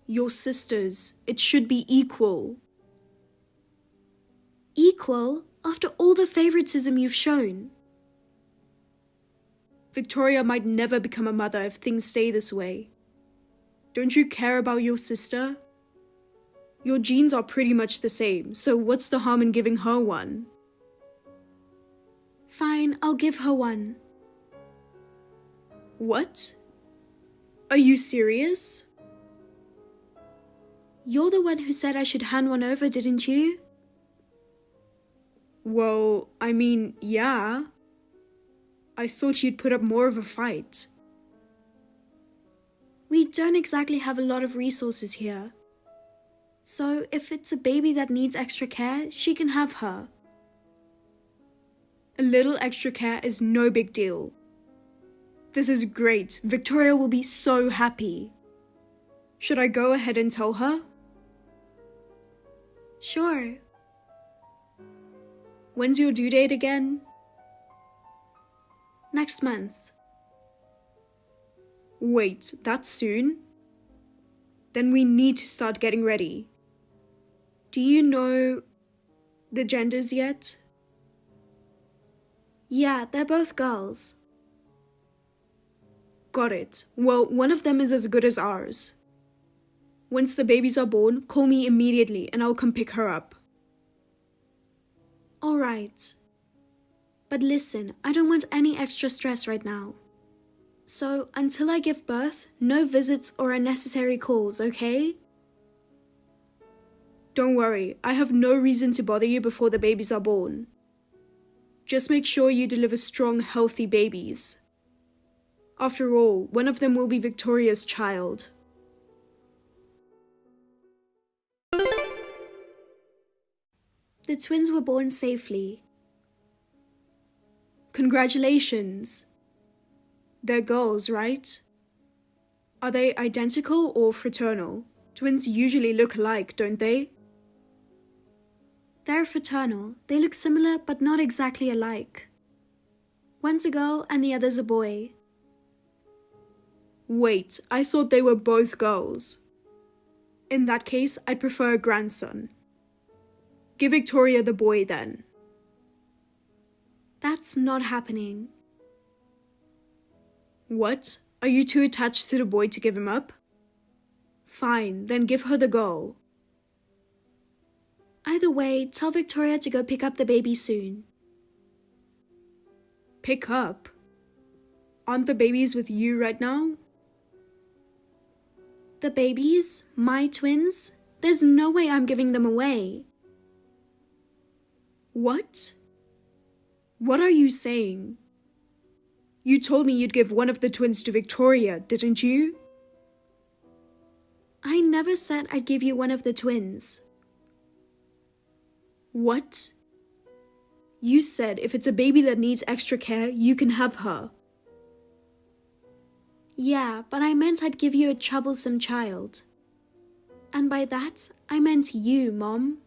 Your sisters. It should be equal. Equal? After all the favoritism you've shown. Victoria might never become a mother if things stay this way. Don't you care about your sister? Your genes are pretty much the same, so what's the harm in giving her one? Fine, I'll give her one. What? Are you serious? You're the one who said I should hand one over, didn't you? Well, I mean, yeah. I thought you'd put up more of a fight. We don't exactly have a lot of resources here. So if it's a baby that needs extra care, she can have her. A little extra care is no big deal. This is great. Victoria will be so happy. Should I go ahead and tell her? Sure. When's your due date again? Next month. Wait, that soon? Then we need to start getting ready. Do you know the genders yet? Yeah, they're both girls. Got it. Well, one of them is as good as ours. Once the babies are born, call me immediately and I'll come pick her up. All right. But listen, I don't want any extra stress right now. So, until I give birth, no visits or unnecessary calls, okay? Don't worry, I have no reason to bother you before the babies are born. Just make sure you deliver strong, healthy babies. After all, one of them will be Victoria's child. The twins were born safely. Congratulations! They're girls, right? Are they identical or fraternal? Twins usually look alike, don't they? They're fraternal. They look similar but not exactly alike. One's a girl and the other's a boy. Wait, I thought they were both girls. In that case, I'd prefer a grandson. Give Victoria the boy then. That's not happening. What? Are you too attached to the boy to give him up? Fine, then give her the girl. Either way, tell Victoria to go pick up the baby soon. Pick up? Aren't the babies with you right now? The babies? My twins? There's no way I'm giving them away. What? What are you saying? You told me you'd give one of the twins to Victoria, didn't you? I never said I'd give you one of the twins. What? You said if it's a baby that needs extra care, you can have her. Yeah, but I meant I'd give you a troublesome child. And by that, I meant you, Mom.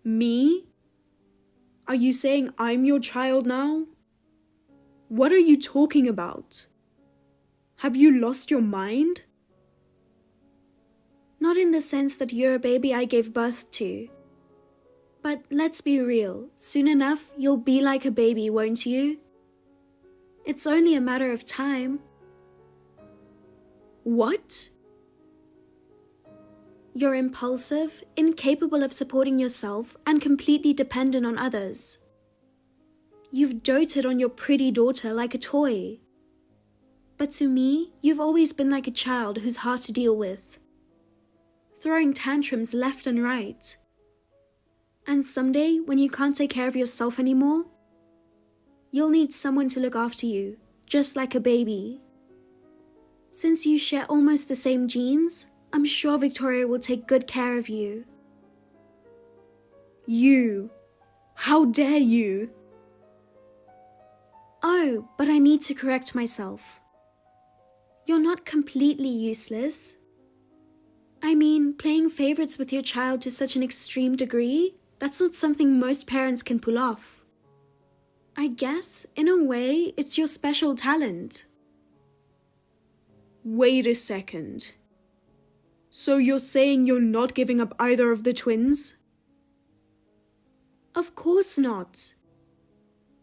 Me? Are you saying I'm your child now? What are you talking about? Have you lost your mind? Not in the sense that you're a baby I gave birth to. But let's be real, soon enough you'll be like a baby, won't you? It's only a matter of time. What? You're impulsive, incapable of supporting yourself, and completely dependent on others. You've doted on your pretty daughter like a toy. But to me, you've always been like a child who's hard to deal with, throwing tantrums left and right. And someday, when you can't take care of yourself anymore, you'll need someone to look after you, just like a baby. Since you share almost the same genes, I'm sure Victoria will take good care of you. You! How dare you! Oh, but I need to correct myself. You're not completely useless. I mean, playing favorites with your child to such an extreme degree, that's not something most parents can pull off. I guess, in a way, it's your special talent. Wait a second. So you're saying you're not giving up either of the twins? Of course not.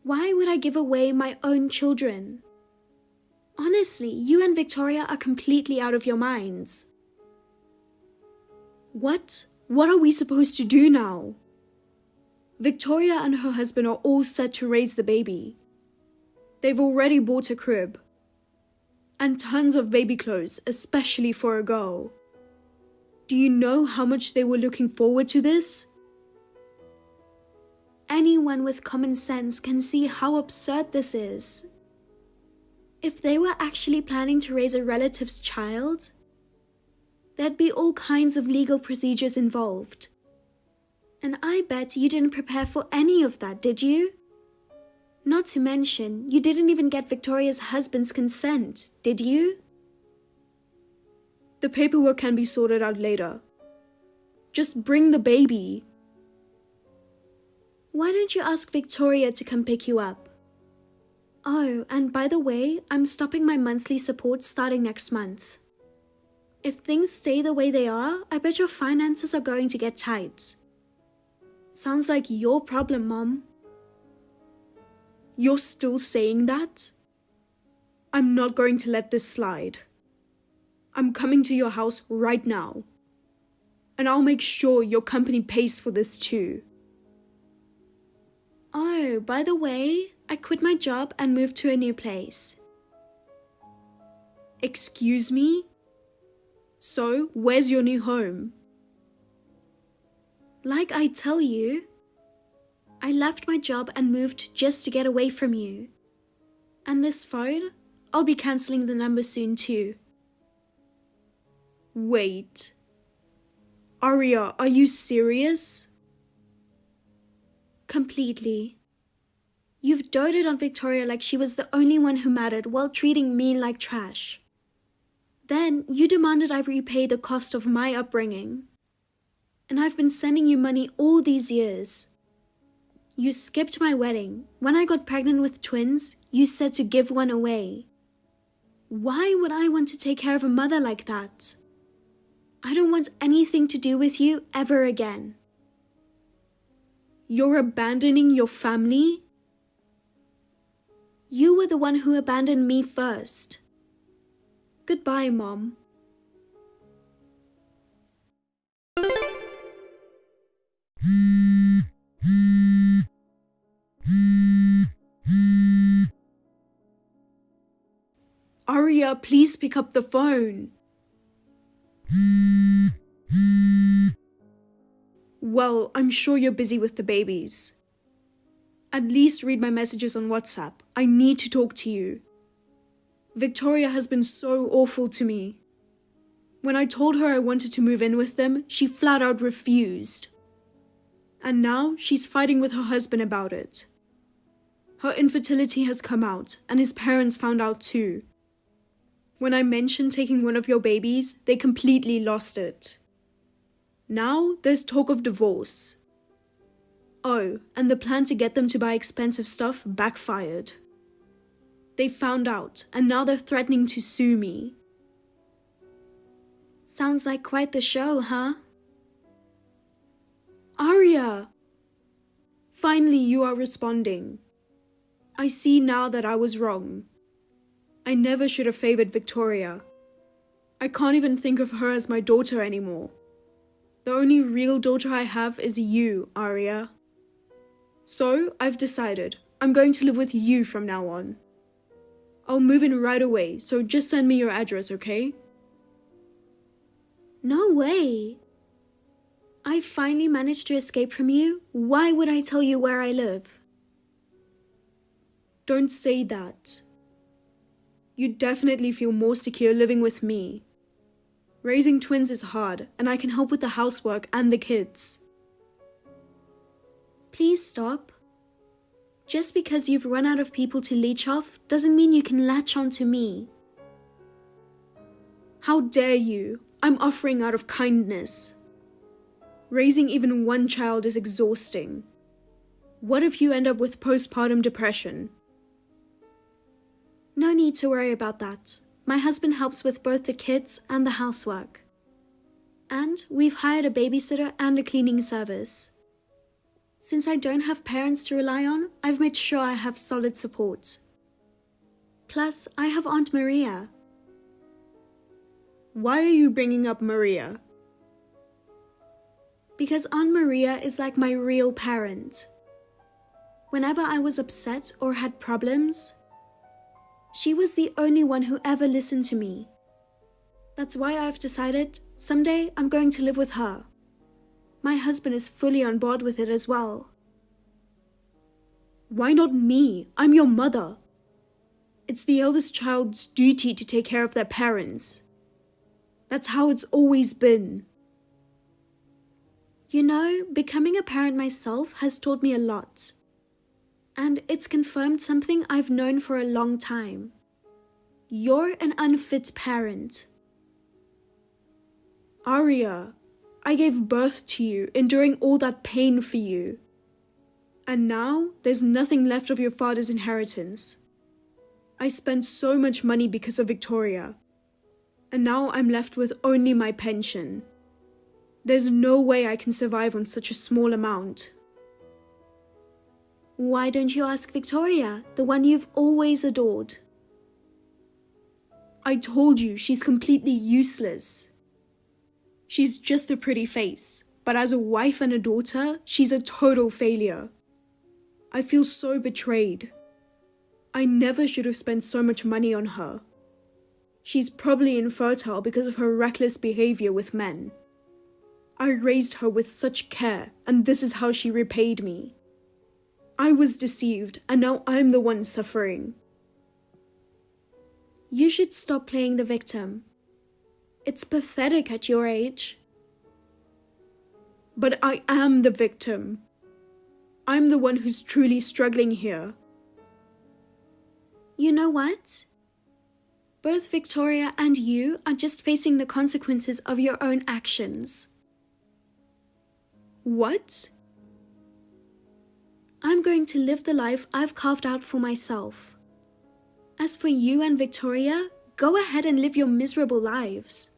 Why would I give away my own children? Honestly, you and Victoria are completely out of your minds. What? What are we supposed to do now? Victoria and her husband are all set to raise the baby. They've already bought a crib. And tons of baby clothes, especially for a girl. Do you know how much they were looking forward to this? Anyone with common sense can see how absurd this is. If they were actually planning to raise a relative's child, there'd be all kinds of legal procedures involved. And I bet you didn't prepare for any of that, did you? Not to mention, you didn't even get Victoria's husband's consent, did you? The paperwork can be sorted out later. Just bring the baby. Why don't you ask Victoria to come pick you up? Oh, and by the way, I'm stopping my monthly support starting next month. If things stay the way they are, I bet your finances are going to get tight. Sounds like your problem, Mom. You're still saying that? I'm not going to let this slide. I'm coming to your house right now. And I'll make sure your company pays for this too. Oh, by the way, I quit my job and moved to a new place. Excuse me? So, where's your new home? Like I tell you, I left my job and moved just to get away from you. And this phone, I'll be cancelling the number soon too. Wait. Aria, are you serious? Completely. You've doted on Victoria like she was the only one who mattered while treating me like trash. Then you demanded I repay the cost of my upbringing. And I've been sending you money all these years. You skipped my wedding. When I got pregnant with twins, you said to give one away. Why would I want to take care of a mother like that? I don't want anything to do with you ever again. You're abandoning your family? You were the one who abandoned me first. Goodbye, Mom. Aria, please pick up the phone. Well, I'm sure you're busy with the babies. At least read my messages on WhatsApp. I need to talk to you. Victoria has been so awful to me. When I told her I wanted to move in with them, she flat out refused. And now she's fighting with her husband about it. Her infertility has come out, and his parents found out too. When I mentioned taking one of your babies, they completely lost it. Now there's talk of divorce. Oh, and the plan to get them to buy expensive stuff backfired. They found out, and now they're threatening to sue me. Sounds like quite the show, huh? Aria! Finally, you are responding. I see now that I was wrong. I never should have favored Victoria. I can't even think of her as my daughter anymore. The only real daughter I have is you, Aria. So, I've decided. I'm going to live with you from now on. I'll move in right away, so just send me your address, okay? No way. I finally managed to escape from you. Why would I tell you where I live? Don't say that. You definitely feel more secure living with me. Raising twins is hard, and I can help with the housework and the kids. Please stop. Just because you've run out of people to leech off doesn't mean you can latch on to me. How dare you? I'm offering out of kindness. Raising even one child is exhausting. What if you end up with postpartum depression? No need to worry about that. My husband helps with both the kids and the housework. And we've hired a babysitter and a cleaning service. Since I don't have parents to rely on, I've made sure I have solid support. Plus, I have Aunt Maria. Why are you bringing up Maria? Because Aunt Maria is like my real parent. Whenever I was upset or had problems, she was the only one who ever listened to me. That's why I've decided someday I'm going to live with her. My husband is fully on board with it as well. Why not me? I'm your mother. It's the eldest child's duty to take care of their parents. That's how it's always been. You know, becoming a parent myself has taught me a lot. And it's confirmed something I've known for a long time. You're an unfit parent. Aria, I gave birth to you, enduring all that pain for you. And now, there's nothing left of your father's inheritance. I spent so much money because of Victoria. And now I'm left with only my pension. There's no way I can survive on such a small amount. Why don't you ask Victoria, the one you've always adored? I told you she's completely useless. She's just a pretty face, but as a wife and a daughter, she's a total failure. I feel so betrayed. I never should have spent so much money on her. She's probably infertile because of her reckless behavior with men. I raised her with such care, and this is how she repaid me. I was deceived, and now I'm the one suffering. You should stop playing the victim. It's pathetic at your age. But I am the victim. I'm the one who's truly struggling here. You know what? Both Victoria and you are just facing the consequences of your own actions. What? I'm going to live the life I've carved out for myself. As for you and Victoria, go ahead and live your miserable lives.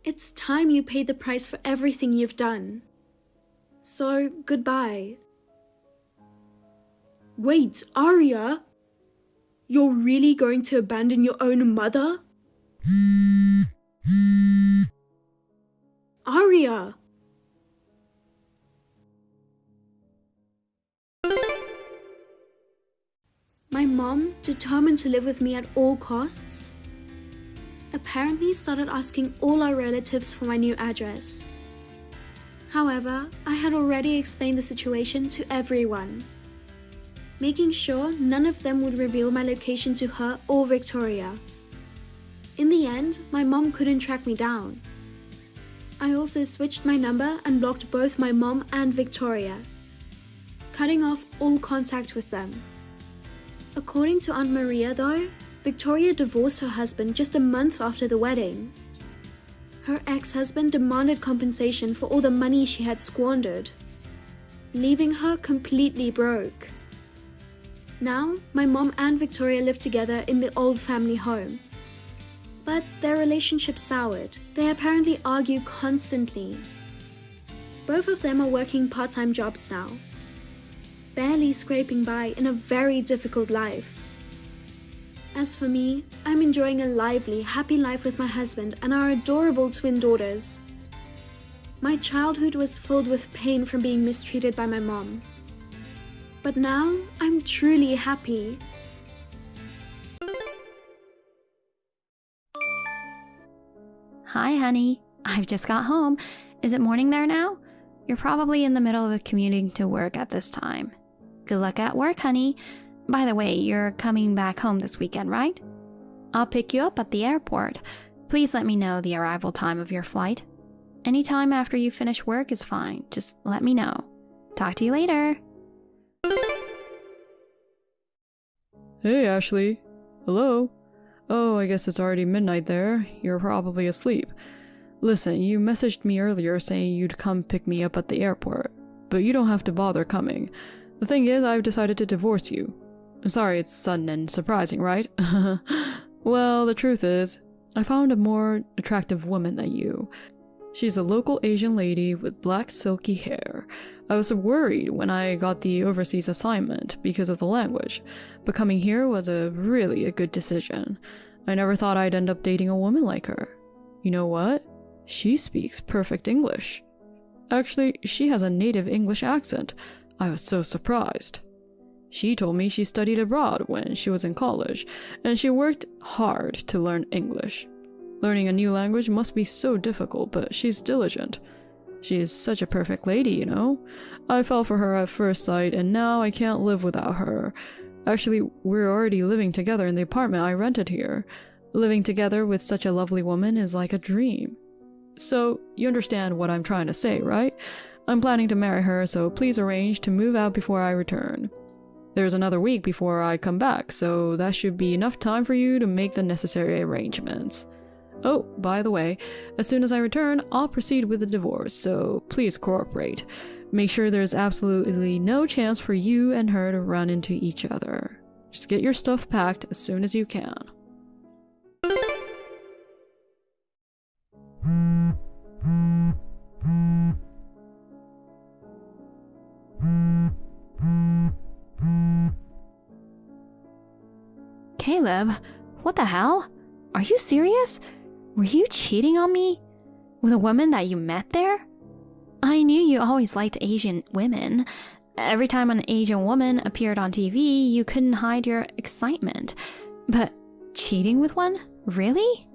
It's time you paid the price for everything you've done. So, goodbye. Wait, Arya? You're really going to abandon your own mother? Arya! My mom, determined to live with me at all costs, apparently started asking all our relatives for my new address. However, I had already explained the situation to everyone, making sure none of them would reveal my location to her or Victoria. In the end, my mom couldn't track me down. I also switched my number and blocked both my mom and Victoria, cutting off all contact with them. According to Aunt Maria, though, Victoria divorced her husband just a month after the wedding. Her ex-husband demanded compensation for all the money she had squandered, leaving her completely broke. Now, my mom and Victoria live together in the old family home. But their relationship soured. They apparently argue constantly. Both of them are working part-time jobs now, barely scraping by in a very difficult life. As for me, I'm enjoying a lively, happy life with my husband and our adorable twin daughters. My childhood was filled with pain from being mistreated by my mom. But now, I'm truly happy. Hi, honey. I've just got home. Is it morning there now? You're probably in the middle of commuting to work at this time. Good luck at work, honey. By the way, you're coming back home this weekend, right? I'll pick you up at the airport. Please let me know the arrival time of your flight. Anytime after you finish work is fine. Just let me know. Talk to you later. Hey, Ashley. Hello? Oh, I guess it's already midnight there. You're probably asleep. Listen, you messaged me earlier saying you'd come pick me up at the airport, but you don't have to bother coming. The thing is, I've decided to divorce you. Sorry it's sudden and surprising, right? Well, the truth is, I found a more attractive woman than you. She's a local Asian lady with black silky hair. I was worried when I got the overseas assignment because of the language, but coming here was really a good decision. I never thought I'd end up dating a woman like her. You know what? She speaks perfect English. Actually, she has a native English accent. I was so surprised. She told me she studied abroad when she was in college, and she worked hard to learn English. Learning a new language must be so difficult, but she's diligent. She is such a perfect lady, you know? I fell for her at first sight, and now I can't live without her. Actually, we're already living together in the apartment I rented here. Living together with such a lovely woman is like a dream. So, you understand what I'm trying to say, right? I'm planning to marry her, so please arrange to move out before I return. There's another week before I come back, so that should be enough time for you to make the necessary arrangements. Oh, by the way, as soon as I return, I'll proceed with the divorce, so please cooperate. Make sure there's absolutely no chance for you and her to run into each other. Just get your stuff packed as soon as you can. Caleb, what the hell? Are you serious? Were you cheating on me? With a woman that you met there? I knew you always liked Asian women. Every time an Asian woman appeared on TV, you couldn't hide your excitement. But cheating with one? Really?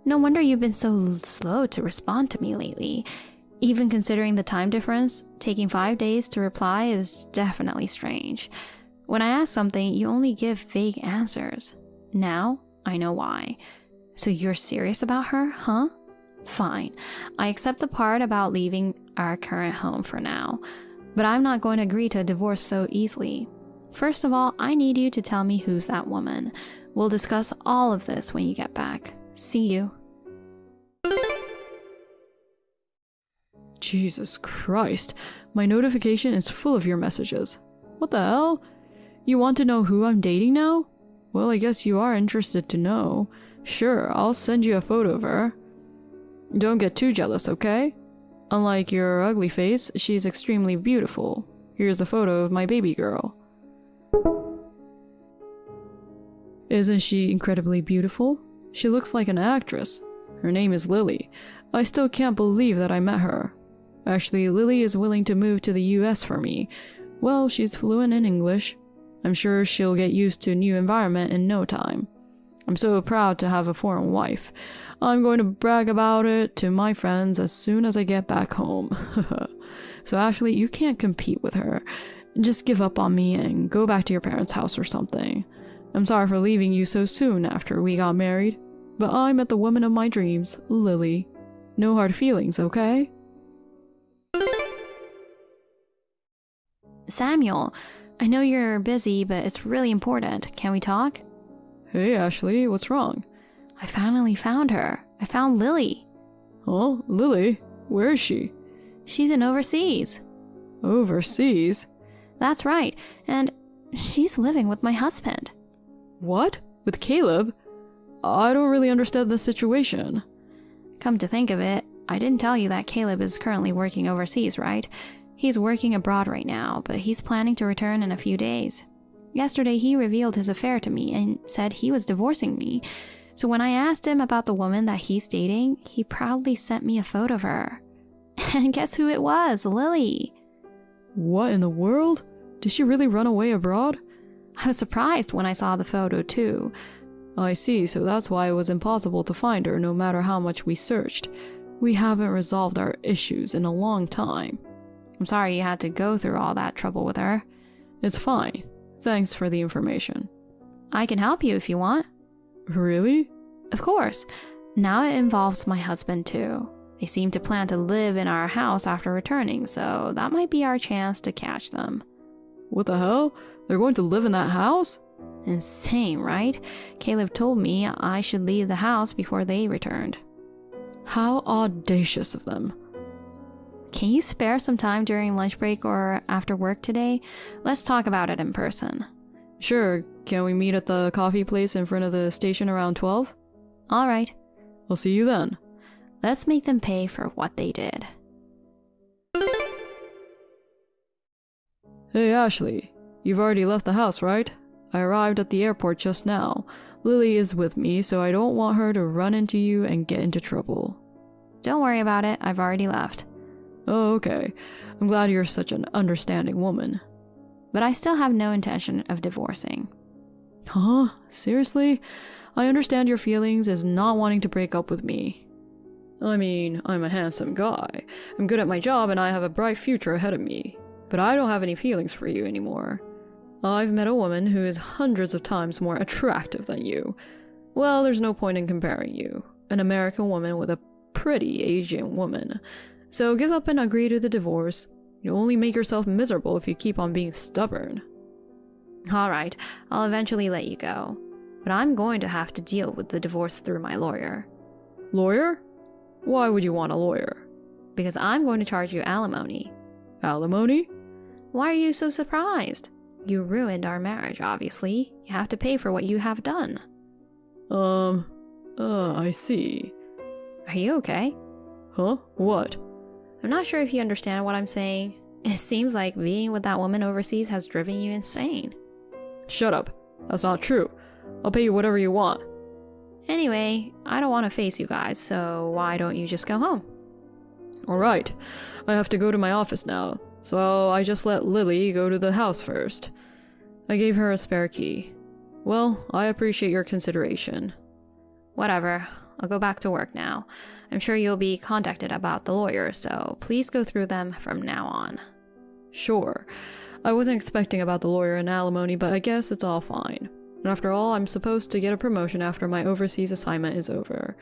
No wonder you've been so slow to respond to me lately. Even considering the time difference, taking 5 days to reply is definitely strange. When I ask something, you only give vague answers. Now, I know why. So you're serious about her, huh? Fine. I accept the part about leaving our current home for now. But I'm not going to agree to a divorce so easily. First of all, I need you to tell me who's that woman. We'll discuss all of this when you get back. See you. Jesus Christ, my notification is full of your messages. What the hell? You want to know who I'm dating now? Well, I guess you are interested to know. Sure, I'll send you a photo of her. Don't get too jealous, okay? Unlike your ugly face, she's extremely beautiful. Here's a photo of my baby girl. Isn't she incredibly beautiful? She looks like an actress. Her name is Lily. I still can't believe that I met her. Actually, Lily is willing to move to the US for me. Well, she's fluent in English. I'm sure she'll get used to a new environment in no time. I'm so proud to have a foreign wife. I'm going to brag about it to my friends as soon as I get back home. So Ashley, you can't compete with her. Just give up on me and go back to your parents' house or something. I'm sorry for leaving you so soon after we got married, but I met the woman of my dreams, Lily. No hard feelings, okay? Samuel, I know you're busy, but it's really important. Can we talk? Hey, Ashley, what's wrong? I finally found her. I found Lily. Oh, Lily? Where is she? She's in overseas. Overseas? That's right, and she's living with my husband. What? With Caleb? I don't really understand the situation. Come to think of it, I didn't tell you that Caleb is currently working overseas, right? He's working abroad right now, but he's planning to return in a few days. Yesterday, he revealed his affair to me and said he was divorcing me. So when I asked him about the woman that he's dating, he proudly sent me a photo of her. And guess who it was? Lily. What in the world? Did she really run away abroad? I was surprised when I saw the photo too. I see, so that's why it was impossible to find her no matter how much we searched. We haven't resolved our issues in a long time. I'm sorry you had to go through all that trouble with her. It's fine. Thanks for the information. I can help you if you want. Really? Of course. Now it involves my husband too. They seem to plan to live in our house after returning, so that might be our chance to catch them. What the hell? They're going to live in that house? Insane, right? Caleb told me I should leave the house before they returned. How audacious of them. Can you spare some time during lunch break or after work today? Let's talk about it in person. Sure. Can we meet at the coffee place in front of the station around 12? All right. I'll see you then. Let's make them pay for what they did. Hey, Ashley. You've already left the house, right? I arrived at the airport just now. Lily is with me, so I don't want her to run into you and get into trouble. Don't worry about it. I've already left. Oh, okay. I'm glad you're such an understanding woman. But I still have no intention of divorcing. Huh? Seriously? I understand your feelings as not wanting to break up with me. I mean, I'm a handsome guy. I'm good at my job and I have a bright future ahead of me. But I don't have any feelings for you anymore. I've met a woman who is hundreds of times more attractive than you. Well, there's no point in comparing you. An American woman with a pretty Asian woman. So give up and agree to the divorce. You'll only make yourself miserable if you keep on being stubborn. Alright, I'll eventually let you go. But I'm going to have to deal with the divorce through my lawyer. Lawyer? Why would you want a lawyer? Because I'm going to charge you alimony. Alimony? Why are you so surprised? You ruined our marriage, obviously. You have to pay for what you have done. I see. Are you okay? Huh? What? I'm not sure if you understand what I'm saying. It seems like being with that woman overseas has driven you insane. Shut up. That's not true. I'll pay you whatever you want. Anyway, I don't want to face you guys, so why don't you just go home? Alright. I have to go to my office now, so I just let Lily go to the house first. I gave her a spare key. Well, I appreciate your consideration. Whatever. I'll go back to work now. I'm sure you'll be contacted about the lawyers, so please go through them from now on. Sure. I wasn't expecting about the lawyer and alimony, but I guess it's all fine. And after all, I'm supposed to get a promotion after my overseas assignment is over.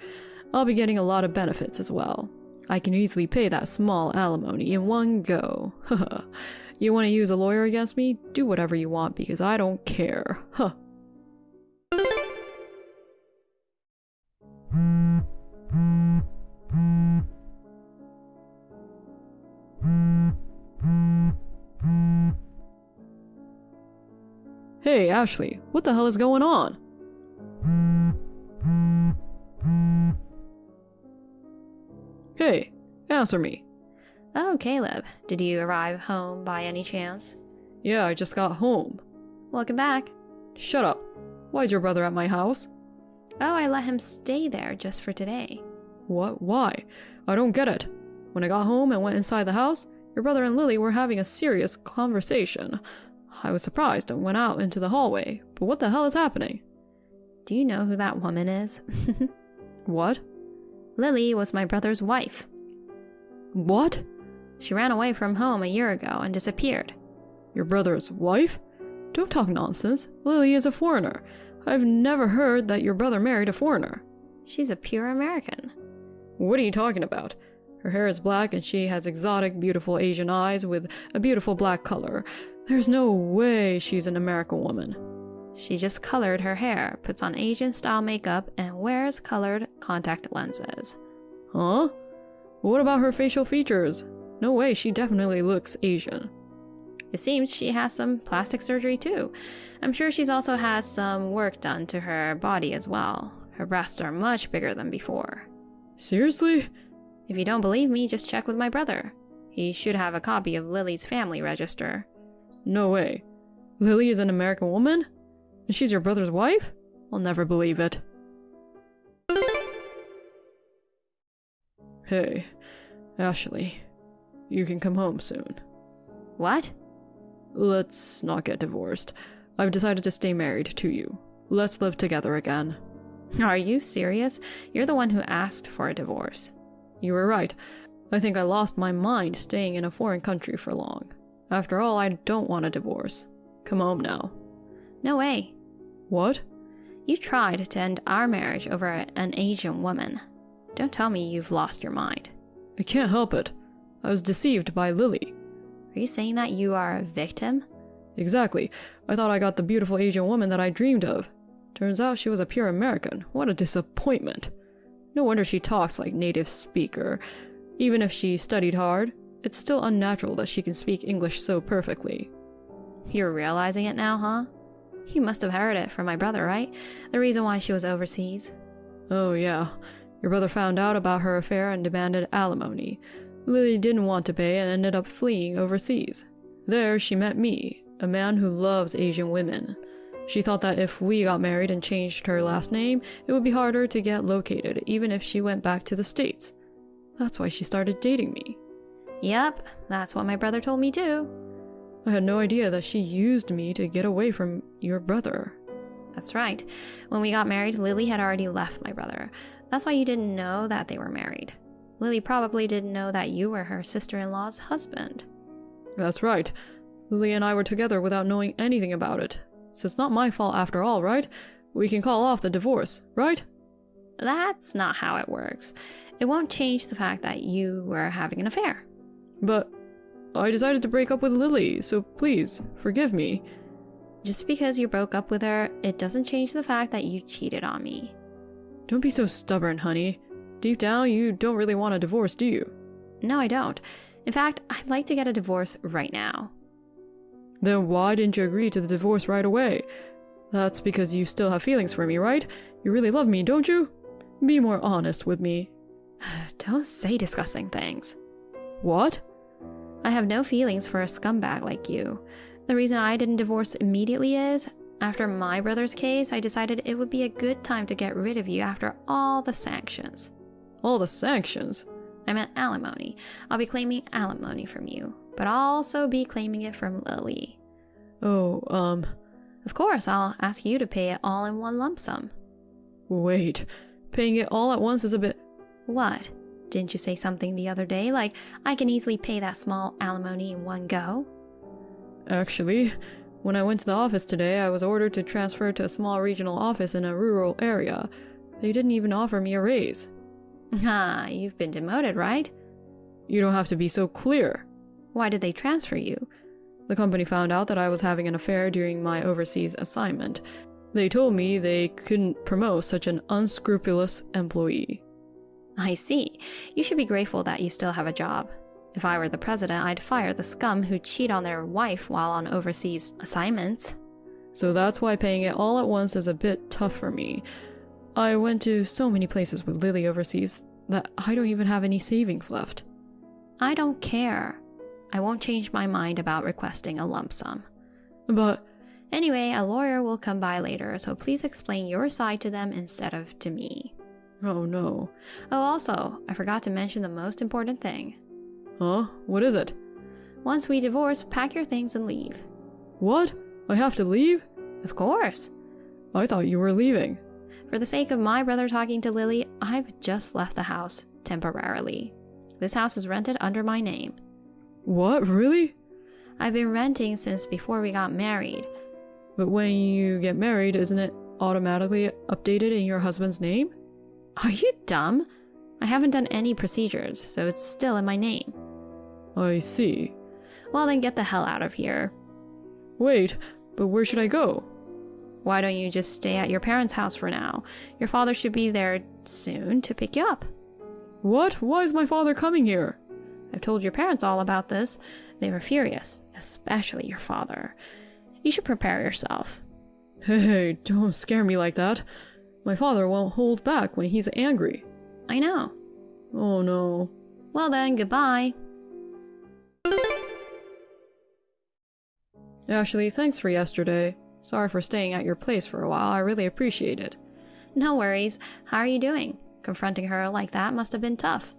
I'll be getting a lot of benefits as well. I can easily pay that small alimony in one go. Haha. You want to use a lawyer against me? Do whatever you want because I don't care. Huh. Hey, Ashley, what the hell is going on? Hey, answer me. Oh, Caleb, did you arrive home by any chance? Yeah, I just got home. Welcome back. Shut up. Why is your brother at my house? Oh, I let him stay there just for today. What? Why? I don't get it. When I got home and went inside the house, your brother and Lily were having a serious conversation. I was surprised and went out into the hallway, but what the hell is happening? Do you know who that woman is? What? Lily was my brother's wife. What? She ran away from home a year ago and disappeared. Your brother's wife? Don't talk nonsense. Lily is a foreigner. I've never heard that your brother married a foreigner. She's a pure American. What are you talking about? Her hair is black and she has exotic, beautiful Asian eyes with a beautiful black color. There's no way she's an American woman. She just colored her hair, puts on Asian-style makeup, and wears colored contact lenses. Huh? What about her facial features? No way, she definitely looks Asian. It seems she has some plastic surgery too. I'm sure she's also had some work done to her body as well. Her breasts are much bigger than before. Seriously? If you don't believe me, just check with my brother. He should have a copy of Lily's family register. No way. Lily is an American woman? And she's your brother's wife? I'll never believe it. Hey, Ashley, you can come home soon. What? Let's not get divorced. I've decided to stay married to you. Let's live together again. Are you serious? You're the one who asked for a divorce. You were right. I think I lost my mind staying in a foreign country for long. After all, I don't want a divorce. Come home now. No way. What? You tried to end our marriage over an Asian woman. Don't tell me you've lost your mind. I can't help it. I was deceived by Lily. Are you saying that you are a victim? Exactly. I thought I got the beautiful Asian woman that I dreamed of. Turns out she was a pure American. What a disappointment. No wonder she talks like native speaker. Even if she studied hard, it's still unnatural that she can speak English so perfectly. You're realizing it now, huh? You must have heard it from my brother, right? The reason why she was overseas. Oh yeah. Your brother found out about her affair and demanded alimony. Lily didn't want to pay and ended up fleeing overseas. There she met me, a man who loves Asian women. She thought that if we got married and changed her last name, it would be harder to get located, even if she went back to the States. That's why she started dating me. Yep, that's what my brother told me too. I had no idea that she used me to get away from your brother. That's right. When we got married, Lily had already left my brother. That's why you didn't know that they were married. Lily probably didn't know that you were her sister-in-law's husband. That's right. Lily and I were together without knowing anything about it. So it's not my fault after all, right? We can call off the divorce, right? That's not how it works. It won't change the fact that you were having an affair. But I decided to break up with Lily, so please, forgive me. Just because you broke up with her, it doesn't change the fact that you cheated on me. Don't be so stubborn, honey. Deep down, you don't really want a divorce, do you? No, I don't. In fact, I'd like to get a divorce right now. Then why didn't you agree to the divorce right away? That's because you still have feelings for me, right? You really love me, don't you? Be more honest with me. Don't say disgusting things. What? I have no feelings for a scumbag like you. The reason I didn't divorce immediately is, after my brother's case, I decided it would be a good time to get rid of you after all the sanctions. All the sanctions? I meant alimony. I'll be claiming alimony from you, but I'll also be claiming it from Lily. Oh, Of course, I'll ask you to pay it all in one lump sum. Wait. Paying it all at once is a bit... What? Didn't you say something the other day, like, I can easily pay that small alimony in one go? Actually, when I went to the office today, I was ordered to transfer to a small regional office in a rural area. They didn't even offer me a raise. Ah, you've been demoted, right? You don't have to be so clear. Why did they transfer you? The company found out that I was having an affair during my overseas assignment. They told me they couldn't promote such an unscrupulous employee. I see. You should be grateful that you still have a job. If I were the president, I'd fire the scum who cheat on their wife while on overseas assignments. So that's why paying it all at once is a bit tough for me. I went to so many places with Lily overseas that I don't even have any savings left. I don't care. I won't change my mind about requesting a lump sum. But... Anyway, a lawyer will come by later, so please explain your side to them instead of to me. Oh no. Oh, also, I forgot to mention the most important thing. Huh? What is it? Once we divorce, pack your things and leave. What? I have to leave? Of course. I thought you were leaving. For the sake of my brother talking to Lily, I've just left the house temporarily. This house is rented under my name. What? Really? I've been renting since before we got married. But when you get married, isn't it automatically updated in your husband's name? Are you dumb? I haven't done any procedures, so it's still in my name. I see. Well, then get the hell out of here. Wait, but where should I go? Why don't you just stay at your parents' house for now? Your father should be there soon to pick you up. What? Why is my father coming here? I've told your parents all about this. They were furious, especially your father. You should prepare yourself. Hey, don't scare me like that. My father won't hold back when he's angry. I know. Oh no. Well then, goodbye. Ashley, thanks for yesterday. Sorry for staying at your place for a while. I really appreciate it. No worries. How are you doing? Confronting her like that must have been tough.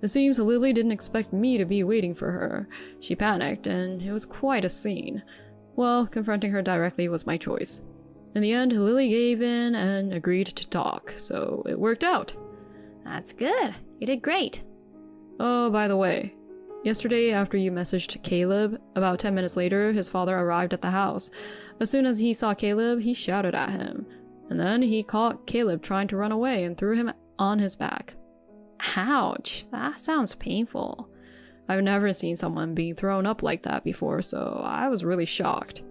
It seems Lily didn't expect me to be waiting for her. She panicked, and it was quite a scene. Well, confronting her directly was my choice. In the end, Lily gave in and agreed to talk, so it worked out. That's good. You did great. Oh, by the way, yesterday after you messaged Caleb, about 10 minutes later, his father arrived at the house. As soon as he saw Caleb, he shouted at him. And then he caught Caleb trying to run away and threw him on his back. Ouch, that sounds painful. I've never seen someone being thrown up like that before, so I was really shocked.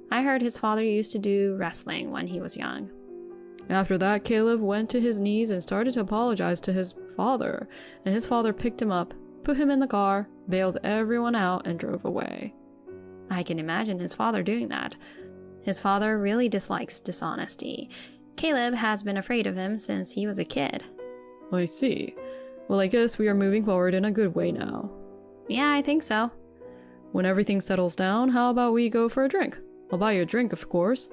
I heard his father used to do wrestling when he was young. After that, Caleb went to his knees and started to apologize to his father, and his father picked him up, put him in the car, bailed everyone out, and drove away. I can imagine his father doing that. His father really dislikes dishonesty. Caleb has been afraid of him since he was a kid. I see. Well, I guess we are moving forward in a good way now. Yeah, I think so. When everything settles down, how about we go for a drink? I'll buy you a drink, of course.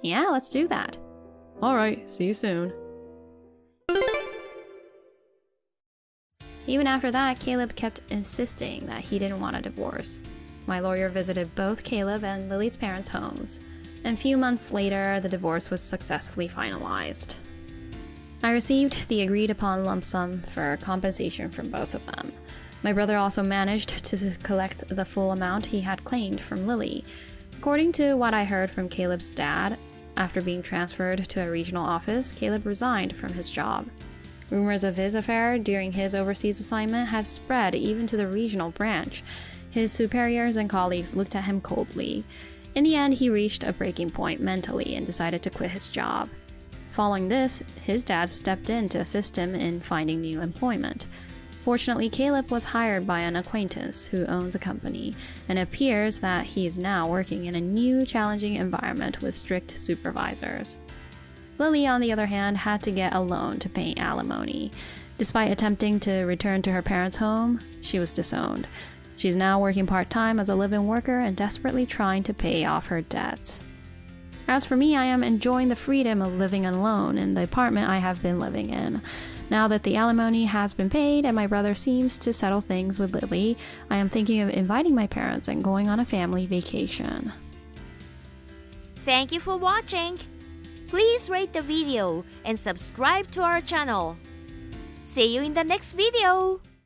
Yeah, let's do that. Alright, see you soon. Even after that, Caleb kept insisting that he didn't want a divorce. My lawyer visited both Caleb and Lily's parents' homes, and a few months later, the divorce was successfully finalized. I received the agreed-upon lump sum for compensation from both of them. My brother also managed to collect the full amount he had claimed from Lily. According to what I heard from Caleb's dad, after being transferred to a regional office, Caleb resigned from his job. Rumors of his affair during his overseas assignment had spread even to the regional branch. His superiors and colleagues looked at him coldly. In the end, he reached a breaking point mentally and decided to quit his job. Following this, his dad stepped in to assist him in finding new employment. Fortunately, Caleb was hired by an acquaintance who owns a company, and it appears that he is now working in a new challenging environment with strict supervisors. Lily, on the other hand, had to get a loan to pay alimony. Despite attempting to return to her parents' home, she was disowned. She's now working part-time as a live-in worker and desperately trying to pay off her debts. As for me, I am enjoying the freedom of living alone in the apartment I have been living in. Now that the alimony has been paid and my brother seems to settle things with Lily, I am thinking of inviting my parents and going on a family vacation. Thank you for watching. Please rate the video and subscribe to our channel. See you in the next video.